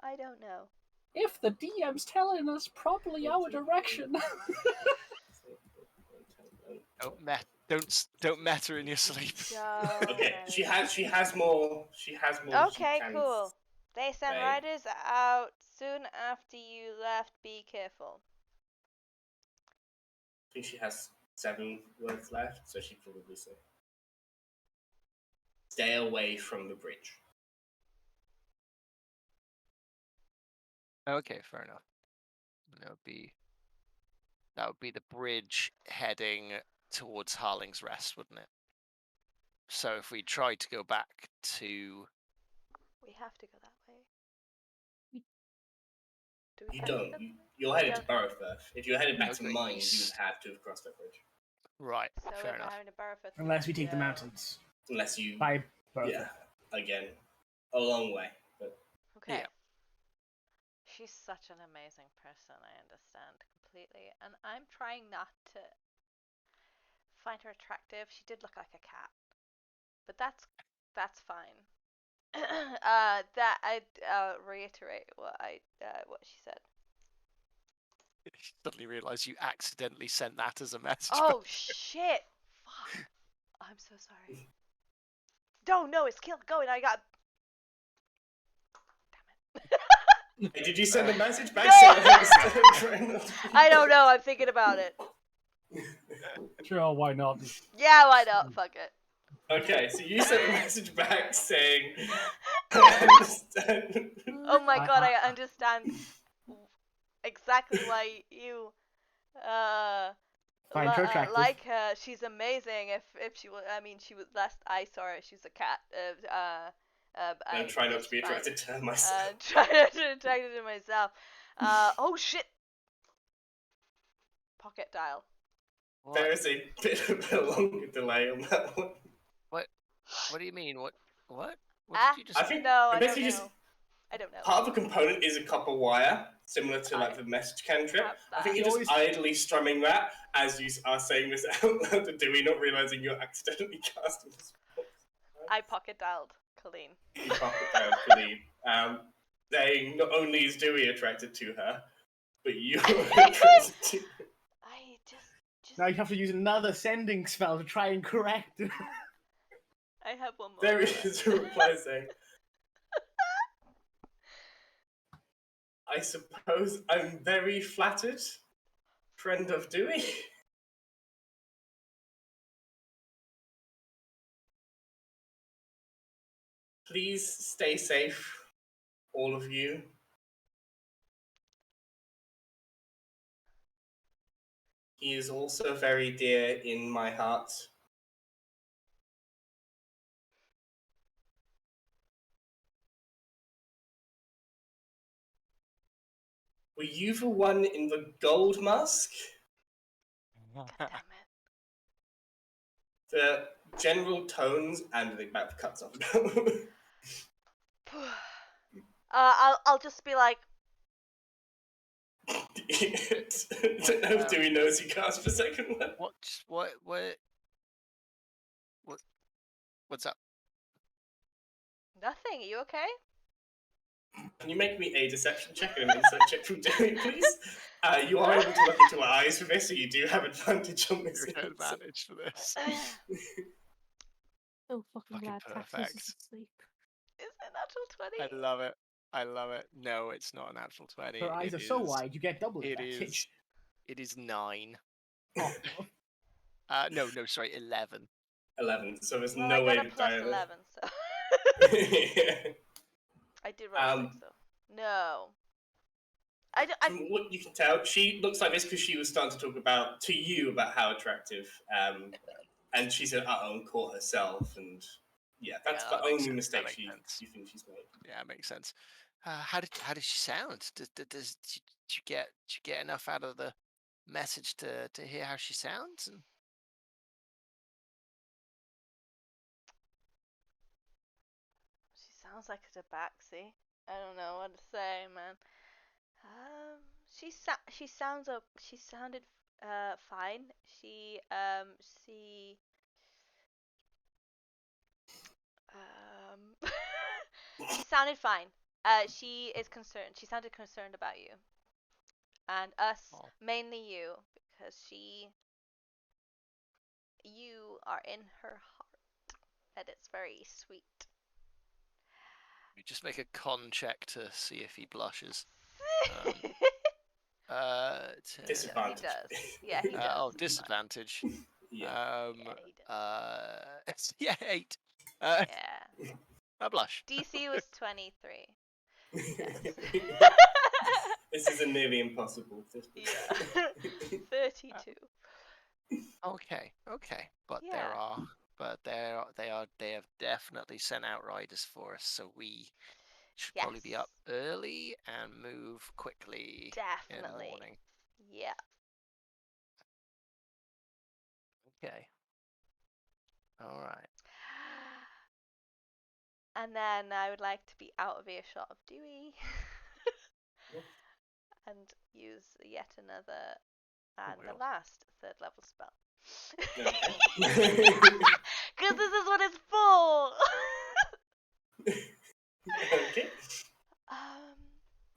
I don't know. If the DM's telling us properly our direction. Don't meta in your sleep. Okay, she has more. She Okay, can cool. They sent say. riders out soon after you left. Be careful. I think she has 7 words left, so she'd probably say, "Stay away from the bridge." Okay, fair enough. That would be the bridge heading towards Harling's Rest, wouldn't it? So if we tried to go back to... We have to go that way. Do we You have to don't. go You're headed to Barrowfirth. If you're headed back to Okay, mine, you would east. have to have crossed that bridge. Right, So fair we're enough. having to Barrowfirth. Unless we take the mountains. Unless you... By both. Yeah, again. A long way, but... Okay. Yeah. She's such an amazing person, I understand completely. And I'm trying not to find her attractive. She did look like a cat. But that's fine. That I reiterate what she said. You suddenly realise you accidentally sent that as a message. Oh shit! Fuck. I'm so sorry. No, it's going. I got. Damn it. Hey, did you send a message back? No! I don't know. I'm thinking about it. Sure, why not? Yeah, why not? Fuck it. Okay, so you sent a message back saying, "I understand." Oh my god, I understand exactly why you Find her attractive. like her. She's amazing. If she was, I mean, she was last I saw her. She's a cat. I'm trying not to be attracted to her myself. Try not to be attracted to myself. Oh shit. Pocket dial. What? There is a bit of a longer delay on that one. What do you mean? What did you just... I think No, I don't basically know. just I don't know. part of the component is a copper wire, similar to like the message cantrip. I think you're just idly strumming that as you are saying this out loud to Dewey, not realizing you're accidentally casting this. I pocket dialed Colleen. You pocket dialed Colleen, saying not only is Dewey attracted to her, but you're attracted to her. I just. Now you have to use another sending spell to try and correct it. I have one more. There is a reply saying, "I suppose I'm very flattered, friend of Dewey." Please stay safe, all of you. He is also very dear in my heart. Were you the one in the gold mask? God damn it. The general tones and the back cuts off. I'll just be like, Don't know if Dewey knows he cast the second one. What's up? nothing. Are you okay? Can you make me a deception check and an insight check from Dewey, please? You are able to look into her eyes for this, so you do have advantage on this. You get advantage for this. So fucking Fucking glad perfect. Taxes is asleep. Is it natural 20? I love it. I love it. No, it's not a natural 20. Her eyes It are so is- wide, you get double It advantage. is 9. Oh. No, sorry, 11. 11, so there's Well, no I way got a to plus die. 11, so. I did roll a 6, though. No. From what you can tell, she looks like this because she was starting to talk to you about how attractive, and she said, and caught herself, and yeah, that's Yeah, the that makes only sense, mistake that she makes sense. thinks she's made. Yeah, makes sense. How did she sound? Did you get enough out of the message to hear how she sounds? And... She sounds like a tabaxi. I don't know what to say, man. She sounded fine. She She sounded fine. She is concerned. She sounded concerned about you. And us, Oh. mainly you, because you are in her heart. And it's very sweet. You just make a con check to see if he blushes. He Disadvantage. does. Yeah, he does. Oh, disadvantage. Yeah. Yeah, he does. Yeah, 8. Yeah. I blush. DC was 23. Yes. This is a nearly impossible. Yeah. 32. Okay. But Yeah. they have definitely sent out riders for us, so we should probably be Yes. up early and move quickly in the Definitely. morning. Yeah. Okay. All right. And then I would like to be out of earshot of Dewey. And use yet another and the last 3rd level spell. Because this is what it's for! Okay.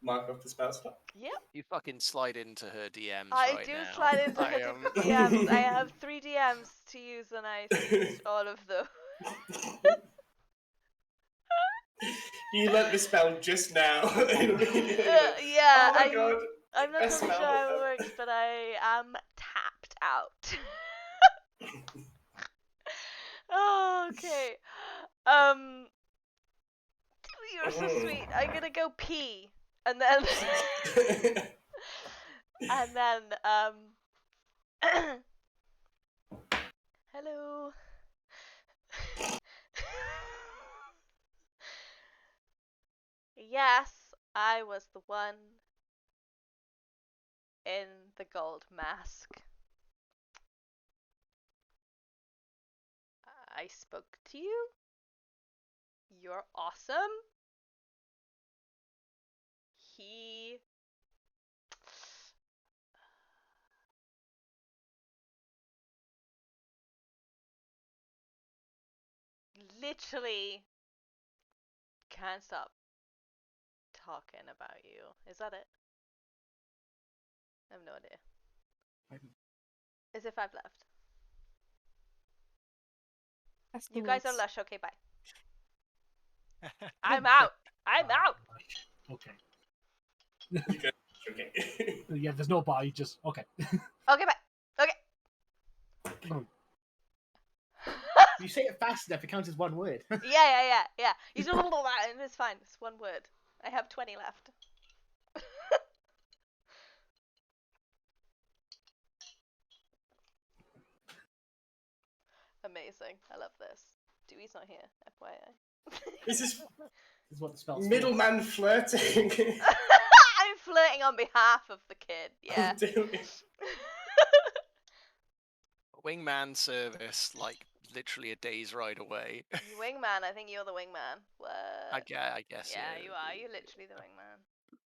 Mark off the spell slot. Yep. You fucking slide into her DMs I right do now. slide into her different DMs. I have 3 DMs to use and I use all of them. You learnt the spell just now. Yeah, Oh my god. I'm not Best totally sure spell how it ever. works, but I am tapped out. Oh, okay. You're so sweet. I'm gonna go pee, and then, and then, hello. Yes, I was the one in the gold mask. I spoke to you. You're awesome. He literally can't stop talking about you. Is that it? I have no idea. Is it 5 left? That's You the guys are words. lush. Okay, bye. I'm out. I'm out. Okay. Okay. Yeah, there's no bye, just okay. Okay, bye. Okay. You say it fast enough, it counts as one word. Yeah. You just and it's fine. It's one word. I have 20 left. Amazing. I love this. Dewey's not here, FYI. This is This is what the spell's middleman flirting. I'm flirting on behalf of the kid. Yeah. Wingman service, like literally a day's ride away. Wingman, I think you're the wingman. What? I guess. Yeah, you are. You're literally the wingman.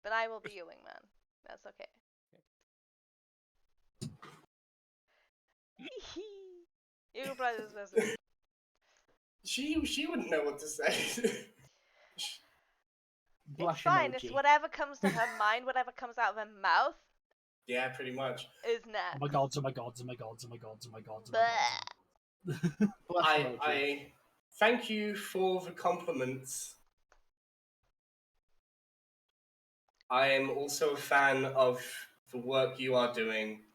But I will be your wingman. That's okay. Your brother's version. She wouldn't know what to say. Blush It's fine. emoji. It's whatever comes to her mind, whatever comes out of her mouth Yeah, pretty much. is Oh next. my gods, oh my gods, oh my gods, oh my gods, oh my gods, oh my Bleh. gods. Blush emoji. I thank you for the compliments. I am also a fan of the work you are doing.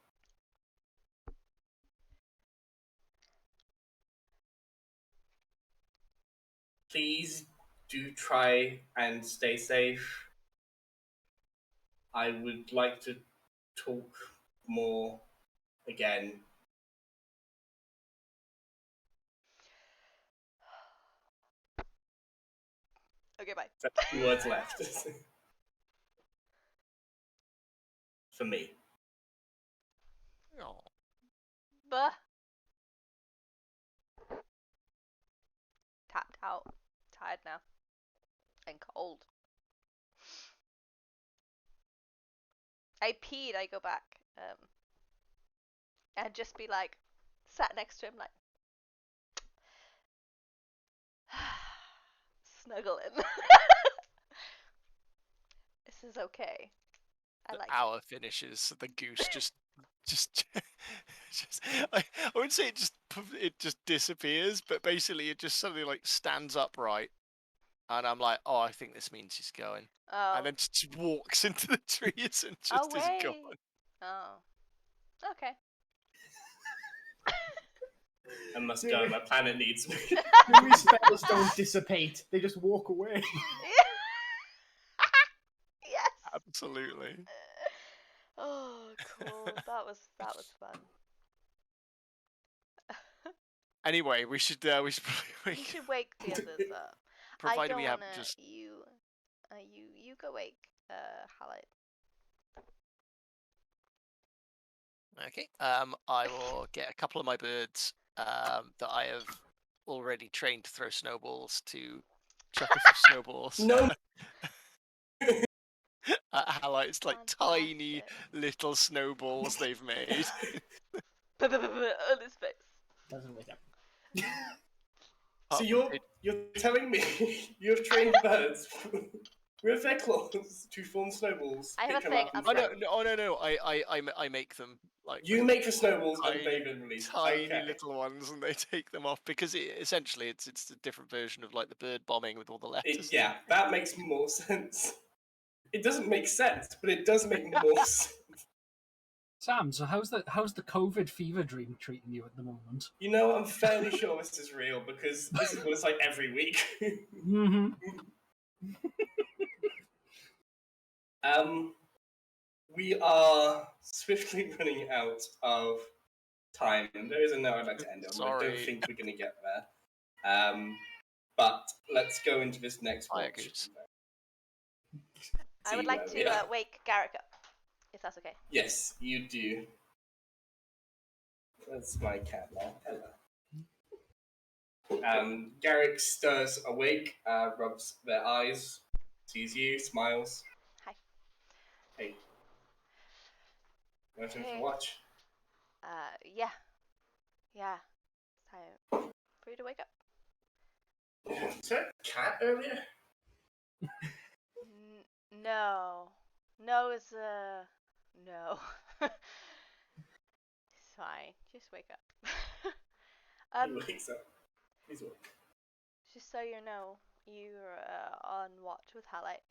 Please do try and stay safe. I would like to talk more again. Okay, bye. So 2 words left. For me. Oh. Buh. Tapped out. Tired now. And cold. I peed, I go back. And just be like, sat next to him like, snuggle in. This is okay. I The like hour finishes, the goose just I wouldn't say it just disappears, but basically it just suddenly like stands upright, and I'm like, oh, I think this means he's going, Oh. and then just walks into the trees and just Oh, is wait. gone. Oh. Okay. I must go. My planet needs me. Gooey spells don't dissipate; they just walk away. Yes. Absolutely. Oh, cool. That was fun. Anyway, we should We should wake the others up. provided I don't we have wanna, just you go wake Halite. okay. I will get a couple of my birds that I have already trained to throw snowballs to chuck a few snowballs. No. Highlights like tiny Fantastic. little snowballs they've made. On his face. Doesn't wake up. So you're telling me you've trained birds with their claws to form snowballs? I have pick a 'em thing, up and I'm throw done. No. I make them like You make the snowballs and tiny, they then release. tiny Okay. little ones, and they take them off because essentially it's a different version of like the bird bombing with all the letters. Yeah, that makes more sense. It doesn't make sense, but it does make more sense. Sam, so how's the COVID fever dream treating you at the moment? You know, I'm fairly sure this is real because this is what it's like every week. Mm-hmm. We are swiftly running out of time. There is a note I'd like to end on. I don't Sorry. think we're going to get there. But let's go into this next Fire watch. goose. I would like to wake Garrick up, if that's okay. Yes, you do. That's my cat now. Hello. Garrick stirs awake, rubs their eyes, sees you, smiles. Hi. Hey. You want to Hey. watch? Yeah. Yeah. Time for you to wake up. Was that a cat earlier? No. No is no. It's fine. Just wake up. He wakes up. He's awake. Just so you know, you're on watch with Halite.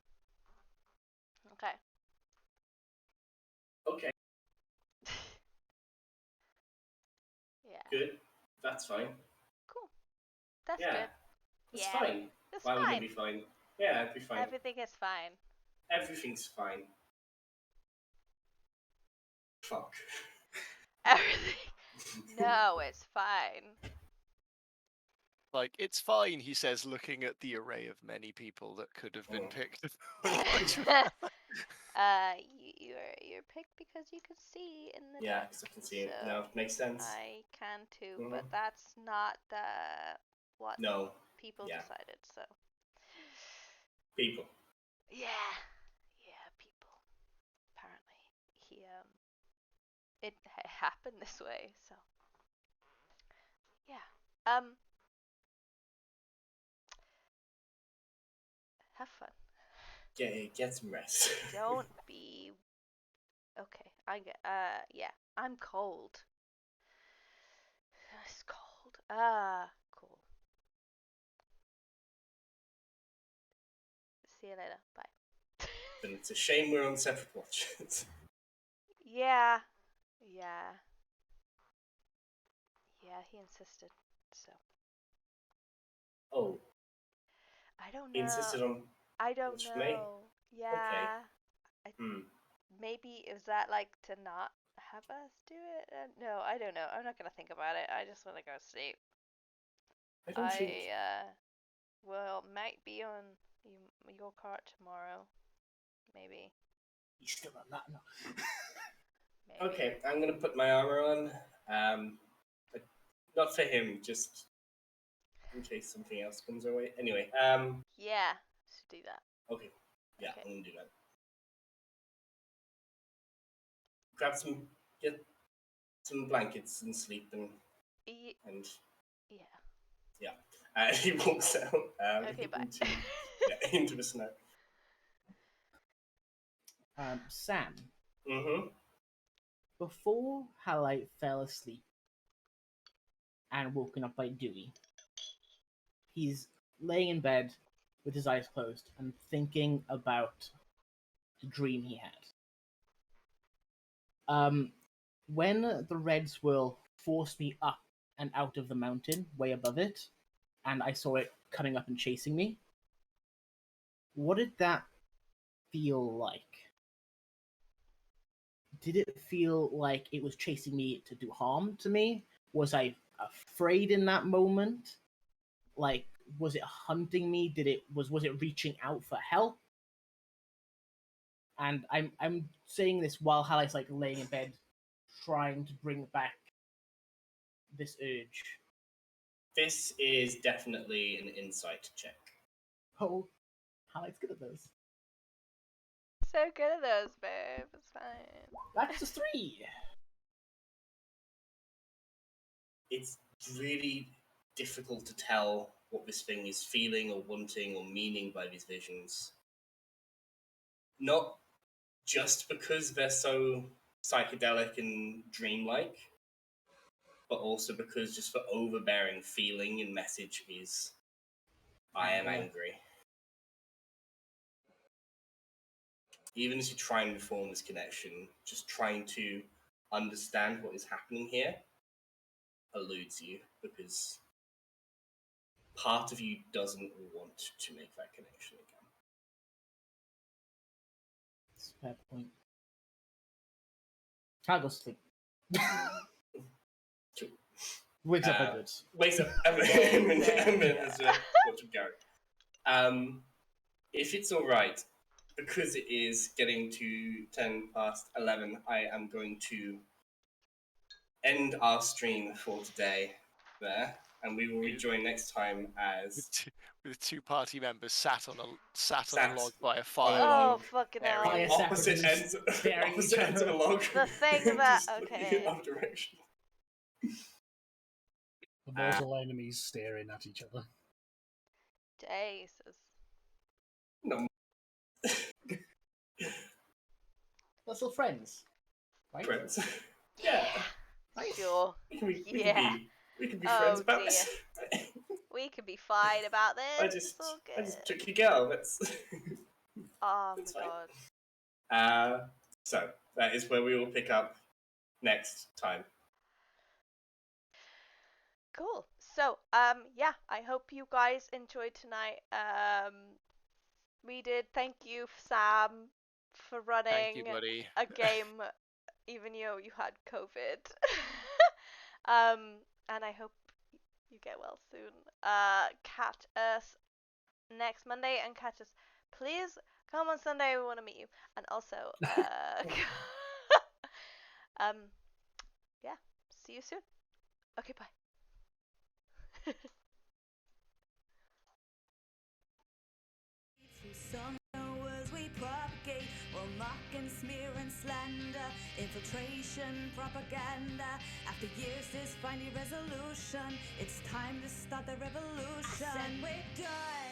Okay. Okay, Yeah. good. That's fine. Cool. That's Yeah. good. It's Yeah. fine. It's Why would fine. it be fine? Yeah, it'd be fine. Everything is fine. Everything's fine. Fuck. Everything. No, it's fine. Like, it's fine, he says, looking at the array of many people that could have been picked. You're picked because you can see in the Yeah, dark, because I can see it. so No, makes sense. I can too, Mhm. but that's not what No. people Yeah. decided. So People. yeah, people. Apparently, it happened this way. So yeah, have fun. Get some rest. Don't be okay. Yeah, I'm cold. It's cold. Cool. See you later. Bye. Then it's a shame we're on separate watches. Yeah, he insisted. So Oh, I don't he know. insisted on. I don't watch me? know. Yeah. Hmm. Maybe is that like to not have us do it? No, I don't know. I'm not gonna think about it. I just want to go sleep. I don't think. Might be on your cart tomorrow. Maybe. He's still on that. No. Maybe. Okay, I'm gonna put my armor on. But not for him, just in case something else comes our way. Anyway, Yeah, should do that. Okay. Yeah, Okay. I'm gonna do that. Get some blankets and sleep and Yeah. yeah. And he walks out Okay, bye. into the snow. Sam, Mm-hmm. before Halite fell asleep and woken up by Dewey, he's laying in bed with his eyes closed and thinking about the dream he had. When the red swirl forced me up and out of the mountain, way above it, and I saw it coming up and chasing me, what did that feel like? Did it feel like it was chasing me to do harm to me? Was I afraid in that moment? Like, was it hunting me? Was it reaching out for help? And I'm saying this while Halle's like laying in bed, trying to bring back this urge. This is definitely an insight check. Oh, Halle's good at those. So good at those, babe. It's fine. That's a 3. It's really difficult to tell what this thing is feeling or wanting or meaning by these visions. Not just because they're so psychedelic and dreamlike, but also because just the overbearing feeling and message is, I am angry. Even as you try and form this connection, just trying to understand what is happening here eludes you because part of you doesn't want to make that connection again. That's a fair point. Can't go to sleep. True. Wakes up good. Wakes up a minute as a watch him go. If it's alright, because it is getting to 10 past 11, I am going to end our stream for today there, and we will rejoin next time as with two party members sat on a log by a on fire. a Oh, log, fucking area, hell. opposite ends of the log. The thing that, just looking okay. in other direction. The mortal enemies staring at each other. Jesus. No, We're still friends, right? friends. Yeah. Sure. We can Yeah. we can be Oh, friends about dear. this. We could be fine about this. I It's all good. just took your girl. That's Oh It's my fine. god. So that is where we will pick up next time. Cool. So, yeah, I hope you guys enjoyed tonight. We did. Thank you, Sam, for running Thank you, buddy. a game, even though you had COVID. And I hope you get well soon. Catch us next Monday and catch us. Please come on Sunday. We want to meet you. And also, yeah. See you soon. Okay, bye. Some words we propagate, or mock and smear and slander, infiltration, propaganda. After years, there's finally resolution. It's time to start the revolution. And we're done.